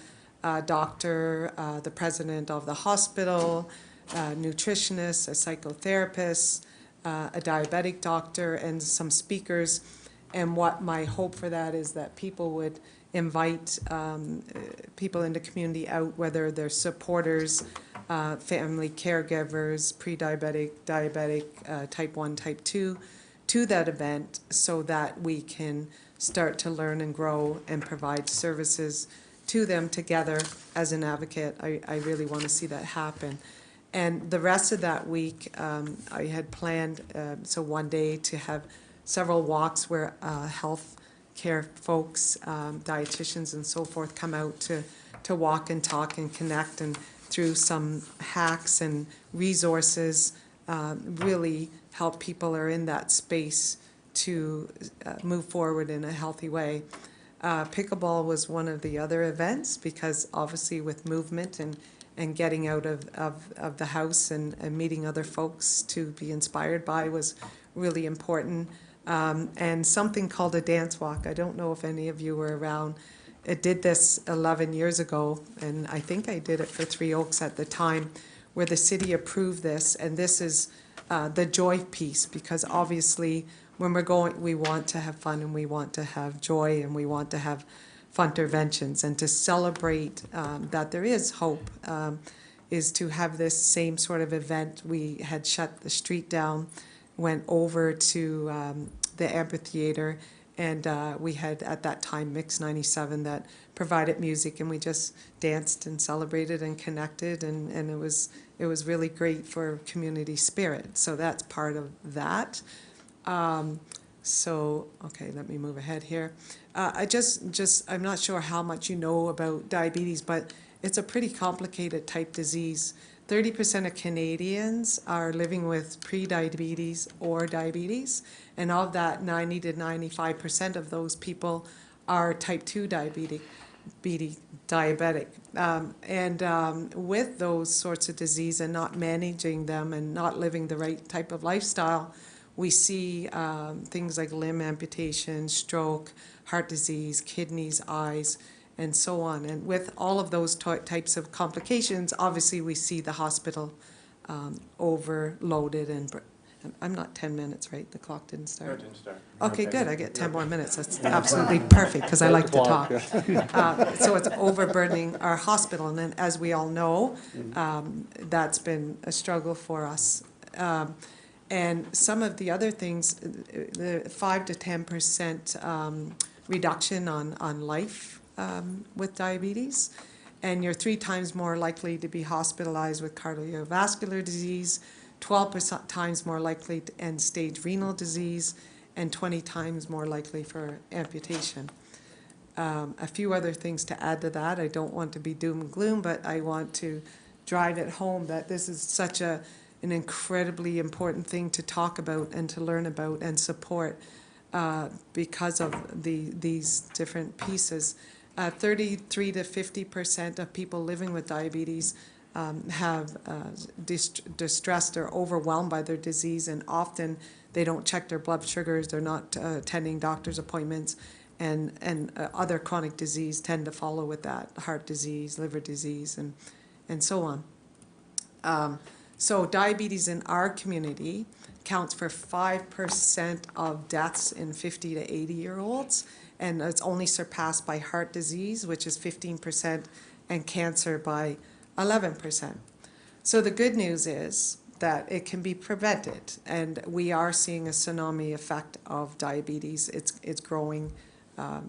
[SPEAKER 9] doctor, the president of the hospital, a nutritionist, a psychotherapist, a diabetic doctor, and some speakers. And what my hope for that is that people would invite people in the community out, whether they're supporters, family caregivers, pre-diabetic, diabetic, type 1, type 2, to that event so that we can start to learn and grow and provide services to them together as an advocate. I really want to see that happen. And the rest of that week, I had planned, so one day to have several walks where health care folks, dietitians and so forth come out to walk and talk and connect, and through some hacks and resources, really help people who are in that space to move forward in a healthy way. Pickleball was one of the other events because obviously with movement and getting out of the house and meeting other folks to be inspired by was really important. And something called a dance walk. I don't know if any of you were around. I did this 11 years ago, and I think I did it for Three Oaks at the time, where the city approved this. And this is the joy piece, because obviously when we're going, we want to have fun and we want to have joy and we want to have fun interventions, and to celebrate that there is hope is to have this same sort of event. We had shut the street down, went over to the amphitheater, and we had at that time Mix 97 that provided music, and we just danced and celebrated and connected, and it was really great for community spirit. So that's part of that. So, okay, let me move ahead here. I'm not sure how much you know about diabetes, but it's a pretty complicated type disease. 30% of Canadians are living with pre-diabetes or diabetes, and of that, 90 to 95% of those people are type 2 diabetic. With those sorts of disease and not managing them and not living the right type of lifestyle, we see things like limb amputation, stroke, heart disease, kidneys, eyes, and so on. And with all of those types of complications, obviously we see the hospital overloaded and I'm not 10 minutes, right? The clock didn't start?
[SPEAKER 10] No, it didn't start.
[SPEAKER 9] Okay, good. I get 10 more minutes. That's absolutely perfect because I like to talk. So it's overburdening our hospital. And then, as we all know, that's been a struggle for us. And some of the other things, the 5 to 10% reduction on life with diabetes. And you're 3 times more likely to be hospitalized with cardiovascular disease, 12% times more likely to end-stage renal disease, and 20 times more likely for amputation. A few other things to add to that. I don't want to be doom and gloom, but I want to drive it home that this is such an incredibly important thing to talk about and to learn about and support because of these different pieces. 33 to 50% of people living with diabetes have distressed or overwhelmed by their disease, and often they don't check their blood sugars, they're not attending doctor's appointments, and other chronic disease tend to follow with that, heart disease, liver disease, and so on. So diabetes in our community counts for 5% of deaths in 50 to 80-year-olds, and it's only surpassed by heart disease, which is 15%, and cancer by 11%. So the good news is that it can be prevented, and we are seeing a tsunami effect of diabetes. It's growing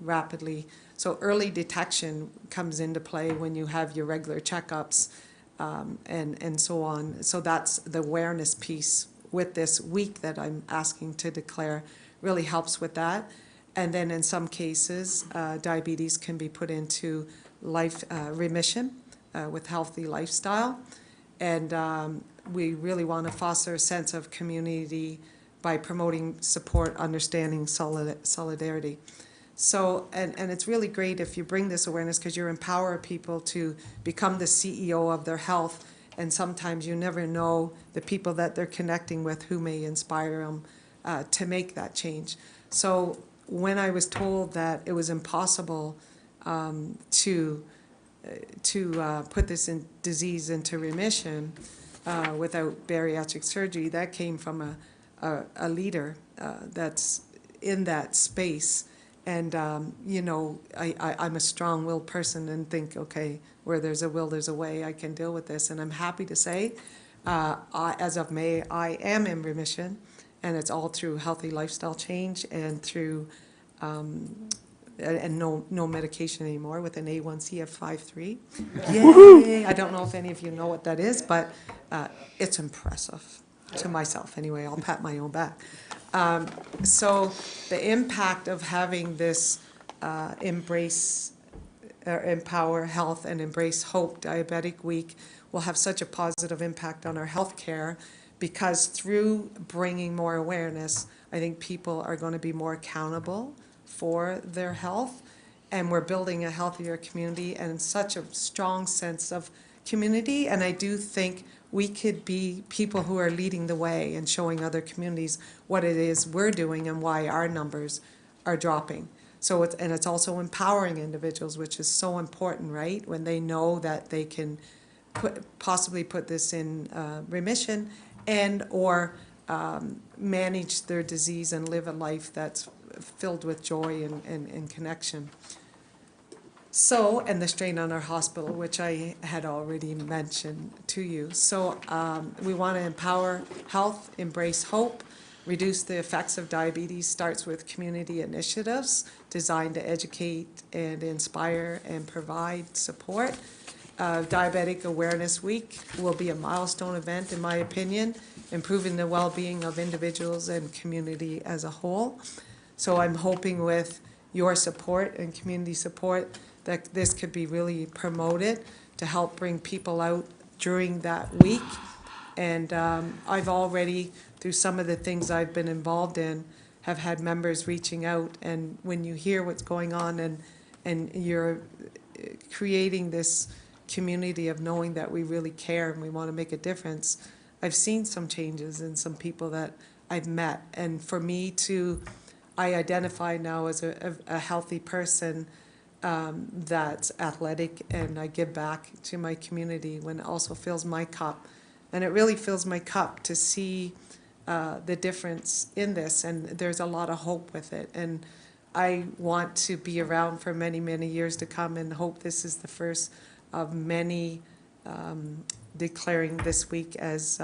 [SPEAKER 9] rapidly. So early detection comes into play when you have your regular checkups and so on. So that's the awareness piece with this week that I'm asking to declare really helps with that. And then in some cases, diabetes can be put into life remission with healthy lifestyle. And we really want to foster a sense of community by promoting support, understanding, solidarity. So, and it's really great if you bring this awareness because you empower people to become the CEO of their health. And sometimes you never know the people that they're connecting with who may inspire them to make that change. So when I was told that it was impossible to put this disease into remission without bariatric surgery, that came from a leader that's in that space. And, you know, I'm a strong-willed person and think, okay, where there's a will, there's a way. I can deal with this. And I'm happy to say, as of May, I am in remission. And it's all through healthy lifestyle change and through and no medication anymore with an A1C of 5.3. Yay! I don't know if any of you know what that is, but it's impressive to myself anyway. I'll pat my own back. So the impact of having this Empower Health and Embrace Hope Diabetic Week will have such a positive impact on our healthcare because through bringing more awareness, I think people are going to be more accountable for their health, and we're building a healthier community and such a strong sense of community. And I do think we could be people who are leading the way and showing other communities what it is we're doing and why our numbers are dropping. So it's also empowering individuals, which is so important, right? When they know that they can possibly put this in remission and or manage their disease and live a life that's filled with joy and connection. So, and the strain on our hospital, which I had already mentioned to you. So we want to empower health, embrace hope, reduce the effects of diabetes starts with community initiatives designed to educate and inspire and provide support. Diabetic Awareness Week will be a milestone event, in my opinion, improving the well-being of individuals and community as a whole. So I'm hoping with your support and community support that this could be really promoted to help bring people out during that week. And I've already, through some of the things I've been involved in, have had members reaching out. And when you hear what's going on and you're creating this community of knowing that we really care and we want to make a difference, I've seen some changes in some people that I've met. And for me I identify now as a healthy person that's athletic, and I give back to my community when it also fills my cup. And it really fills my cup to see the difference in this, and there's a lot of hope with it. And I want to be around for many, many years to come, and hope this is the first of many declaring this week as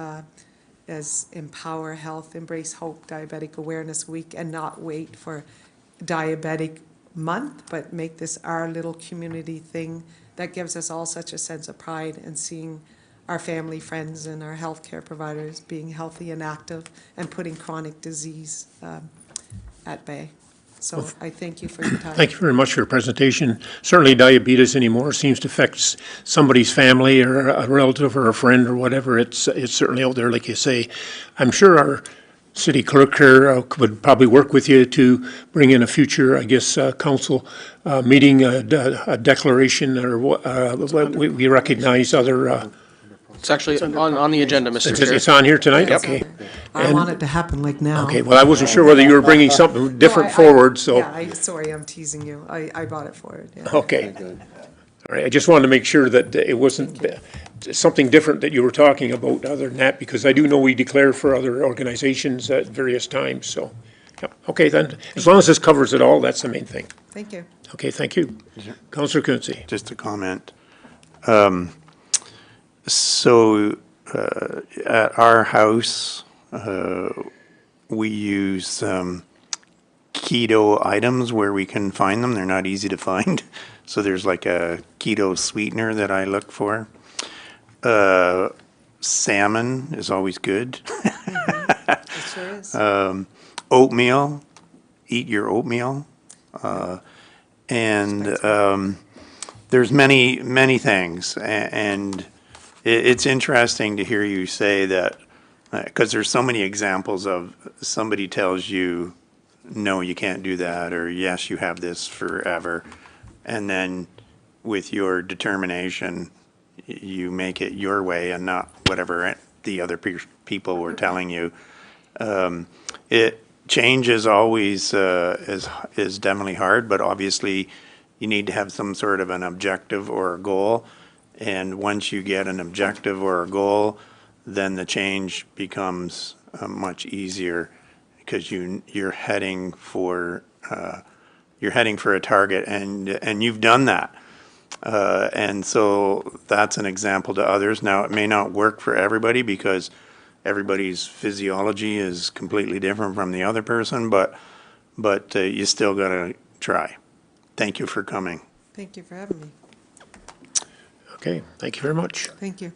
[SPEAKER 9] Empower Health, Embrace Hope Diabetic Awareness Week, and not wait for Diabetic Month, but make this our little community thing that gives us all such a sense of pride in seeing our family, friends, and our healthcare providers being healthy and active and putting chronic disease at bay. So I thank you for your time.
[SPEAKER 1] Thank you very much for your presentation. Certainly diabetes anymore seems to affect somebody's family or a relative or a friend or whatever. It's certainly out there, like you say. I'm sure our city clerk here would probably work with you to bring in a future, I guess, council meeting, a declaration, or we recognize other.
[SPEAKER 21] It's actually on the agenda, Mr. Chair.
[SPEAKER 1] It's on here tonight?
[SPEAKER 21] Yep.
[SPEAKER 1] Okay.
[SPEAKER 9] I want it to happen like now.
[SPEAKER 1] Okay, well, I wasn't sure whether you were bringing something different forward, so.
[SPEAKER 9] Yeah, sorry, I'm teasing you. I brought it forward, yeah.
[SPEAKER 1] Okay. All right, I just wanted to make sure that it wasn't something different that you were talking about other than that, because I do know we declare for other organizations at various times, so. Yep. Okay, then, as long as this covers it all, that's the main thing.
[SPEAKER 9] Thank you.
[SPEAKER 1] Okay, thank you. Councillor Quinte.
[SPEAKER 4] Just a comment. So at our house, we use keto items where we can find them. They're not easy to find. So there's like a keto sweetener that I look for. Salmon is always good.
[SPEAKER 9] It sure is.
[SPEAKER 4] Oatmeal, eat your oatmeal. And there's many things. And it's interesting to hear you say that, because there's so many examples of somebody tells you, no, you can't do that, or yes, you have this forever. And then with your determination, you make it your way and not whatever the other people were telling you. Change is always is definitely hard, but obviously you need to have some sort of an objective or a goal. And once you get an objective or a goal, then the change becomes much easier, because you're heading for a target, and you've done that. And so that's an example to others. Now, it may not work for everybody, because everybody's physiology is completely different from the other person, but you still got to try. Thank you for coming.
[SPEAKER 9] Thank you for having me.
[SPEAKER 1] Okay, thank you very much.
[SPEAKER 9] Thank you.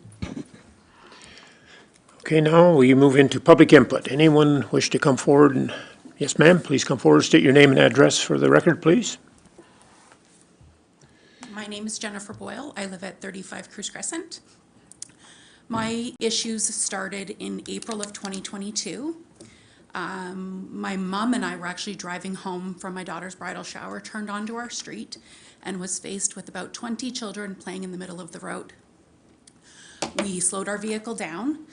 [SPEAKER 1] Okay, now we move into public input. Anyone wish to come forward? And yes, ma'am, please come forward, state your name and address for the record, please.
[SPEAKER 7] My name is Jennifer Boyle. I live at 35 Cruise Crescent. My issues started in April of 2022. My mom and I were actually driving home from my daughter's bridal shower, turned onto our street, and was faced with about 20 children playing in the middle of the road. We slowed our vehicle down,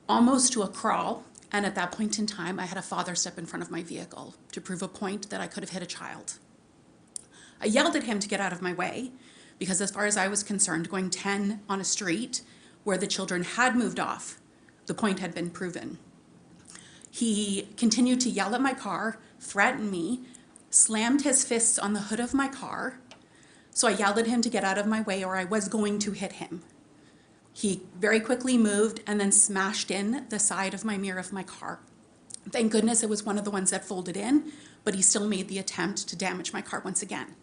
[SPEAKER 7] almost to a crawl, and at that point in time, I had a father step in front of my vehicle to prove a point that I could have hit a child. I yelled at him to get out of my way, because as far as I was concerned, going 10 on a street where the children had moved off, the point had been proven. He continued to yell at my car, threaten me, slammed his fists on the hood of my car, so I yelled at him to get out of my way or I was going to hit him. He very quickly moved and then smashed in the side of my mirror of my car. Thank goodness it was one of the ones that folded in, but he still made the attempt to damage my car once again.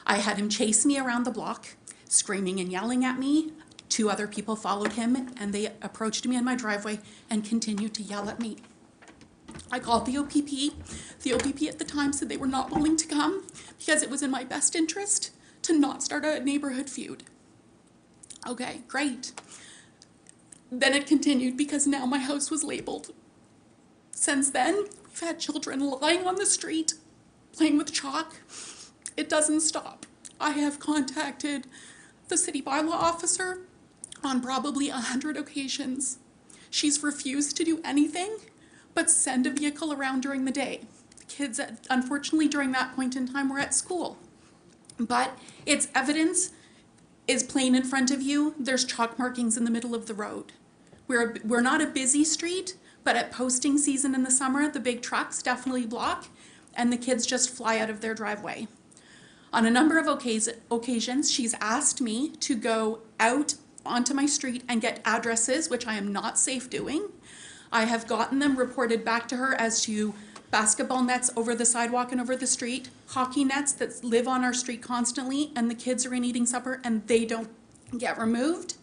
[SPEAKER 7] I had him chase me around the block, screaming and yelling at me. 2 other people followed him, and they approached me in my driveway and continued to yell at me. I called the OPP. The OPP at the time said they were not willing to come because it was in my best interest to not start a neighborhood feud. Okay, great. Then it continued because now my house was labeled. Since then, we've had children lying on the street, playing with chalk. It doesn't stop. I have contacted the city bylaw officer on probably 100 occasions. She's refused to do anything but send a vehicle around during the day. The kids, unfortunately, during that point in time, were at school. But it's evidence is plain in front of you. There's chalk markings in the middle of the road. We're not a busy street, but at posting season in the summer, the big trucks definitely block, and the kids just fly out of their driveway. On a number of occasions, she's asked me to go out onto my street and get addresses, which I am not safe doing. I have gotten them reported back to her as to basketball nets over the sidewalk and over the street, hockey nets that live on our street constantly, and the kids are in eating supper and they don't get removed.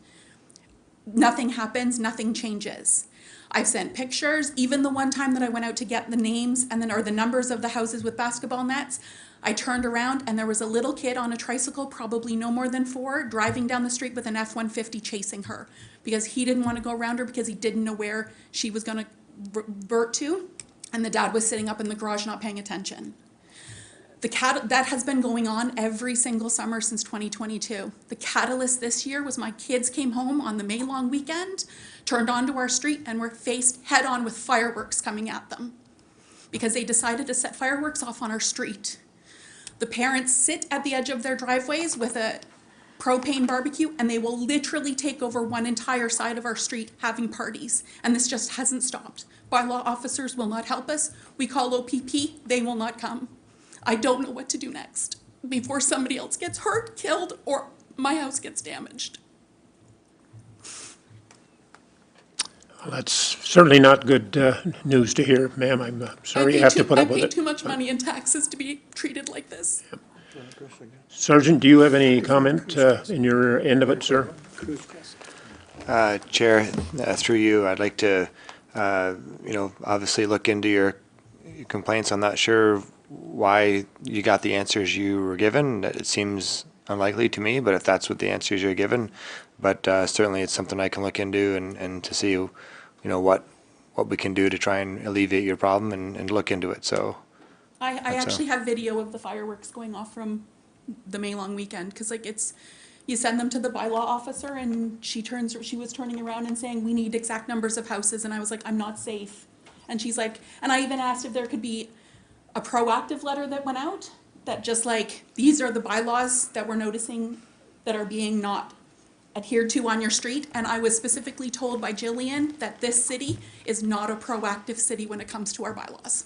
[SPEAKER 7] Nothing happens, nothing changes. I've sent pictures, even the one time that I went out to get the names or the numbers of the houses with basketball nets, I turned around and there was a little kid on a tricycle, probably no more than 4, driving down the street with an F-150 chasing her because he didn't want to go around her because he didn't know where she was going to revert to, and the dad was sitting up in the garage not paying attention. That has been going on every single summer since 2022. The catalyst this year was my kids came home on the May long weekend, turned onto our street, and were faced head on with fireworks coming at them because they decided to set fireworks off on our street. The parents sit at the edge of their driveways with a propane barbecue, and they will literally take over one entire side of our street having parties. And this just hasn't stopped. Bylaw officers will not help us. We call OPP, they will not come. I don't know what to do next before somebody else gets hurt, killed, or my house gets damaged.
[SPEAKER 1] Well, that's certainly not good news to hear, ma'am. I'm sorry you have to put up with
[SPEAKER 7] I pay
[SPEAKER 1] it.
[SPEAKER 7] too much money in taxes to be treated like this.
[SPEAKER 1] Sergeant, do you have any comment in your end of it, sir?
[SPEAKER 17] Chair, through you, I'd like to, obviously look into your complaints. I'm not sure why you got the answers you were given. It seems unlikely to me, but if that's what the answers you're given, but certainly it's something I can look into and to see, what we can do to try and alleviate your problem and look into it. So
[SPEAKER 7] I actually have video of the fireworks going off from the May long weekend because you send them to the bylaw officer and she was turning around and saying we need exact numbers of houses, and I was like, I'm not safe. And she's like, and I even asked if there could be a proactive letter that went out that just like, these are the bylaws that we're noticing that are being not adhered to on your street. And I was specifically told by Jillian that this city is not a proactive city when it comes to our bylaws,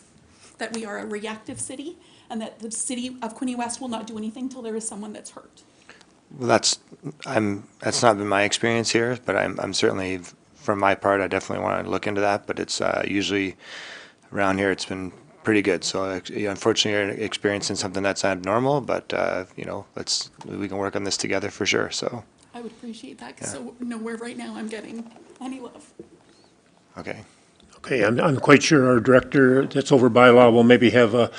[SPEAKER 7] that we are a reactive city, and that the city of Quinte West will not do anything till there is someone that's hurt.
[SPEAKER 17] well, that's not been my experience here, but I'm certainly, from my part, I definitely want to look into that. But it's usually around here, it's been pretty good. So unfortunately, you're experiencing something that's abnormal, but we can work on this together for sure. So
[SPEAKER 7] I would appreciate that because nowhere right now I'm getting any love.
[SPEAKER 17] okay.
[SPEAKER 1] Okay, I'm quite sure our director that's over bylaw will maybe have an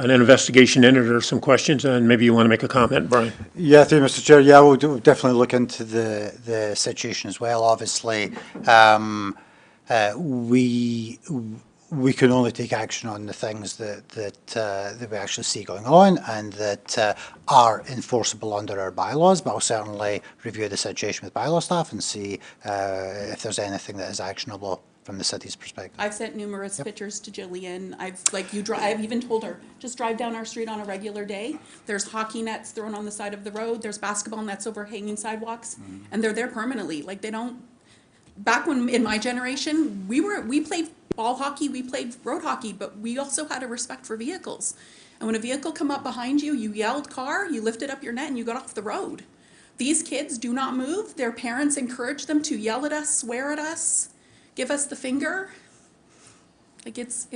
[SPEAKER 1] investigation in it or some questions, and maybe you want to make a comment, Brian.
[SPEAKER 15] Yeah, through Mr. Chair. Yeah, we'll definitely look into the situation as well. Obviously, we can only take action on the things that we actually see going on and that are enforceable under our bylaws. But I'll certainly review the situation with bylaw staff and see if there's anything that is actionable from the city's perspective.
[SPEAKER 7] I've sent numerous pictures to Jillian. I've even told her, just drive down our street on a regular day. There's hockey nets thrown on the side of the road. There's basketball nets over hanging sidewalks, and they're there permanently. Like they don't. Back when in my generation, we played ball hockey, we played road hockey, but we also had a respect for vehicles. And when a vehicle come up behind you, you yelled car, you lifted up your net, and you got off the road. These kids do not move. Their parents encourage them to yell at us, swear at us, give us the finger. Like it's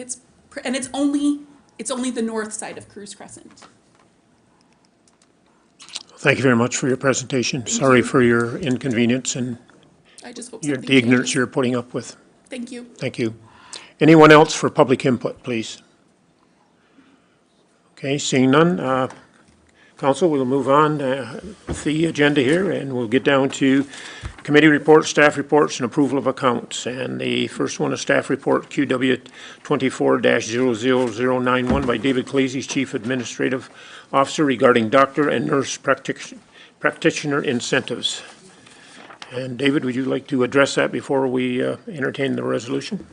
[SPEAKER 7] only the north side of Cruz Crescent.
[SPEAKER 1] Thank you very much for your presentation. Sorry for your inconvenience and
[SPEAKER 7] I just hope
[SPEAKER 1] the
[SPEAKER 7] something
[SPEAKER 1] ignorance
[SPEAKER 7] changes.
[SPEAKER 1] you're putting up with.
[SPEAKER 7] Thank you.
[SPEAKER 1] Thank you. Anyone else for public input, please? Okay, seeing none, Council, we'll move on with the agenda here, and we'll get down to committee reports, staff reports, and approval of accounts. And the first one is staff report QW 24-00091 by David Clazy, Chief Administrative Officer, regarding doctor and nurse practitioner incentives. And David, would you like to address that before we entertain the resolution?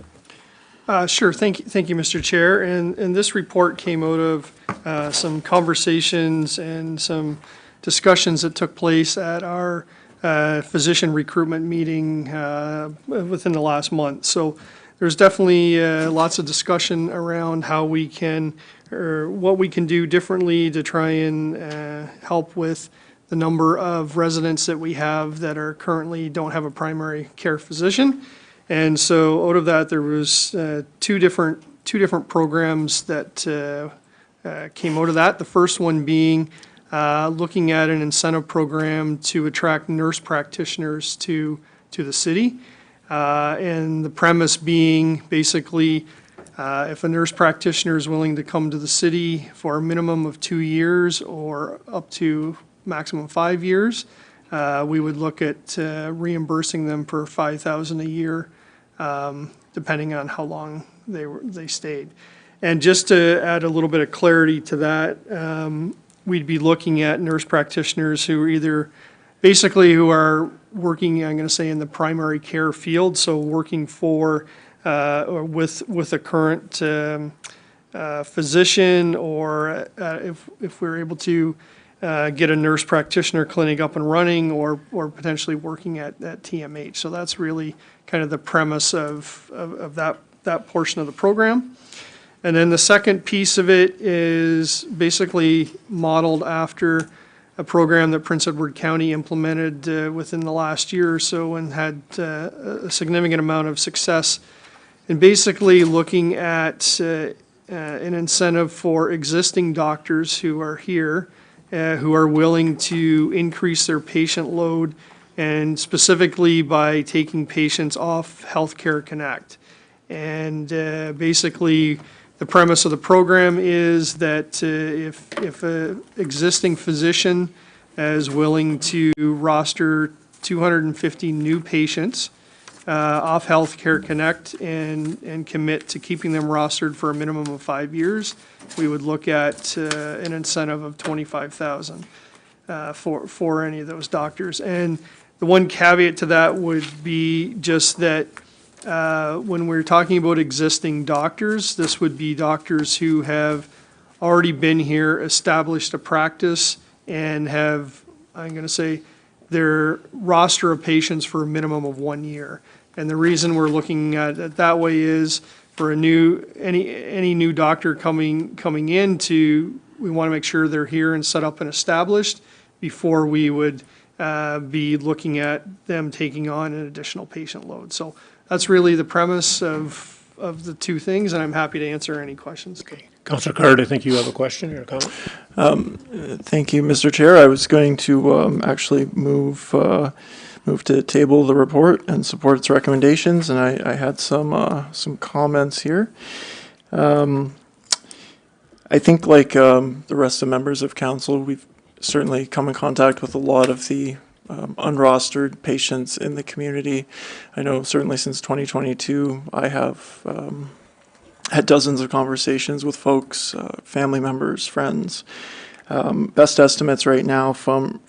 [SPEAKER 5] Sure. Thank you, Mr. Chair. And this report came out of some conversations and some discussions that took place at our physician recruitment meeting within the last month. So there's definitely lots of discussion around how we can, or what we can do differently to try and help with the number of residents that we have that are currently don't have a primary care physician. And so out of that, there was two different programs that came out of that. The first one being looking at an incentive program to attract nurse practitioners to the city. And the premise being basically if a nurse practitioner is willing to come to the city for a minimum of 2 years or up to maximum 5 years, we would look at reimbursing them for $5,000 a year, depending on how long they stayed. And just to add a little bit of clarity to that, we'd be looking at nurse practitioners who are either basically who are working, I'm going to say, in the primary care field, so working for or with a current physician, or if we're able to get a nurse practitioner clinic up and running, or potentially working at TMH. So that's really kind of the premise of that portion of the program. And then the second piece of it is basically modeled after a program that Prince Edward County implemented within the last year or so, and had a significant amount of success in basically looking at an incentive for existing doctors who are here, who are willing to increase their patient load, and specifically by taking patients off Healthcare Connect. And basically, the premise of the program is that if an existing physician is willing to roster 250 new patients off Healthcare Connect and commit to keeping them rostered for a minimum of 5 years, we would look at an incentive of $25,000 for any of those doctors. And the one caveat to that would be just that when we're talking about existing doctors, this would be doctors who have already been here, established a practice, and have, I'm going to say, their roster of patients for a minimum of 1 year. And the reason we're looking at it that way is for any new doctor coming in, we want to make sure they're here and set up and established before we would be looking at them taking on an additional patient load. So that's really the premise of the two things, and I'm happy to answer any questions.
[SPEAKER 1] Okay. Councillor Card, I think you have a question or a comment?
[SPEAKER 12] Thank you, Mr. Chair. I was going to actually move to table the report and support its recommendations, and I had some comments here. I think, like the rest of members of council, we've certainly come in contact with a lot of the unrostered patients in the community. I know certainly since 2022, I have had dozens of conversations with folks, family members, friends. Best estimates right now from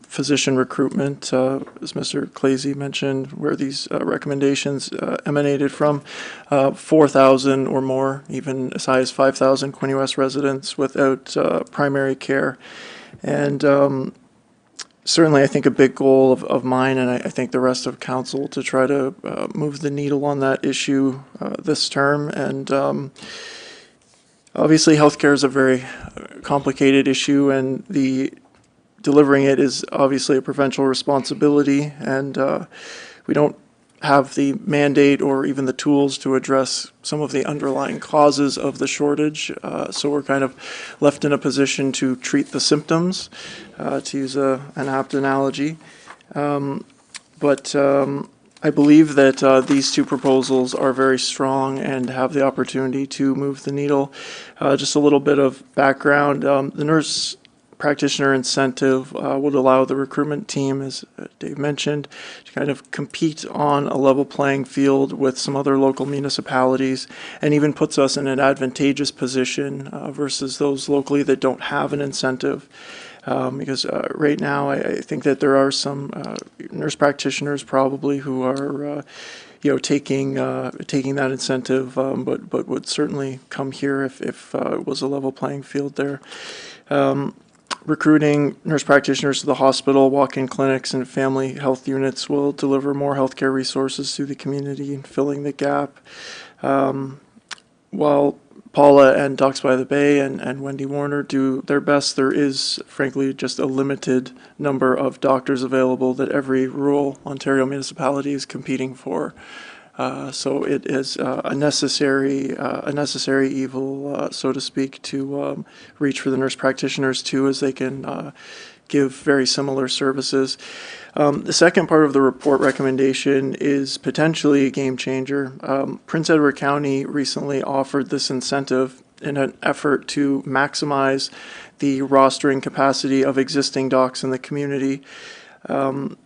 [SPEAKER 12] physician recruitment, as Mr. Clazy mentioned, where these recommendations emanated from, 4,000 or more, even as high as 5,000 Quinte West residents without primary care. And certainly, I think a big goal of mine, and I think the rest of council, to try to move the needle on that issue this term. And obviously, healthcare is a very complicated issue, and delivering it is obviously a provincial responsibility. And we don't have the mandate or even the tools to address some of the underlying causes of the shortage. So we're kind of left in a position to treat the symptoms, to use an apt analogy. But I believe that these two proposals are very strong and have the opportunity to move the needle. Just a little bit of background. The nurse practitioner incentive would allow the recruitment team, as Dave mentioned, to kind of compete on a level playing field with some other local municipalities, and even puts us in an advantageous position versus those locally that don't have an incentive. Because right now I think that there are some nurse practitioners probably who are taking that incentive, but would certainly come here if it was a level playing field there. Recruiting nurse practitioners to the hospital, walk-in clinics, and family health units will deliver more healthcare resources to the community and filling the gap. While Paula and Docs by the Bay and Wendy Warner do their best, there is, frankly, just a limited number of doctors available that every rural Ontario municipality is competing for. So it is a necessary evil, so to speak, to reach for the nurse practitioners too, as they can give very similar services. The second part of the report recommendation is potentially a game changer. Prince Edward County recently offered this incentive in an effort to maximize the rostering capacity of existing docs in the community.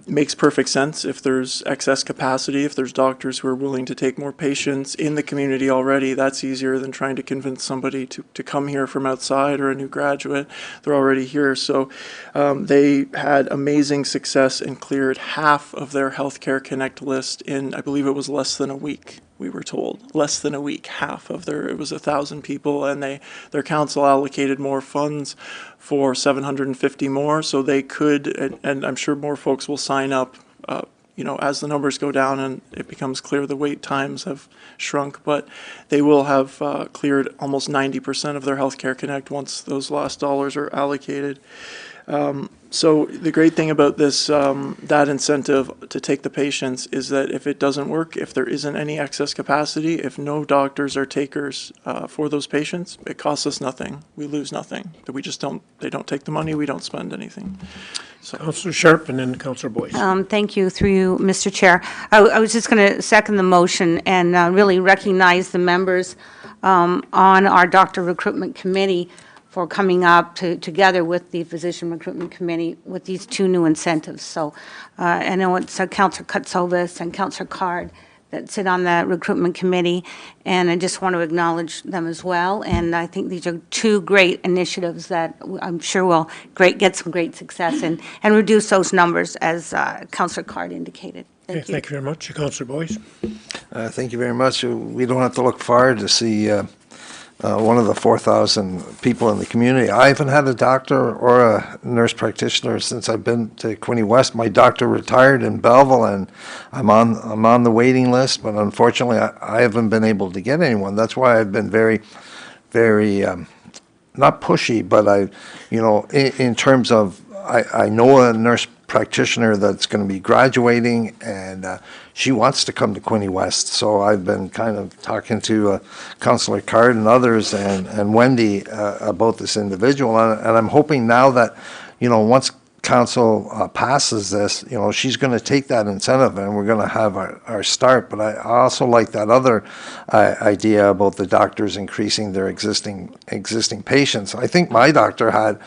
[SPEAKER 12] Makes perfect sense if there's excess capacity, if there's doctors who are willing to take more patients in the community already. That's easier than trying to convince somebody to come here from outside, or a new graduate. They're already here. So they had amazing success and cleared half of their Healthcare Connect list in, I believe it was less than a week. We were told less than a week, half of it was 1,000 people, and their council allocated more funds for 750 more, so they could, and I'm sure more folks will sign up, as the numbers go down and it becomes clear the wait times have shrunk, but they will have cleared almost 90% of their Healthcare Connect once those last dollars are allocated. So the great thing about this, that incentive to take the patients, is that if it doesn't work, if there isn't any excess capacity, if no doctors are takers for those patients, it costs us nothing. We lose nothing. We just they don't take the money, we don't spend anything. So.
[SPEAKER 1] Councillor Sharp and then Councillor Boyce.
[SPEAKER 3] Thank you, through you, Mr. Chair. I was just going to second the motion and really recognize the members on our doctor recruitment committee for coming up together with the physician recruitment committee with these two new incentives. So I know it's Councillor Kutsovis and Councillor Card that sit on the recruitment committee, and I just want to acknowledge them as well. And I think these are two great initiatives that I'm sure will get some great success and reduce those numbers, as Councillor Card indicated. Thank you.
[SPEAKER 1] Thank you very much. Councillor Boyce.
[SPEAKER 11] Thank you very much. We don't have to look far to see one of the 4,000 people in the community. I haven't had a doctor or a nurse practitioner since I've been to Quinte West. My doctor retired in Belleville, and I'm on the waiting list, but unfortunately I haven't been able to get anyone. That's why I've been very, very not pushy, but in terms of I know a nurse practitioner that's going to be graduating, and she wants to come to Quinte West. So I've been kind of talking to Councillor Card and others and Wendy about this individual, and I'm hoping now that, once council passes this, she's going to take that incentive and we're going to have our start. But I also like that other idea about the doctors increasing their existing patients. I think my doctor had,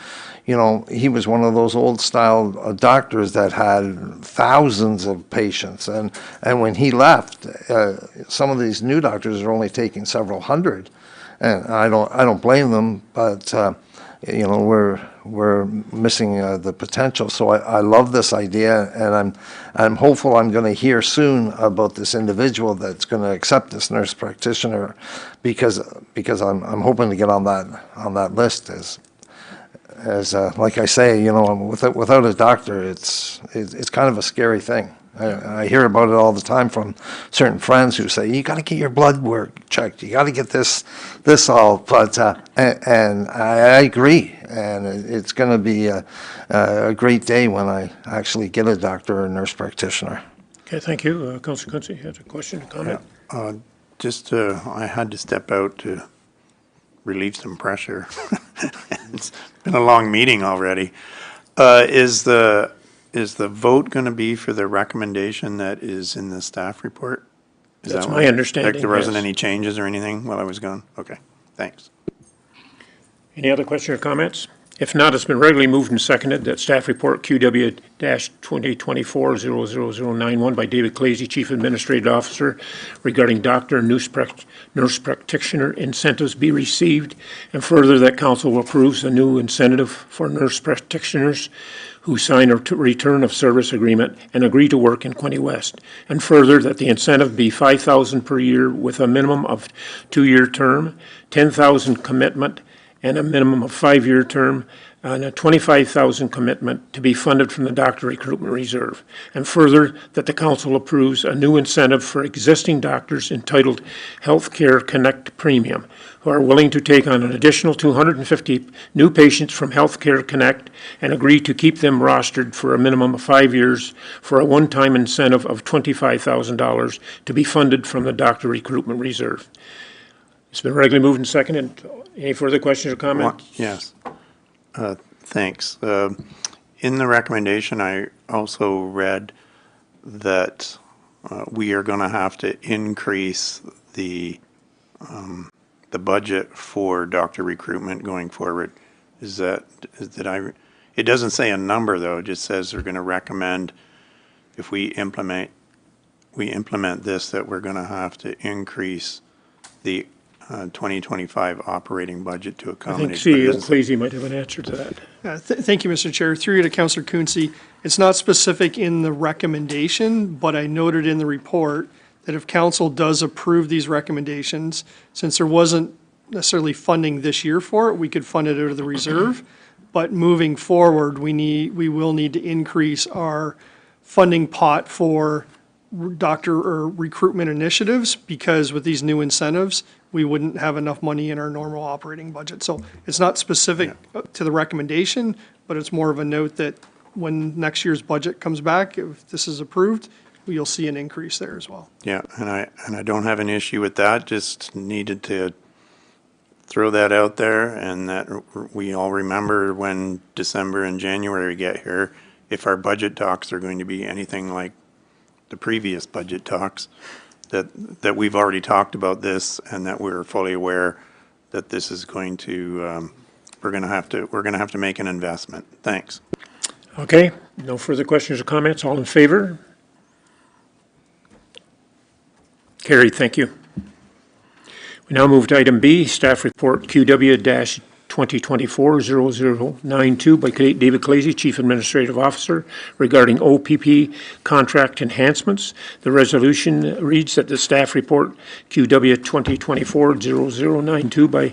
[SPEAKER 11] he was one of those old style doctors that had thousands of patients, and when he left, some of these new doctors are only taking several hundred, and I don't blame them, but we're missing the potential. So I love this idea, and I'm hopeful I'm going to hear soon about this individual that's going to accept this nurse practitioner, because I'm hoping to get on that list as like I say, without a doctor, it's kind of a scary thing. I hear about it all the time from certain friends who say, you got to get your blood work checked, you got to get this all, but and I agree, and it's going to be a great day when I actually get a doctor or a nurse practitioner.
[SPEAKER 1] Okay, thank you. Councillor Quinte, you had a question, a comment?
[SPEAKER 4] Yeah, I had to step out to relieve some pressure. It's been a long meeting already. Is the vote going to be for the recommendation that is in the staff report?
[SPEAKER 1] That's my understanding,
[SPEAKER 4] Like there wasn't
[SPEAKER 1] yes.
[SPEAKER 4] any changes or anything while I was gone? Okay, thanks.
[SPEAKER 1] Any other questions or comments? If not, it's been regularly moved and seconded that staff report QW-2024-00091 by David Clazy, Chief Administrative Officer, regarding doctor and nurse practitioner incentives be received, and further that council approves a new incentive for nurse practitioners who sign a return of service agreement and agree to work in Quinte West, and further that the incentive be $5,000 per year with a minimum of 2-year term, $10,000 commitment, and a minimum of 5-year term, and a $25,000 commitment to be funded from the doctor recruitment reserve. And further, that the council approves a new incentive for existing doctors entitled Healthcare Connect Premium, who are willing to take on an additional 250 new patients from Healthcare Connect and agree to keep them rostered for a minimum of 5 years for a one-time incentive of $25,000 to be funded from the doctor recruitment reserve. It's been regularly moved and seconded. Any further questions or comments?
[SPEAKER 4] Yes. Thanks. In the recommendation, I also read that we are going to have to increase the budget for doctor recruitment going forward. It doesn't say a number though, it just says they're going to recommend if we implement this, that we're going to have to increase the 2025 operating budget to
[SPEAKER 1] I
[SPEAKER 4] accommodate.
[SPEAKER 1] think CEO Clazy might have an answer to that.
[SPEAKER 5] Thank you, Mr. Chair. Through you to Councillor Quinte. It's not specific in the recommendation, but I noted in the report that if council does approve these recommendations, since there wasn't necessarily funding this year for it, we could fund it out of the reserve. But moving forward, we will need to increase our funding pot for doctor or recruitment initiatives, because with these new incentives, we wouldn't have enough money in our normal operating budget. So it's not specific to the recommendation, but it's more of a note that when next year's budget comes back, if this is approved, you'll see an increase there as well.
[SPEAKER 4] Yeah, and I don't have an issue with that, just needed to throw that out there, and that we all remember when December and January get here, if our budget talks are going to be anything like the previous budget talks, that we've already talked about this, and that we're fully aware that this is going to, we're going to have to make an investment. Thanks.
[SPEAKER 1] Okay, no further questions or comments. All in favor? Carried, thank you. We now move to item B, staff report QW-2024-0092 by David Clazy, Chief Administrative Officer, regarding OPP contract enhancements. The resolution reads that the staff report QW-2024-0092 by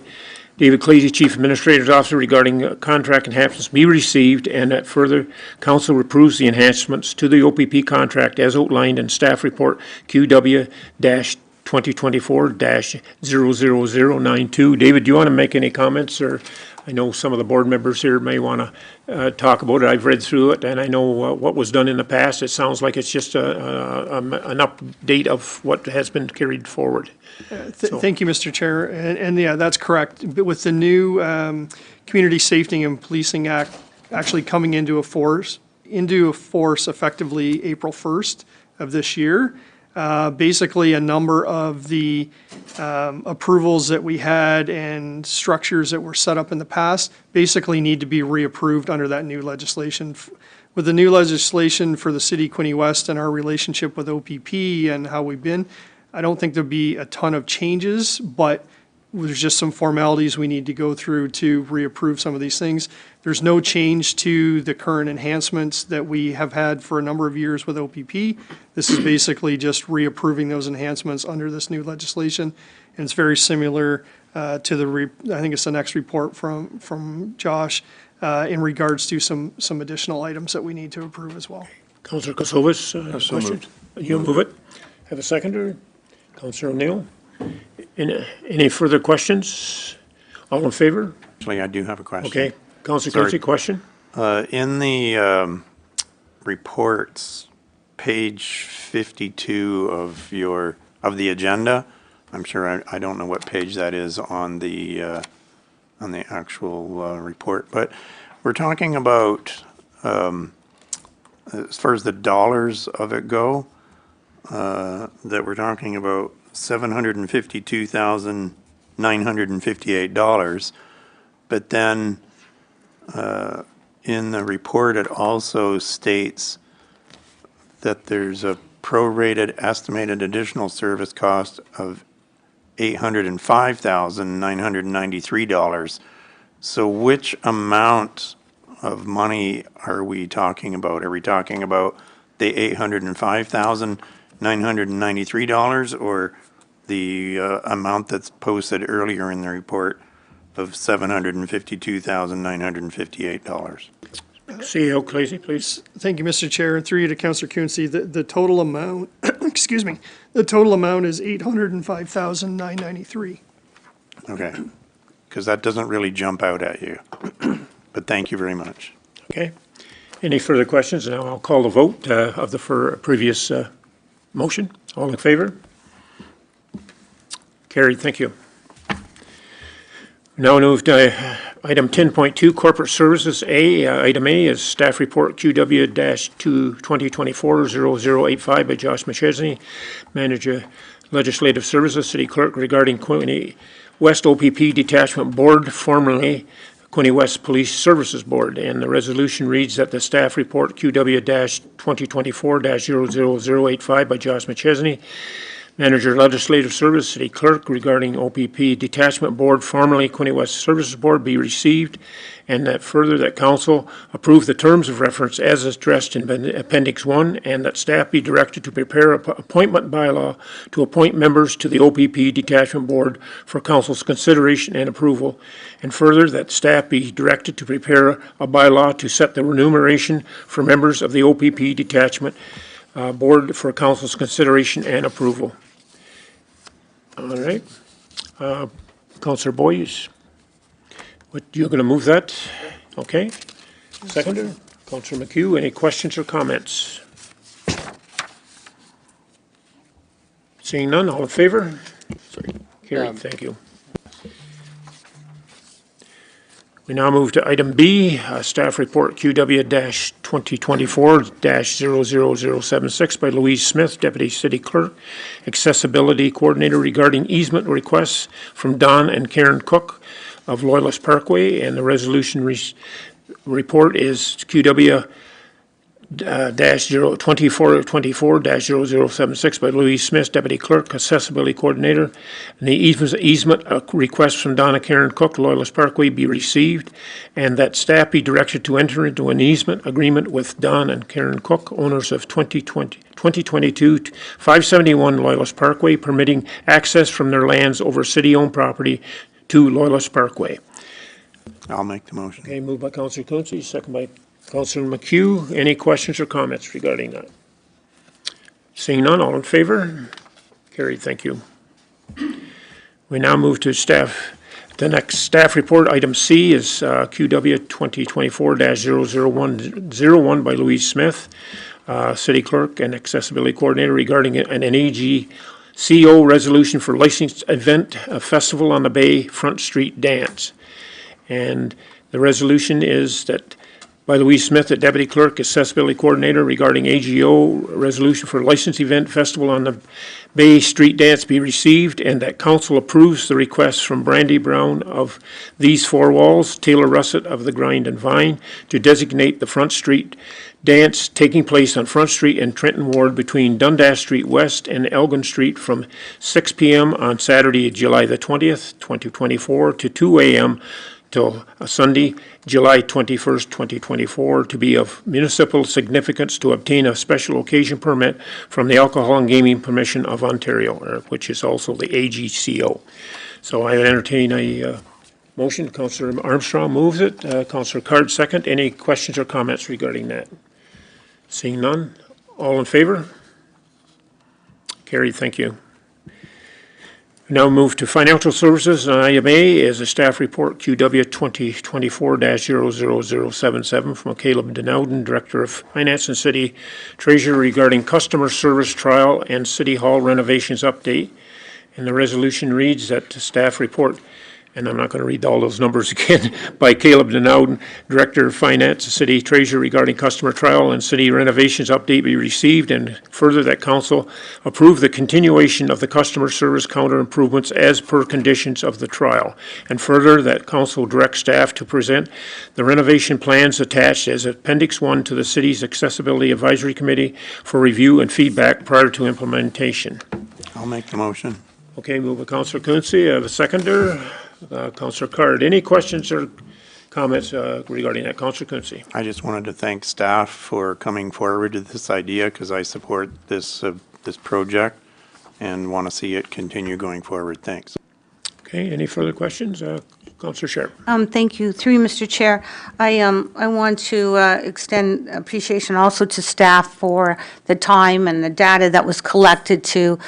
[SPEAKER 1] David Clazy, Chief Administrative Officer, regarding contract enhancements be received, and that further council approves the enhancements to the OPP contract as outlined in staff report QW-2024-00092. David, do you want to make any comments, or I know some of the board members here may want to talk about it. I've read through it, and I know what was done in the past. It sounds like it's just an update of what has been carried forward.
[SPEAKER 5] Thank you, Mr. Chair. And yeah, that's correct. But with the new Community Safety and Policing Act actually coming into force effectively April 1st of this year, basically a number of the approvals that we had and structures that were set up in the past basically need to be reapproved under that new legislation. With the new legislation for the city of Quinte West and our relationship with OPP and how we've been, I don't think there'll be a ton of changes, but there's just some formalities we need to go through to reapprove some of these things. There's no change to the current enhancements that we have had for a number of years with OPP. This is basically just reapproving those enhancements under this new legislation. And it's very similar to I think it's the next report from Josh in regards to some additional items that we need to approve as well.
[SPEAKER 1] Councillor Kosovas, question? You'll move it? Have a seconder? Councillor O'Neill? Any further questions? All in favor?
[SPEAKER 4] Actually, I do have a question.
[SPEAKER 1] Okay. Councillor Quinte, question?
[SPEAKER 4] In the reports, page 52 of the agenda, I'm sure I don't know what page that is on the actual report, but we're talking about as far as the dollars of it go, that we're talking about $752,958, but then in the report, it also states that there's a prorated estimated additional service cost of $805,993. So which amount of money are we talking about? Are we talking about the $805,993 or the amount that's posted earlier in the report of $752,958?
[SPEAKER 1] CEO Clancy, please.
[SPEAKER 8] Thank you, Mr. Chair, and through you to Councillor Quinte. The total amount, excuse me, the total amount is $805,993.
[SPEAKER 4] Okay, because that doesn't really jump out at you, but thank you very much.
[SPEAKER 1] Okay. Any further questions? Now I'll call the vote of the previous motion. All in favor? Carried, thank you. Now move to item 10.2, Corporate Services A. Item A is Staff Report QW-2024-0085 by Josh McChesney, Manager Legislative Services, City Clerk, regarding Quinte West OPP Detachment Board, formerly Quinte West Police Services Board. And the resolution reads that the Staff Report QW-2024-00085 by Josh McChesney, Manager Legislative Service, City Clerk, regarding OPP Detachment Board, formerly Quinte West Services Board, be received, and that further that Council approve the terms of reference as addressed in Appendix 1, and that staff be directed to prepare an appointment bylaw to appoint members to the OPP Detachment Board for Council's consideration and approval, and further that staff be directed to prepare a bylaw to set the remuneration for members of the OPP Detachment Board for Council's consideration and approval. All right. Councillor Boyes, you're going to move that? Okay. Seconder, Councillor McHugh, any questions or comments? Seeing none, all in favor? Carried, thank you. We now move to item B, Staff Report QW-2024-00076 by Louise Smith, Deputy City Clerk, Accessibility Coordinator, regarding easement requests from Don and Karen Cook of Loyalist Parkway, and the resolution report is QW -2424-0076 by Louise Smith, Deputy Clerk, Accessibility Coordinator. And the easement request from Donna Karen Cook, Loyalist Parkway, be received, and that staff be directed to enter into an easement agreement with Don and Karen Cook, owners of 2022 571 Loyalist Parkway, permitting access from their lands over city-owned property to Loyalist Parkway.
[SPEAKER 4] I'll make the motion.
[SPEAKER 1] Okay, moved by Councillor Clancy, second by Councillor McHugh. Any questions or comments regarding that? Seeing none, all in favor? Carried, thank you. We now move to staff. The next staff report, item C, is QW 2024-00101 by Louise Smith, City Clerk and Accessibility Coordinator, regarding an AGCO resolution for licensed event, a festival on the Bay Front Street Dance. And the resolution is that by Louise Smith, the Deputy Clerk, Accessibility Coordinator, regarding AGO resolution for licensed event festival on the Bay Street Dance be received, and that Council approves the request from Brandy Brown of These Four Walls, Taylor Russett of the Grind and Vine, to designate the Front Street Dance taking place on Front Street and Trenton Ward between Dundas Street West and Elgin Street from 6 p.m. on Saturday, July the 20th, 2024 to 2 a.m. till Sunday, July 21st, 2024, to be of municipal significance to obtain a special occasion permit from the Alcohol and Gaming Commission of Ontario, which is also the AGCO. So I entertain a motion. Councillor Armstrong moves it. Councillor Card second. Any questions or comments regarding that? Seeing none, all in favor? Carried, thank you. Now move to Financial Services. Item A is a staff report QW 2024-00077 from Caleb Denowden, Director of Finance and City Treasurer, regarding customer service trial and City Hall renovations update. And the resolution reads that the staff report and I'm not going to read all those numbers again, by Caleb Denouden, Director of Finance, City Treasurer, regarding customer trial and city renovations update be received, and further that council approve the continuation of the customer service counter improvements as per conditions of the trial. And further that council direct staff to present the renovation plans attached as Appendix 1 to the city's Accessibility Advisory Committee for review and feedback prior to implementation.
[SPEAKER 4] I'll make the motion.
[SPEAKER 1] Okay, move by Councillor Quinte, a seconder, Councillor Card. Any questions or comments regarding that, Councillor Quinte?
[SPEAKER 4] I just wanted to thank staff for coming forward to this idea, because I support this project and want to see it continue going forward. Thanks.
[SPEAKER 1] Okay, any further questions? Councillor Sharp.
[SPEAKER 3] Thank you. Through you, Mr. Chair, I want to extend appreciation also to staff for the time and the data that was collected to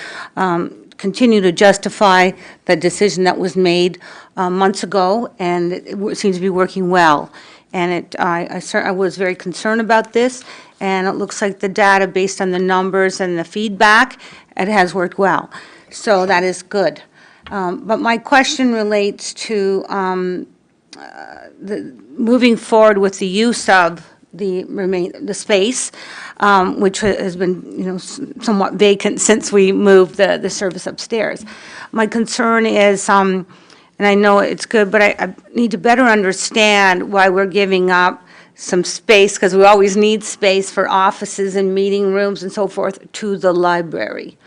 [SPEAKER 3] continue to justify the decision that was made months ago, and it seems to be working well. And I was very concerned about this, and it looks like the data, based on the numbers and the feedback, it has worked well. So that is good. But my question relates to moving forward with the use of the space, which has been, somewhat vacant since we moved the service upstairs. My concern is, and I know it's good, but I need to better understand why we're giving up some space, because we always need space for offices and meeting rooms and so forth, to the library.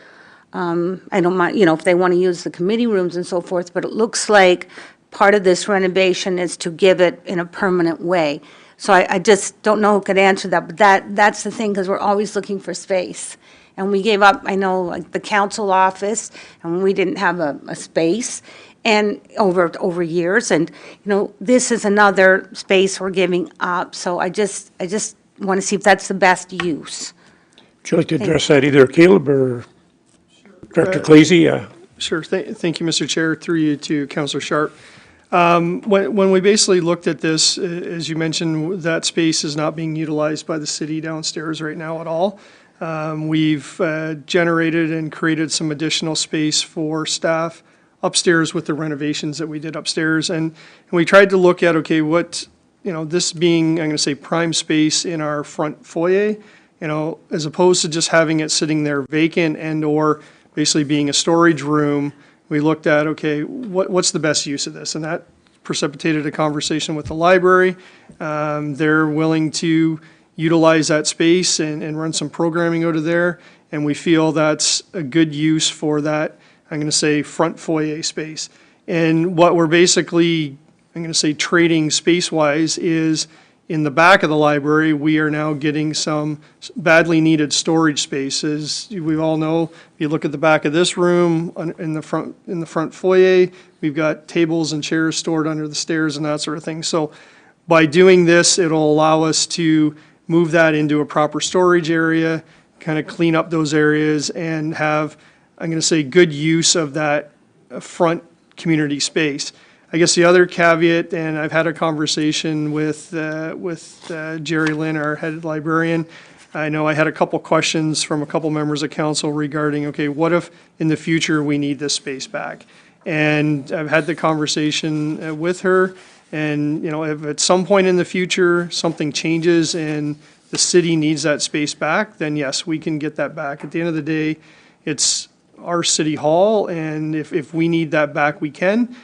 [SPEAKER 3] I don't mind, if they want to use the committee rooms and so forth, but it looks like part of this renovation is to give it in a permanent way. So I just don't know who could answer that, but that's the thing, because we're always looking for space. And we gave up, I know, like the council office, and we didn't have a space, and over years, and, this is another space we're giving up, so I just want to see if that's the best use.
[SPEAKER 1] Would you like to address that, either Caleb or Director Clazy?
[SPEAKER 8] Sure. Thank you, Mr. Chair. Through you to Councillor Sharp. When we basically looked at this, as you mentioned, that space is not being utilized by the city downstairs right now at all. We've generated and created some additional space for staff upstairs with the renovations that we did upstairs. And we tried to look at, okay, what, this being, I'm going to say, prime space in our front foyer, as opposed to just having it sitting there vacant and or basically being a storage room. We looked at, okay, what's the best use of this? And that precipitated a conversation with the library. They're willing to utilize that space and run some programming out of there. And we feel that's a good use for that, I'm going to say, front foyer space. And what we're basically, I'm going to say, trading space-wise is, in the back of the library, we are now getting some badly needed storage spaces. We all know, if you look at the back of this room, in the front foyer, we've got tables and chairs stored under the stairs and that sort of thing. So by doing this, it'll allow us to move that into a proper storage area, kind of clean up those areas, and have, I'm going to say, good use of that front community space. I guess the other caveat, and I've had a conversation with Jerry Lynn, our head librarian. I know I had a couple questions from a couple members of council regarding, okay, what if in the future we need this space back? And I've had the conversation with her, and if at some point in the future something changes and the city needs that space back, then yes, we can get that back. At the end of the day, it's our city hall, and if we need that back, we can.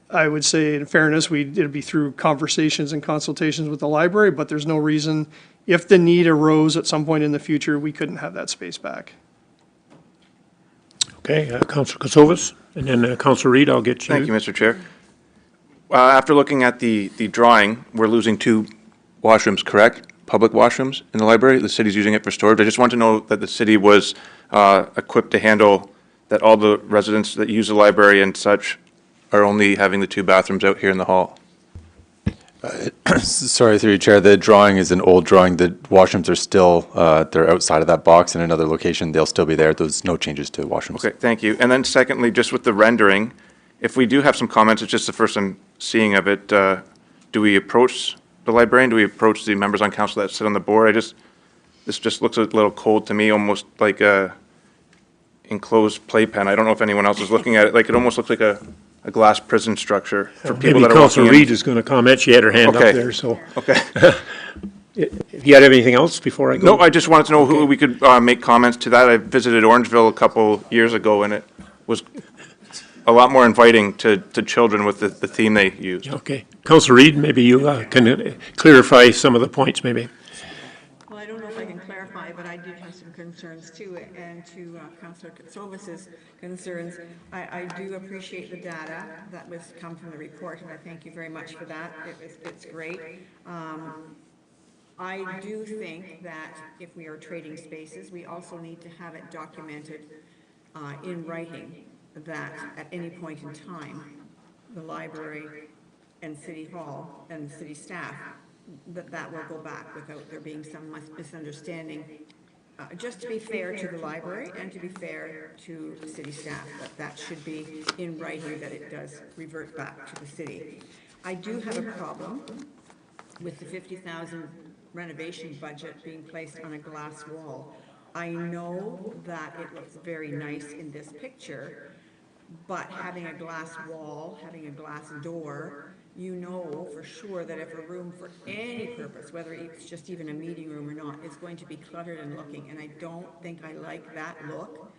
[SPEAKER 8] I would say, in fairness, it'd be through conversations and consultations with the library, but there's no reason, if the need arose at some point in the future, we couldn't have that space back.
[SPEAKER 1] Okay, Councillor Kosovas, and then Councillor Reid, I'll get you.
[SPEAKER 10] Thank you, Mr. Chair. After looking at the drawing, we're losing 2 washrooms, correct? Public washrooms in the library. The city's using it for storage. I just want to know that the city was equipped to handle that all the residents that use the library and such are only having the 2 bathrooms out here in the hall.
[SPEAKER 16] Sorry, through you, Chair. The drawing is an old drawing. The washrooms are still, they're outside of that box in another location. They'll still be there. There's no changes to washrooms.
[SPEAKER 10] Okay, thank you. And then secondly, just with the rendering, if we do have some comments, it's just the first I'm seeing of it, do we approach the librarian? Do we approach the members on council that sit on the board? This just looks a little cold to me, almost like a enclosed playpen. I don't know if anyone else is looking at it. Like, it almost looks like a a glass prison structure for people
[SPEAKER 1] Maybe
[SPEAKER 10] that are
[SPEAKER 1] Councillor
[SPEAKER 10] walking in.
[SPEAKER 1] Reed is going to comment. She had her hand up
[SPEAKER 10] Okay.
[SPEAKER 1] there, so.
[SPEAKER 10] Okay.
[SPEAKER 1] If you had anything else before I go?
[SPEAKER 10] No, I just wanted to know who we could make comments to that. I visited Orangeville a couple years ago, and it was a lot more inviting to children with the theme they used.
[SPEAKER 1] Okay. Councillor Reed, maybe you can clarify some of the points, maybe.
[SPEAKER 18] Well, I don't know if I can clarify, but I did have some concerns too, and to Councillor Katsovis's concerns. I do appreciate the data that was come from the report, and I thank you very much for that. It's great. I do think that if we are trading spaces, we also need to have it documented in writing that at any point in time, the library and City Hall and city staff, that will go back without there being some misunderstanding. Just to be fair to the library and to be fair to city staff, that should be in writing that it does revert back to the city. I do have a problem with the 50,000 renovation budget being placed on a glass wall. I know that it looks very nice in this picture, but having a glass wall, having a glass door, you know for sure that if a room for any purpose, whether it's just even a meeting room or not, is going to be cluttered and looking, and I don't think I like that look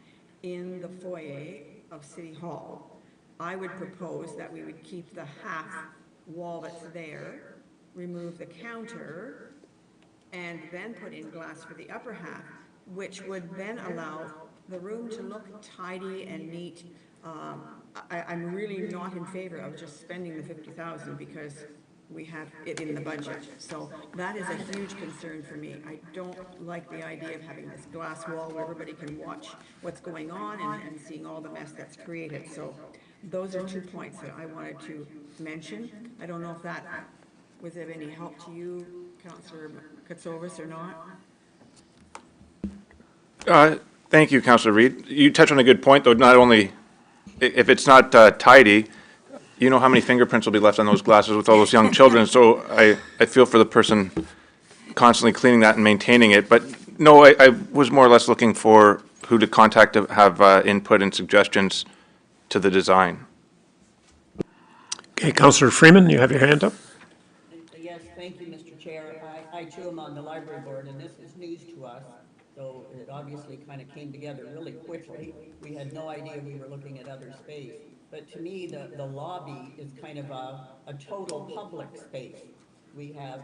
[SPEAKER 18] in the foyer of City Hall. I would propose that we would keep the half wall that's there, remove the counter, and then put in glass for the upper half, which would then allow the room to look tidy and neat. I'm really not in favor of just spending the 50,000 because we have it in the budget. So that is a huge concern for me. I don't like the idea of having this glass wall where everybody can watch what's going on and seeing all the mess that's created. So those are 2 points that I wanted to mention. I don't know if that was of any help to you, Councillor Katsovis, or not.
[SPEAKER 10] Thank you, Councillor Reed. You touched on a good point, though. Not only, if it's not tidy, you know how many fingerprints will be left on those glasses with all those young children. So I feel for the person constantly cleaning that and maintaining it. But no, I was more or less looking for who to contact to have input and suggestions to the design.
[SPEAKER 1] Okay, Councillor Freeman, you have your hand up.
[SPEAKER 19] Yes, thank you, Mr. Chair. I too am on the library board, and this is news to us. So it obviously kind of came together really quickly. We had no idea we were looking at other space. But to me, the lobby is kind of a total public space. We have,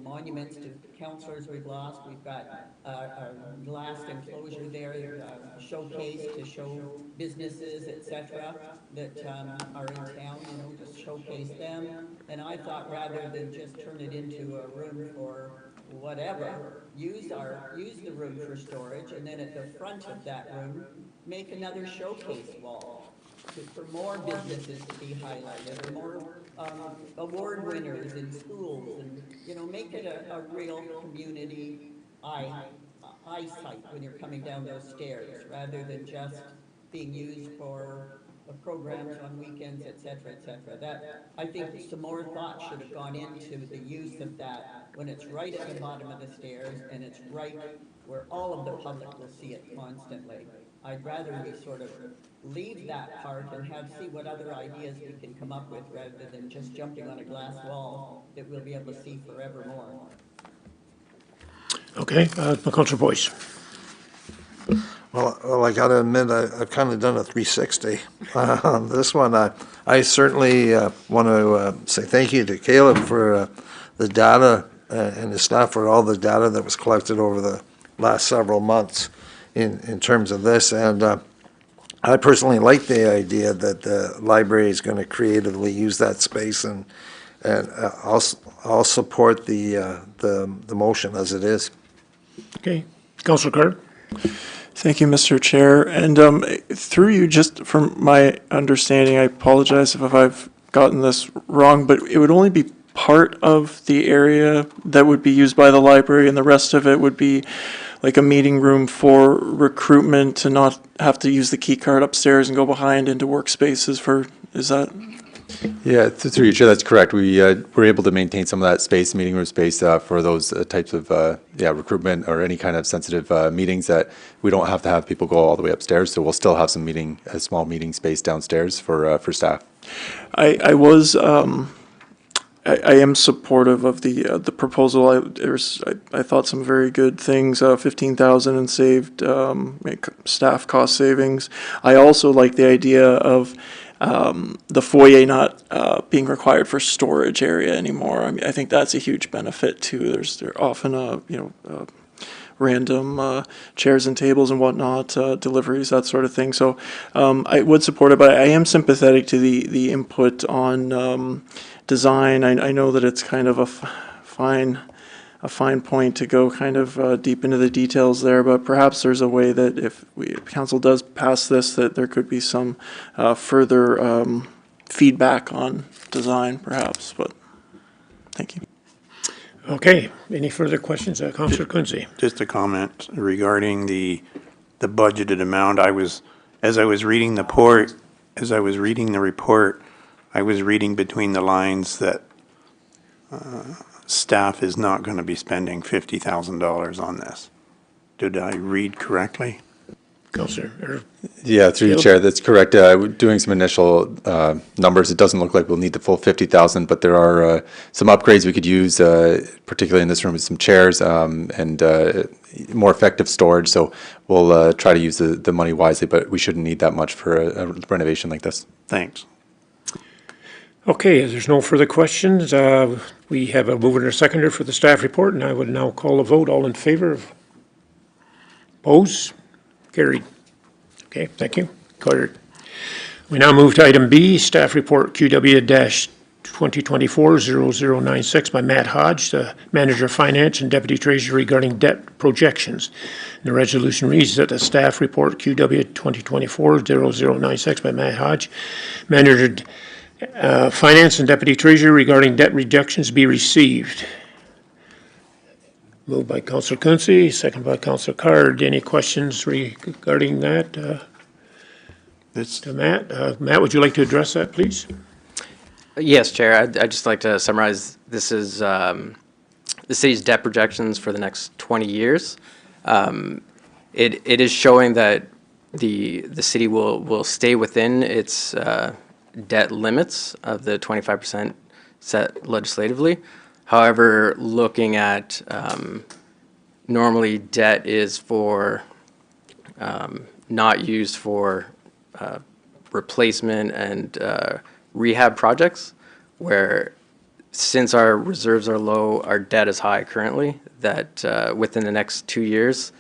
[SPEAKER 19] monuments to councillors we've lost. We've got a glass enclosure there, showcase to show businesses, etc., that are in town, just showcase them. And I thought rather than just turn it into a room for whatever, use the room for storage, and then at the front of that room, make another showcase wall for more businesses to be highlighted, or more award winners in schools, and make it a real community eyesight when you're coming down those stairs, rather than just being used for programs on weekends, etc., etc. That, I think some more thought should have gone into the use of that when it's right at the bottom of the stairs and it's right where all of the public will see it constantly. I'd rather we sort of leave that part and see what other ideas we can come up with, rather than just jumping on a glass wall that we'll be able to see forevermore.
[SPEAKER 1] Okay, Councillor Boyce.
[SPEAKER 11] Well, I got to admit, I've kind of done a 360 on this one. I certainly want to say thank you to Caleb for the data and his staff for all the data that was collected over the last several months in terms of this. And I personally like the idea that the library is going to creatively use that space, and I'll support the motion as it is.
[SPEAKER 12] Okay,
[SPEAKER 1] Councillor Carter.
[SPEAKER 12] Thank you, Mr. Chair. And through you, just from my understanding, I apologize if I've gotten this wrong, but it would only be part of the area that would be used by the library, and the rest of it would be like a meeting room for recruitment, to not have to use the key card upstairs and go behind into workspaces for, is that?
[SPEAKER 16] Yeah, through you, Chair, that's correct. We were able to maintain some of that space, meeting room space, for those types of recruitment or any kind of sensitive meetings that we don't have to have people go all the way upstairs. So we'll still have some small meeting space downstairs for staff.
[SPEAKER 12] I was, I am supportive of the proposal. I thought some very good things, 15,000 in saved, staff cost savings. I also like the idea of, the foyer not, being required for storage area anymore. I mean, I think that's a huge benefit too. There often, random chairs and tables and whatnot, deliveries, that sort of thing. So I would support it, but I am sympathetic to the input on design. I know that it's kind of a fine point to go kind of deep into the details there, but perhaps there's a way that if council does pass this, that there could be some further feedback on design, perhaps. But thank you.
[SPEAKER 1] Okay, any further questions? Councillor Quinte.
[SPEAKER 4] Just a comment regarding the budgeted amount. As I was reading the report, I was reading between the lines that staff is not going to be spending $50,000 on this. Did I read correctly?
[SPEAKER 1] Councillor.
[SPEAKER 16] Yeah, through the chair, that's correct. Doing some initial numbers, it doesn't look like we'll need the full 50,000, but there are some upgrades we could use, particularly in this room, with some chairs and more effective storage. So we'll try to use the money wisely, but we shouldn't need that much for a renovation like this.
[SPEAKER 4] Thanks.
[SPEAKER 1] Okay, if there's no further questions, we have a mover and a seconder for the staff report, and I would now call a vote. All in favor? Opposed? Carried. Okay, thank you. Carried. We now move to item B, staff report QW-2024-0096 by Matt Hodge, the Manager of Finance and Deputy Treasurer regarding debt projections. And the resolution reads that the staff report QW-2024-0096 by Matt Hodge, Manager Finance and Deputy Treasurer regarding debt reductions be received. Moved by Councillor Quinte, second by Councillor Card. Any questions regarding that to Matt? Matt, would you like to address that, please?
[SPEAKER 14] Yes, Chair. I'd just like to summarize. This is the city's debt projections for the next 20 years. It is showing that the city will stay within its debt limits of the 25% set legislatively. However, looking at normally debt is for not used for replacement and rehab projects, where since our reserves are low, our debt is high currently, that within the next 2 years,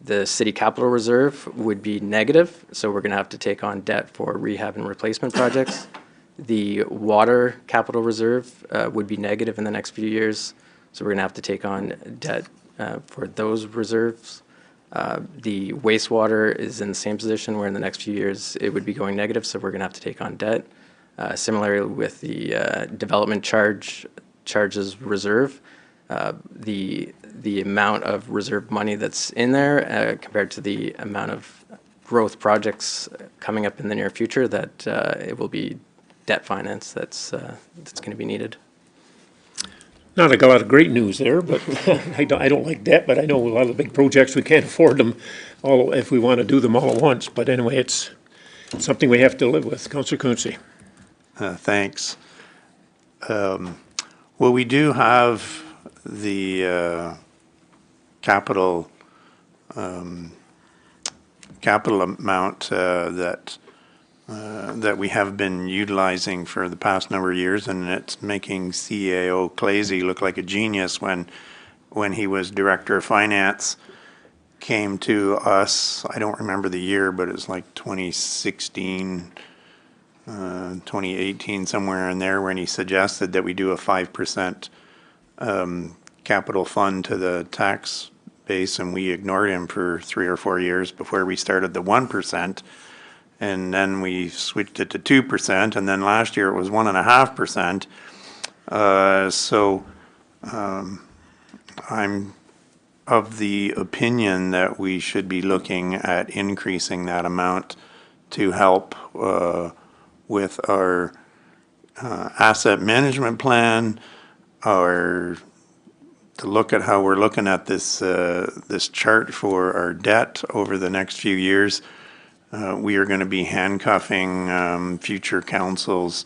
[SPEAKER 14] the city capital reserve would be negative. So we're going to have to take on debt for rehab and replacement projects. The water capital reserve would be negative in the next few years, so we're going to have to take on debt for those reserves. The wastewater is in the same position, where in the next few years it would be going negative, so we're going to have to take on debt. Similarly with the development charges reserve, the amount of reserve money that's in there compared to the amount of growth projects coming up in the near future, that it will be debt finance that's going to be needed.
[SPEAKER 1] Not a lot of great news there, but I don't like debt, but I know a lot of the big projects, we can't afford them all if we want to do them all at once. But anyway, it's something we have to live with. Councillor Quinte.
[SPEAKER 4] Thanks. Well, we do have the capital amount that we have been utilizing for the past number of years, and it's making CAO Clazy look like a genius when he was Director of Finance, came to us, I don't remember the year, but it was like 2016, 2018, somewhere in there, when he suggested that we do a 5% capital fund to the tax base, and we ignored him for 3 or 4 years before we started the 1%. And then we switched it to 2%, and then last year it was 1.5%. I'm of the opinion that we should be looking at increasing that amount to help with our asset management plan, to look at how we're looking at this this chart for our debt over the next few years. we are going to be handcuffing future councils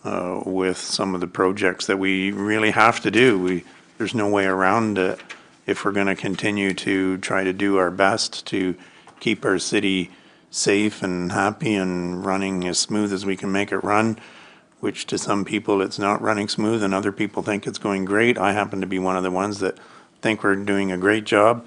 [SPEAKER 4] with some of the projects that we really have to do. There's no way around it if we're going to continue to try to do our best to keep our city safe and happy and running as smooth as we can make it run, which to some people it's not running smooth and other people think it's going great. I happen to be one of the ones that think we're doing a great job.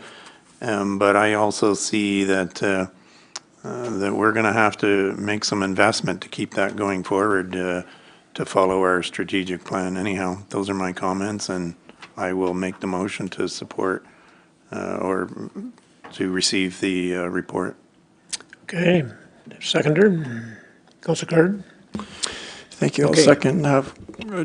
[SPEAKER 4] But I also see that that we're going to have to make some investment to keep that going forward to follow our strategic plan. Anyhow, those are my comments, and I will make the motion to support or to receive the report.
[SPEAKER 1] Okay, seconder, Councilor Card.
[SPEAKER 12] Thank you. I'll
[SPEAKER 1] Okay.
[SPEAKER 12] second, have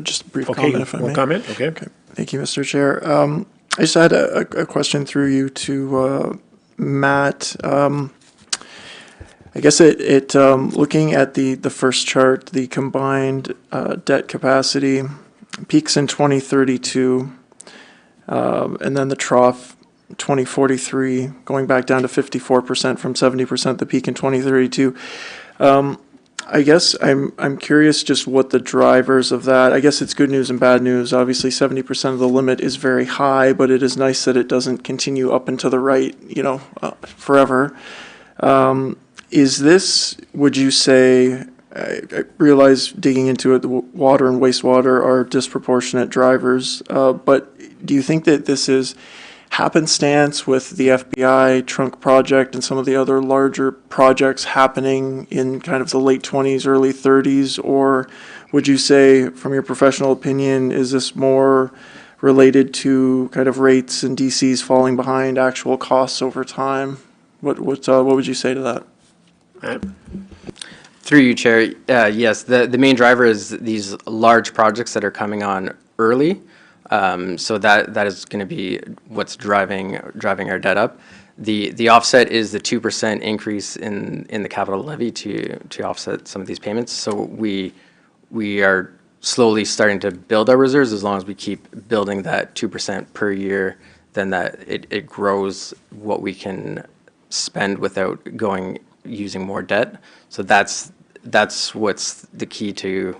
[SPEAKER 12] just a brief
[SPEAKER 1] Okay,
[SPEAKER 12] comment if I
[SPEAKER 1] one
[SPEAKER 12] may.
[SPEAKER 1] comment, okay.
[SPEAKER 12] Thank you, Mr. Chair. I just had a question through you to Matt. I guess looking at the first chart, the combined debt capacity peaks in 2032, and then the trough 2043, going back down to 54% from 70%, the peak in 2032. I guess I'm curious just what the drivers of that. I guess it's good news and bad news. Obviously, 70% of the limit is very high, but it is nice that it doesn't continue up and to the right, forever. Is this, would you say, I realize digging into it, the water and wastewater are disproportionate drivers, but do you think that this is happenstance with the FBI trunk project and some of the other larger projects happening in kind of the late 20s, early 30s? Or would you say, from your professional opinion, is this more related to kind of rates and DCs falling behind actual costs over time? What would you say to that?
[SPEAKER 14] Through you, Chair, yes, the main driver is these large projects that are coming on early. So that is going to be what's driving our debt up. The offset is the 2% increase in the capital levy to offset some of these payments. So we are slowly starting to build our reserves. As long as we keep building that 2% per year, then that it grows what we can spend without using more debt. So that's what's the key to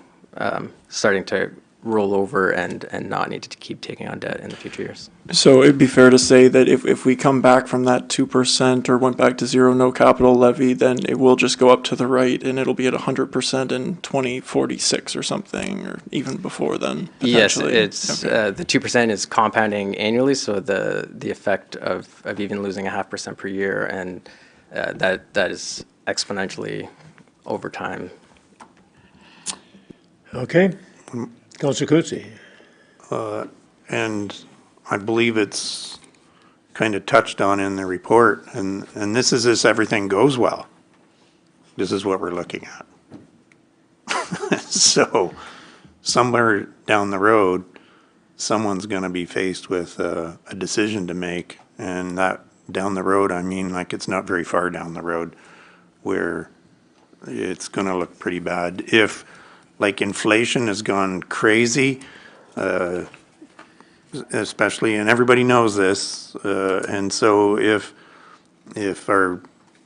[SPEAKER 14] starting to roll over and not need to keep taking on debt in the future years.
[SPEAKER 12] So it'd be fair to say that if we come back from that 2% or went back to zero, no capital levy, then it will just go up to the right and it'll be at 100% in 2046 or something, or even before then,
[SPEAKER 14] Yes,
[SPEAKER 12] potentially.
[SPEAKER 14] it's
[SPEAKER 12] Okay.
[SPEAKER 14] the 2% is compounding annually, so the effect of even losing 0.5% per year, and that is exponentially over time.
[SPEAKER 1] Okay. Councilor Coetzee.
[SPEAKER 4] And I believe it's kind of touched on in the report, and this is if everything goes well. This is what we're looking at. So somewhere down the road, someone's going to be faced with a decision to make, and that down the road, I mean, like, it's not very far down the road where it's going to look pretty bad. If, like, inflation has gone crazy, especially, and everybody knows this, and so if our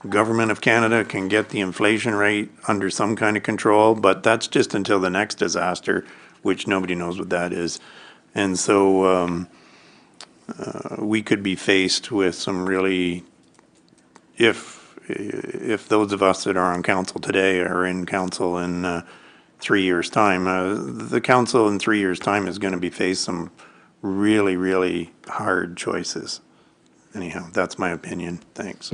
[SPEAKER 4] government of Canada can get the inflation rate under some kind of control, but that's just until the next disaster, which nobody knows what that is. And so we could be faced with some really, if those of us that are on council today are in council in 3 years' time, the council in 3 years' time is going to be faced some really, really hard choices. Anyhow, that's my opinion. Thanks.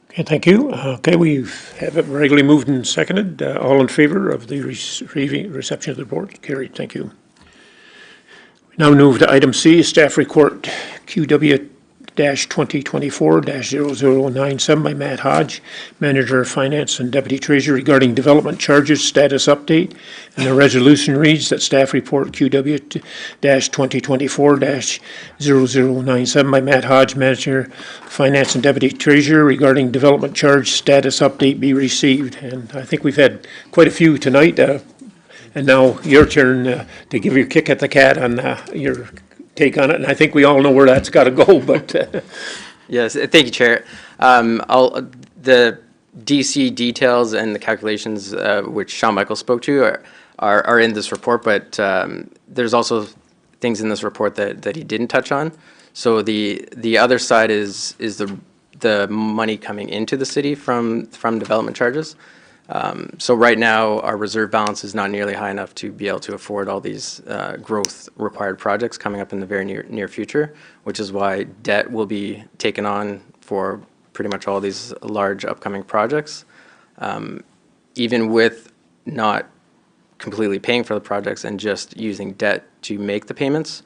[SPEAKER 1] Okay, thank you. Okay, we have it regularly moved and seconded. All in favor of the reception of the report? Carried, thank you. We now move to item C, staff report QW-2024-0097 by Matt Hodge, Manager of Finance and Deputy Treasurer, regarding development charges status update. And the resolution reads that staff report QW-2024-0097 by Matt Hodge, Manager, Finance and Deputy Treasurer, regarding development charge status update be received. And I think we've had quite a few tonight. And now your turn to give your kick at the cat on your take on it. And I think we all know where that's got to go, but.
[SPEAKER 14] Yes, thank you, Chair. The DC details and the calculations, which Sean Michael spoke to, are in this report, but there's also things in this report that he didn't touch on. So the other side is the money coming into the city from development charges. So right now, our reserve balance is not nearly high enough to be able to afford all these growth required projects coming up in the very near future, which is why debt will be taken on for pretty much all these large upcoming projects. Even with not completely paying for the projects and just using debt to make the payments,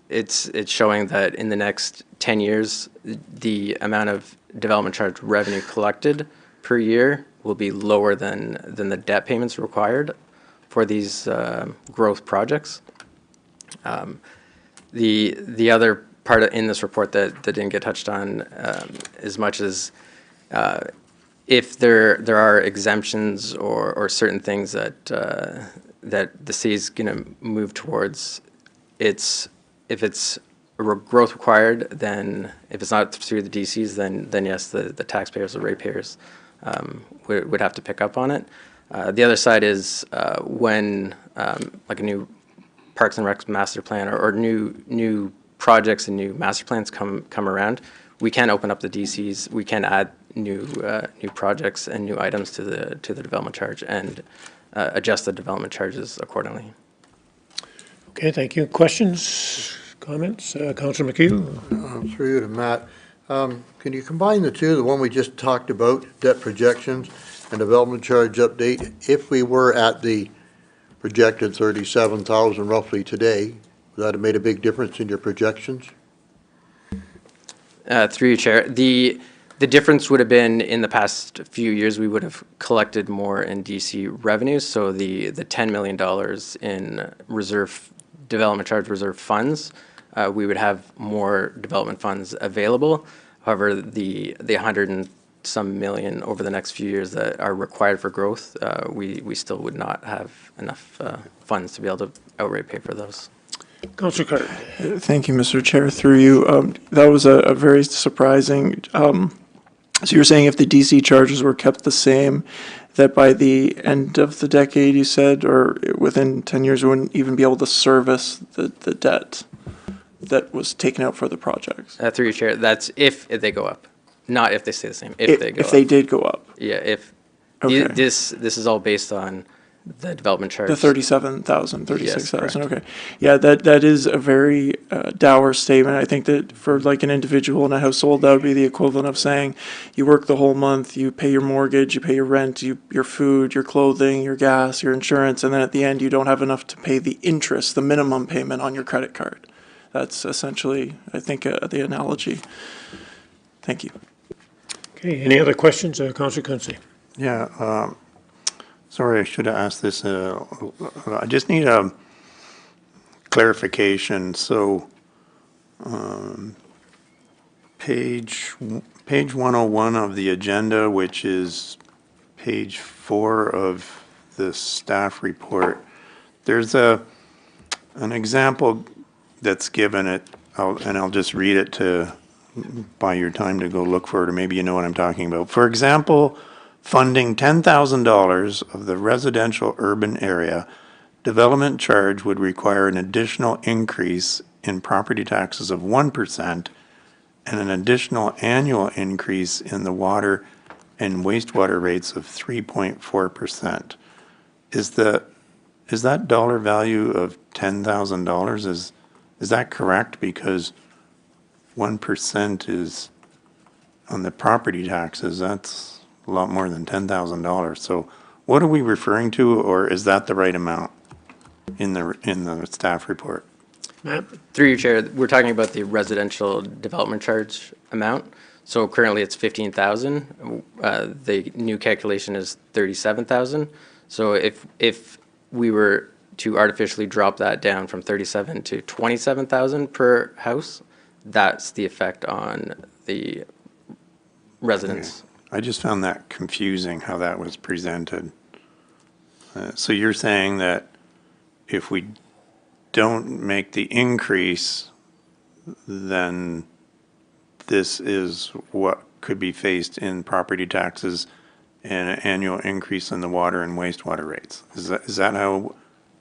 [SPEAKER 14] it's showing that in the next 10 years, the amount of development charge revenue collected per year will be lower than the debt payments required for these growth projects. The other part in this report that didn't get touched on as much as if there are exemptions or certain things that the city's going to move towards, if it's growth required, then if it's not through the DCs, then yes, the taxpayers, the ratepayers would have to pick up on it. The other side is when like a new Parks and Recs master plan or new projects and new master plans come around, we can open up the DCs. We can add new projects and new items to the development charge and adjust the development charges accordingly.
[SPEAKER 1] Okay, thank you. Questions, comments? Councillor McHugh?
[SPEAKER 13] Through you to Matt. Can you combine the two, the one we just talked about, debt projections and development charge update? If we were at the projected 37,000 roughly today, would that have made a big difference in your projections?
[SPEAKER 14] Through you, Chair. The difference would have been in the past few years, we would have collected more in DC revenues. So the $10 million in reserve development charge reserve funds, we would have more development funds available. However, the 100 and some million over the next few years that are required for growth, we still would not have enough funds to be able to outright pay for those.
[SPEAKER 1] Councillor Carter.
[SPEAKER 12] Thank you, Mr. Chair. Through you, that was a very surprising. So you're saying if the DC charges were kept the same, that by the end of the decade, you said, or within 10 years, we wouldn't even be able to service the debt that was taken out for the projects?
[SPEAKER 14] Through your chair, that's if they go up, not if they stay the same. If they go up.
[SPEAKER 12] If they did go up.
[SPEAKER 14] Yeah, if
[SPEAKER 12] Okay.
[SPEAKER 14] this is all based on the development charge.
[SPEAKER 12] The 37,000, 36,000,
[SPEAKER 14] Yes,
[SPEAKER 12] okay. Yeah, that is a very dour statement. I think that for like an individual in a household, that would be the equivalent of saying you work the whole month, you pay your mortgage, you pay your rent, your food, your clothing, your gas, your insurance, and then at the end you don't have enough to pay the interest, the minimum payment on your credit card. That's essentially, I think, the analogy. Thank you.
[SPEAKER 1] Okay, any other questions, Councillor Quinte?
[SPEAKER 4] Yeah, sorry, I should have asked this. I just need a clarification. So, page 101 of the agenda, which is page 4 of the staff report, there's an example that's given it, and I'll just read it to buy your time to go look for it, or maybe you know what I'm talking about. For example, funding $10,000 of the residential urban area, development charge would require an additional increase in property taxes of 1% and an additional annual increase in the water and wastewater rates of 3.4%. Is that dollar value of $10,000, is that correct? Because 1% is on the property taxes, that's a lot more than $10,000. So what are we referring to, or is that the right amount in the staff report?
[SPEAKER 1] Matt?
[SPEAKER 14] Through your chair, we're talking about the residential development charge amount. So currently it's 15,000. The new calculation is 37,000. So if we were to artificially drop that down from 37 to 27,000 per house, that's the effect on the residents.
[SPEAKER 4] Okay. I just found that confusing how that was presented. So you're saying that if we don't make the increase, then this is what could be faced in property taxes and an annual increase in the water and wastewater rates. Is that how,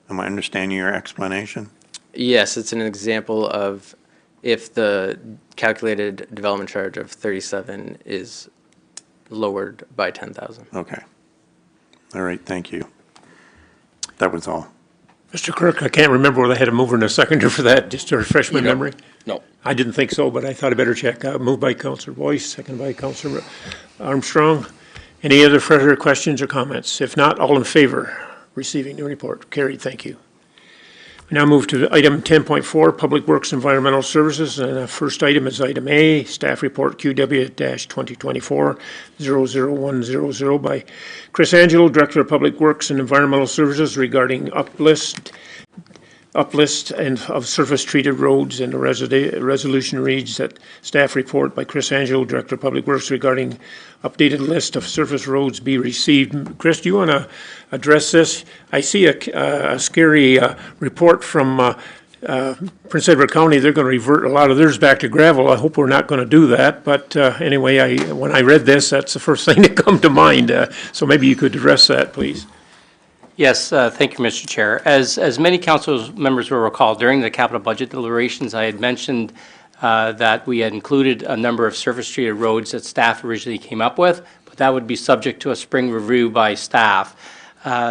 [SPEAKER 4] am I understanding your explanation?
[SPEAKER 14] Yes, it's an example of if the calculated development charge of 37 is lowered by 10,000.
[SPEAKER 4] Okay. All right, thank you. That was all.
[SPEAKER 1] Mr. Clerk, I can't remember whether I had a mover and a seconder for that, just to refresh my memory.
[SPEAKER 21] No.
[SPEAKER 1] I didn't think so, but I thought I'd better check. Moved by Councillor Boyce, second by Councillor Armstrong. Any other further questions or comments? If not, all in favor receiving the report. Carried, thank you. We now move to item 10.4, Public Works Environmental Services. And the first item is item A, Staff Report QW-2024-00100 by Chris Angelo, Director of Public Works and Environmental Services regarding uplist and of surface treated roads, and the resolution reads that staff report by Chris Angelo, Director of Public Works regarding updated list of surface roads be received. Chris, do you want to address this? I see a scary report from Prince Edward County. They're going to revert a lot of theirs back to gravel. I hope we're not going to do that. But anyway, when I read this, that's the first thing that come to mind. So maybe you could address that, please.
[SPEAKER 6] Yes, thank you, Mr. Chair. As many council members will recall, during the capital budget deliberations, I had mentioned that we had included a number of surface treated roads that staff originally came up with, but that would be subject to a spring review by staff.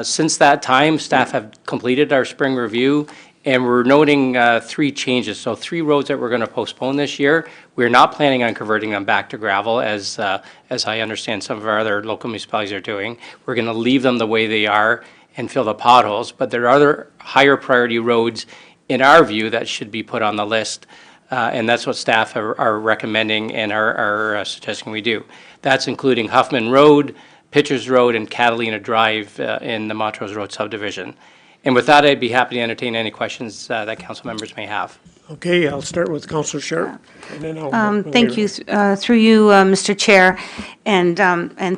[SPEAKER 6] Since that time, staff have completed our spring review, and we're noting 3 changes. So 3 roads that we're going to postpone this year. We're not planning on converting them back to gravel, as I understand some of our other local municipalities are doing. We're going to leave them the way they are and fill the potholes, but there are other higher priority roads, in our view, that should be put on the list, and that's what staff are recommending and are suggesting we do. That's including Huffman Road, Pitchers Road, and Catalina Drive in the Montrose Road subdivision. And with that, I'd be happy to entertain any questions that council members may have.
[SPEAKER 1] Okay, I'll start with Councillor Sharp, and then I'll.
[SPEAKER 3] Thank you, through you, Mr. Chair, and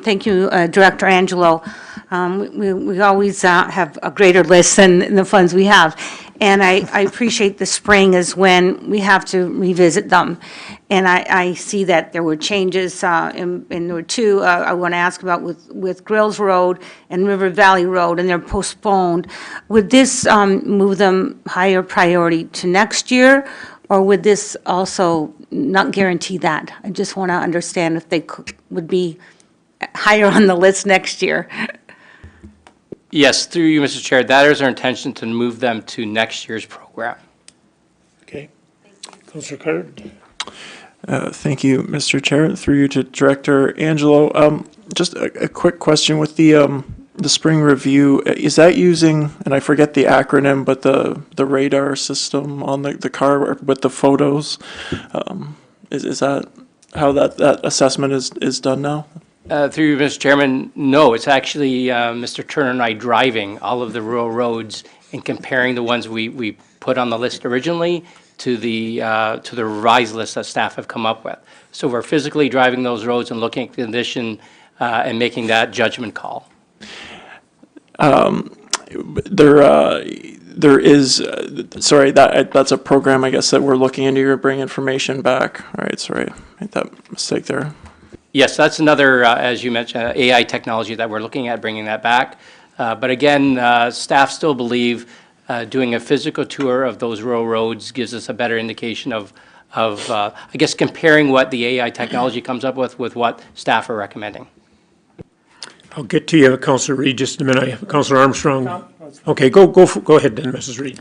[SPEAKER 3] thank you, Director Angelo. We always have a greater list than the funds we have, and I appreciate the spring is when we have to revisit them. And I see that there were changes, and there were 2 I want to ask about with Grills Road and River Valley Road, and they're postponed. Would this move them higher priority to next year, or would this also not guarantee that? I just want to understand if they would be higher on the list next year.
[SPEAKER 6] Yes, through you, Mr. Chair, that is our intention, to move them to next year's program.
[SPEAKER 1] Okay. Councillor Card.
[SPEAKER 12] Thank you, Mr. Chair. Through you to Director Angelo. Just a quick question with the spring review. Is that using, and I forget the acronym, but the radar system on the car with the photos? Is that how that assessment is done now?
[SPEAKER 6] Through you, Mr. Chairman, no, it's actually Mr. Turner and I driving all of the rural roads and comparing the ones we put on the list originally to the revised list that staff have come up with. So we're physically driving those roads and looking at condition and making that judgment call.
[SPEAKER 12] There is, sorry, that's a program, I guess, that we're looking into to bring information back. All right, sorry, made that mistake there.
[SPEAKER 6] Yes, that's another, as you mentioned, AI technology that we're looking at bringing that back. But again, staff still believe doing a physical tour of those rural roads gives us a better indication of I guess, comparing what the AI technology comes up with what staff are recommending.
[SPEAKER 1] I'll get to you, Councillor Reid, just in a minute. Councillor Armstrong. Okay, go ahead then, Mrs. Reid.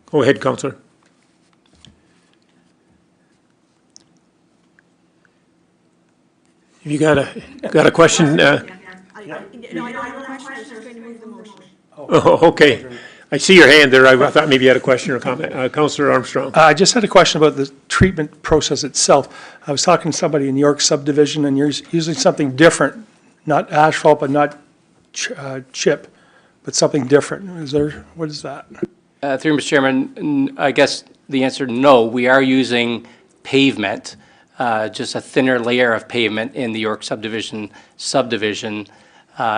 [SPEAKER 1] Go ahead, Councillor. If you got a question?
[SPEAKER 18] No, I don't have a question, I was just going to move the motion.
[SPEAKER 1] Oh, okay. I see your hand there. I thought maybe you had a question or comment. Councillor Armstrong.
[SPEAKER 5] I just had a question about the treatment process itself. I was talking to somebody in York subdivision, and you're using something different, not asphalt, but not chip, but something different. What is that?
[SPEAKER 6] Through Mr. Chairman, I guess the answer, no. We are using pavement, just a thinner layer of pavement in the York subdivision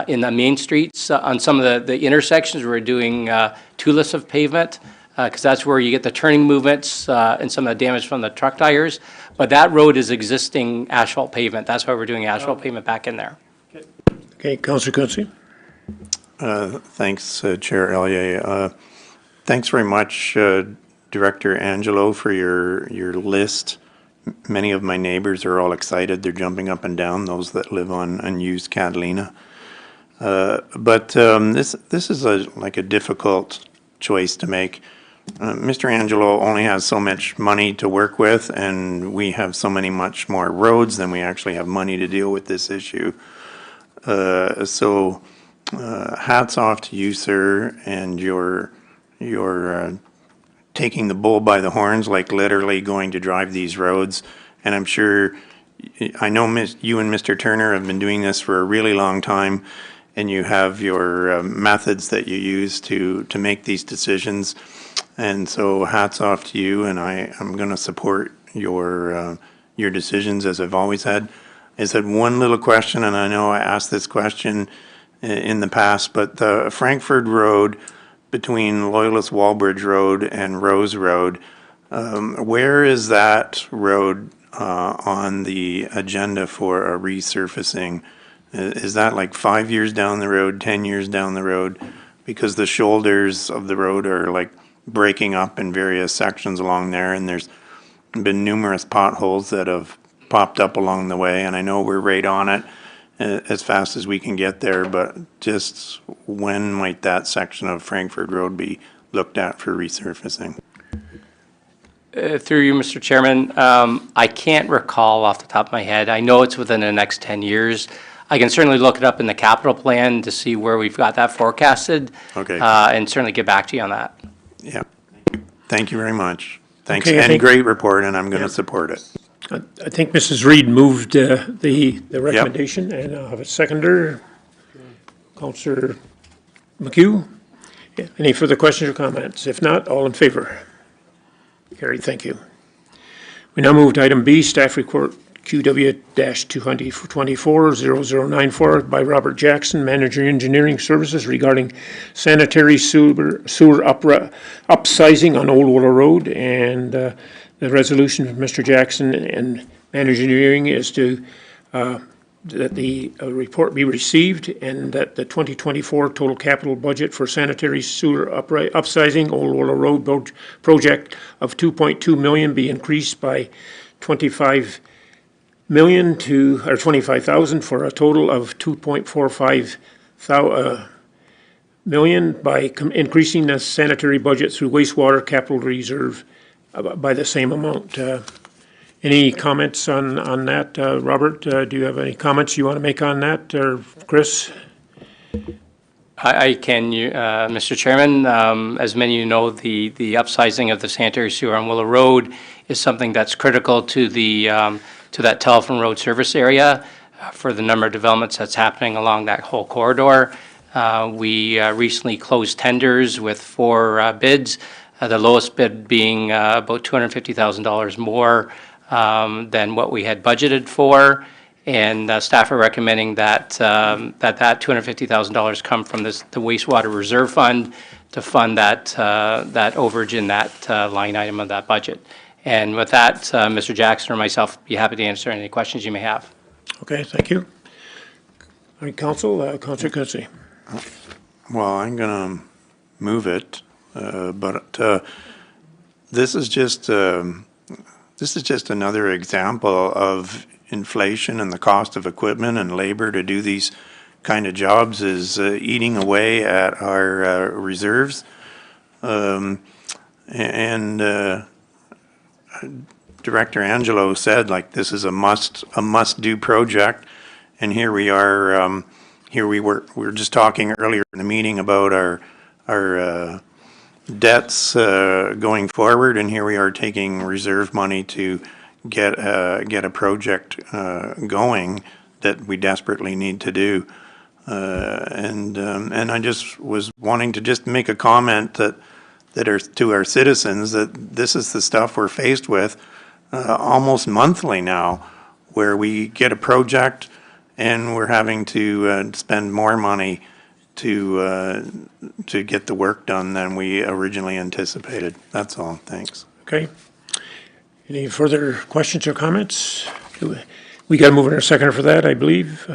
[SPEAKER 6] in the main streets. On some of the intersections, we're doing 2 lists of pavement. because that's where you get the turning movements and some of the damage from the truck tires. But that road is existing asphalt pavement. That's why we're doing asphalt pavement back in there.
[SPEAKER 1] Okay, Councillor Quinte.
[SPEAKER 4] Thanks, Chair Ellier. Thanks very much, Director Angelo, for your list. Many of my neighbors are all excited. They're jumping up and down, those that live on unused Catalina. But this is like a difficult choice to make. Mr. Angelo only has so much money to work with, and we have so many much more roads than we actually have money to deal with this issue. So hats off to you, sir, and your taking the bull by the horns, like literally going to drive these roads. And I'm sure, I know you and Mr. Turner have been doing this for a really long time, and you have your methods that you use to make these decisions. And so hats off to you, and I'm going to support your decisions, as I've always had. I had one little question, and I know I asked this question in the past, but the Frankfurt Road between Loyalist Wallbridge Road and Rose Road, where is that road on the agenda for a resurfacing? Is that like 5 years down the road, 10 years down the road? Because the shoulders of the road are like breaking up in various sections along there, and there's been numerous potholes that have popped up along the way, and I know we're right on it as fast as we can get there, but just when might that section of Frankfurt Road be looked at for resurfacing?
[SPEAKER 6] Through you, Mr. Chairman, I can't recall off the top of my head. I know it's within the next 10 years. I can certainly look it up in the capital plan to see where we've got that forecasted.
[SPEAKER 4] Okay.
[SPEAKER 6] And certainly get back to you on that.
[SPEAKER 4] Yeah. Thank you very much. Thanks,
[SPEAKER 1] Okay,
[SPEAKER 4] and great report, and I'm going to support it.
[SPEAKER 1] I think Mrs. Reed moved the recommendation, and I'll have a seconder. Councillor McHugh. Yeah. Any further questions or comments? If not, all in favor? Carried, thank you. We now move to item B, staff report QW-224-0094 by Robert Jackson, Manager Engineering Services, regarding sanitary sewer upsizing on Old Willow Road. And the resolution of Mr. Jackson and Manager Engineering is to that the report be received, and that the 2024 total capital budget for sanitary sewer upsizing Old Willow Road project of $2.2 million be increased by $25,000 for a total of $2.45 million by increasing the sanitary budget through wastewater capital reserve by the same amount. Any comments on that? Robert, do you have any comments you want to make on that, or Chris?
[SPEAKER 6] I can, Mr. Chairman. As many of you know, the upsizing of the sanitary sewer on Willow Road is something that's critical to the to that telephone road service area for the number of developments that's happening along that whole corridor. We recently closed tenders with 4 bids, the lowest bid being about $250,000 more than what we had budgeted for. And staff are recommending that that $250,000 come from the wastewater reserve fund to fund that overage in that line item of that budget. And with that, Mr. Jackson or myself be happy to answer any questions you may have.
[SPEAKER 1] Okay, thank you. All right, Council, Councillor Quinte.
[SPEAKER 4] Well, I'm going to move it, but this is just another example of inflation, and the cost of equipment and labor to do these kind of jobs is eating away at our reserves. Director Angelo said, like, this is a must-do project, and here we are. We were just talking earlier in the meeting about our debts going forward, and here we are taking reserve money to get a project going that we desperately need to do. And I just was wanting to just make a comment that are to our citizens, that this is the stuff we're faced with almost monthly now, where we get a project and we're having to spend more money to get the work done than we originally anticipated. That's all. Thanks.
[SPEAKER 1] Okay. Any further questions or comments? We got to move in a second for that, I believe.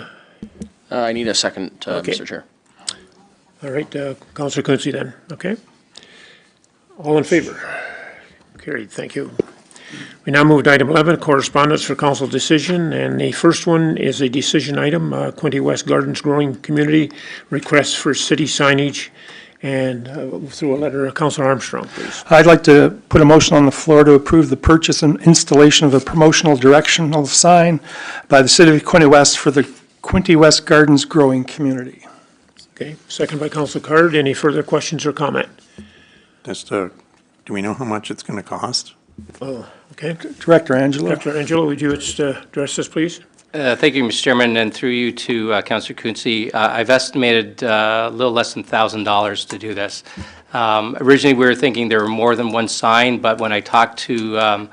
[SPEAKER 21] I need a second,
[SPEAKER 1] Okay.
[SPEAKER 21] Mr. Chair.
[SPEAKER 1] All right, Councillor Quinte then, okay? All in favor? Carried, thank you. We now move to item 11, correspondence for council decision, and the first one is a decision item, Quinte West Gardens Growing Community request for city signage, and through a letter, Councillor Armstrong, please.
[SPEAKER 5] I'd like to put a motion on the floor to approve the purchase and installation of a promotional directional sign by the City of Quinte West for the Quinte West Gardens Growing Community.
[SPEAKER 1] Okay, second by Councillor Card. Any further questions or comment?
[SPEAKER 4] Just, do we know how much it's going to cost?
[SPEAKER 1] Oh, okay.
[SPEAKER 5] Director Angelo.
[SPEAKER 1] Director Angelo, would you address this, please?
[SPEAKER 6] Thank you, Mr. Chairman, and through you to Councillor Quinte. I've estimated a little less than $1,000 to do this. Originally, we were thinking there were more than one sign, but when I talked to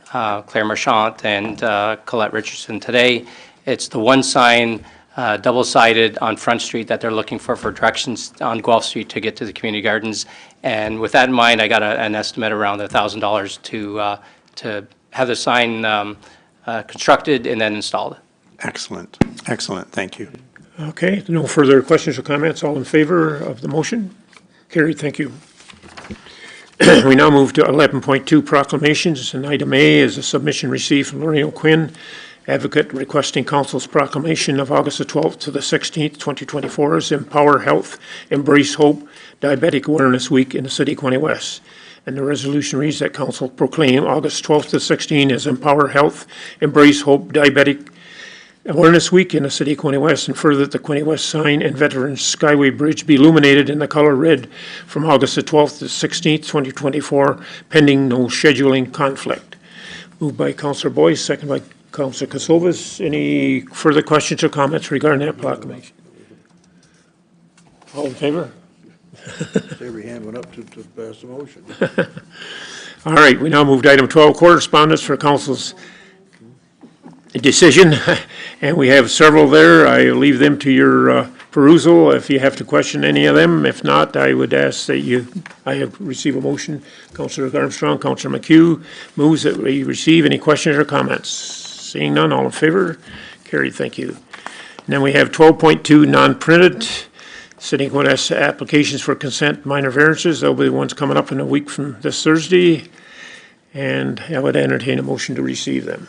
[SPEAKER 6] Claire Marchant and Colette Richardson today, it's the one sign, double-sided on Front Street that they're looking for directions on Guelph Street to get to the community gardens. And with that in mind, I got an estimate around $1,000 to have the sign constructed and then installed.
[SPEAKER 4] Excellent. Excellent. Thank you.
[SPEAKER 1] Okay, no further questions or comments. All in favor of the motion? Carried, thank you. We now move to 11.2 proclamations, and item A is a submission received from Lorraine O'Quinn, advocate requesting council's proclamation of August the 12th to the 16th, 2024 as Empower Health, Embrace Hope Diabetic Awareness Week in the City of Quinte West. And the resolution reads that council proclaim August 12th to 16th as Empower Health, Embrace Hope Diabetic Awareness Week in the City of Quinte West, and further that the Quinte West sign and Veterans Skyway Bridge be illuminated in the color red from August the 12th to 16th, 2024, pending no scheduling conflict. Moved by Councillor Boyce, second by Councillor Kosovas. Any further questions or comments regarding that proclamation? All in favor?
[SPEAKER 13] Every hand went up to pass the motion.
[SPEAKER 1] All right, we now move to item 12, correspondence for council's decision, and we have several there. I leave them to your perusal if you have to question any of them. If not, I would ask that I have received a motion. Councillor Armstrong, Councillor McHugh moves that we receive any questions or comments. Seeing none, all in favor? Carried, thank you. And then we have 12.2 non-printed. City of Quinte West applications for consent minor variances. They'll be the ones coming up in a week from this Thursday. And I would entertain a motion to receive them.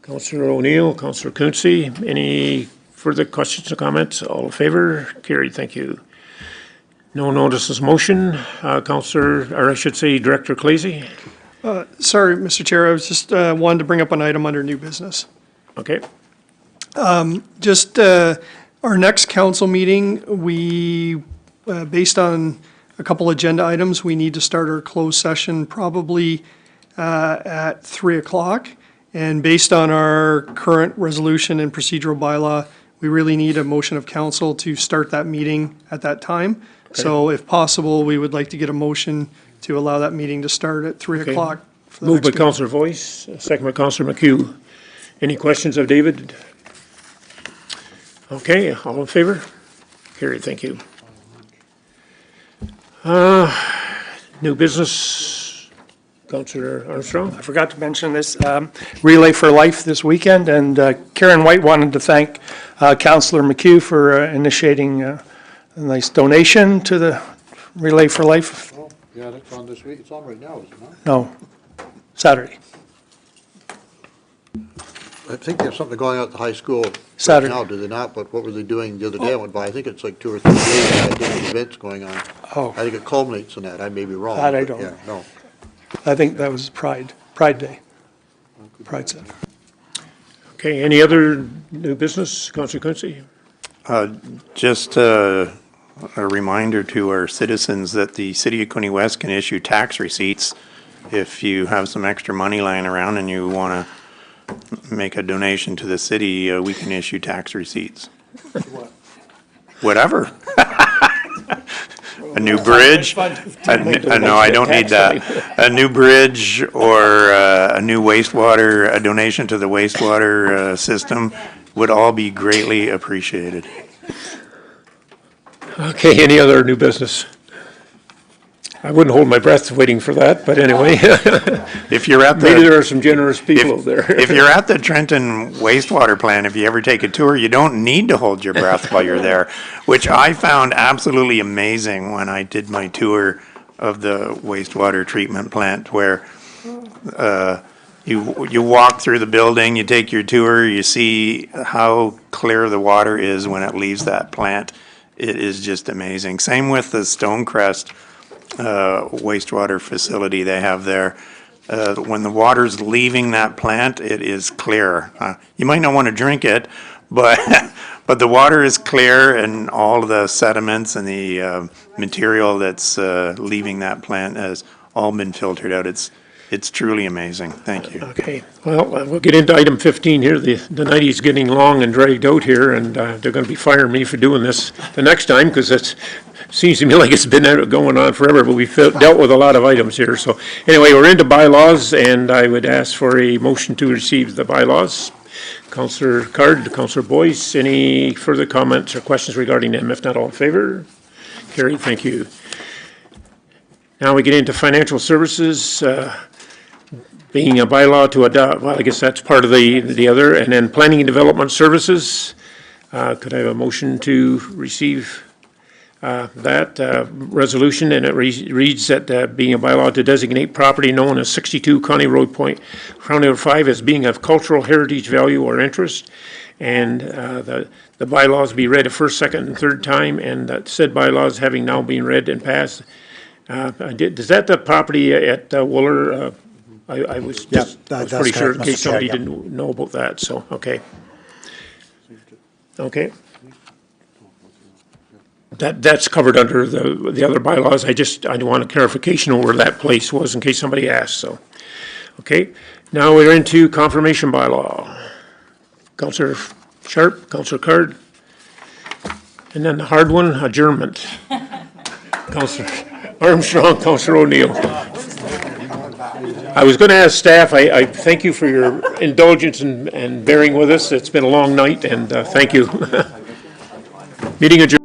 [SPEAKER 1] Councillor O'Neill, Councillor Quinte, any further questions or comments? All in favor? Carried, thank you. No notices motion. Councillor, or I should say Director Clazy.
[SPEAKER 8] Sorry, Mr. Chair, I was just wanted to bring up an item under new business.
[SPEAKER 1] Okay.
[SPEAKER 8] Our next council meeting, we, based on a couple agenda items, we need to start our closed session probably at 3 o'clock. And based on our current resolution and procedural bylaw, we really need a motion of council to start that meeting at that time. Okay. So if possible, we would like to get a motion to allow that meeting to start at 3 o'clock.
[SPEAKER 1] Moved by Councillor Boyce, second by Councillor McHugh. Any questions of David? Okay, all in favor? Carried, thank you. New business, Councillor Armstrong.
[SPEAKER 5] I forgot to mention this, Relay for Life this weekend, and Karen White wanted to thank Councillor McHugh for initiating a nice donation to the Relay for Life.
[SPEAKER 13] Oh, yeah, that's on this week. It's on right now, is it not?
[SPEAKER 5] No, Saturday.
[SPEAKER 13] I think there's something going on at the high school
[SPEAKER 5] Saturday.
[SPEAKER 13] right now, do they not? But what were they doing the other day? I went by, I think it's like 2 or 3 days, I had different events going on.
[SPEAKER 5] Oh.
[SPEAKER 13] I think it culminates in that, I may be wrong.
[SPEAKER 5] That I
[SPEAKER 13] but
[SPEAKER 5] don't
[SPEAKER 13] yeah,
[SPEAKER 5] know.
[SPEAKER 13] no.
[SPEAKER 5] I think that was Pride Day. Pride Center.
[SPEAKER 1] Okay, any other new business, Councillor Quinte?
[SPEAKER 4] Just a reminder to our citizens that the City of Quinte West can issue tax receipts if you have some extra money lying around and you want to make a donation to the city. We can issue tax receipts. Whatever. A new bridge. No, I don't need that. A new bridge or a new wastewater, a donation to the wastewater system would all be greatly appreciated.
[SPEAKER 1] Okay, any other new business? I wouldn't hold my breath waiting for that, but anyway.
[SPEAKER 4] If you're at the.
[SPEAKER 1] Maybe there are some generous people out there.
[SPEAKER 4] If you're at the Trenton wastewater plant, if you ever take a tour, you don't need to hold your breath while you're there, which I found absolutely amazing when I did my tour of the wastewater treatment plant, where you walk through the building, you take your tour, you see how clear the water is when it leaves that plant. It is just amazing. Same with the Stonecrest wastewater facility they have there. When the water's leaving that plant, it is clear. You might not want to drink it, but but the water is clear, and all the sediments and the material that's leaving that plant has all been filtered out. It's truly amazing. Thank you.
[SPEAKER 1] Okay, well, we'll get into item 15 here. The night is getting long and dragged out here, and they're going to be firing me for doing this the next time, because it seems to me like it's been going on forever, but we've dealt with a lot of items here. So anyway, we're into bylaws, and I would ask for a motion to receive the bylaws. Councillor Card, Councillor Boyce, any further comments or questions regarding them? If not, all in favor? Carried, thank you. Now we get into financial services. Being a bylaw to adopt, well, I guess that's part of the other, and then planning and development services. Could I have a motion to receive that resolution? And it reads that being a bylaw to designate property known as 62 County Road 5 as being of cultural heritage value or interest, and the bylaws be read a first, second, and third time, and that said bylaws having now been read and passed. Is that the property at Wooler? I was just, I was pretty sure in case somebody didn't know about that, so, okay. Okay. That's covered under the other bylaws. I want a clarification on where that place was in case somebody asked, so. Okay, now we're into confirmation bylaw. Councillor Sharp, Councillor Card. And then the hard one, adjournment. Councillor Armstrong, Councillor O'Neill. I was going to ask staff, I thank you for your indulgence and bearing with us. It's been a long night, and thank you. Meeting adjourned.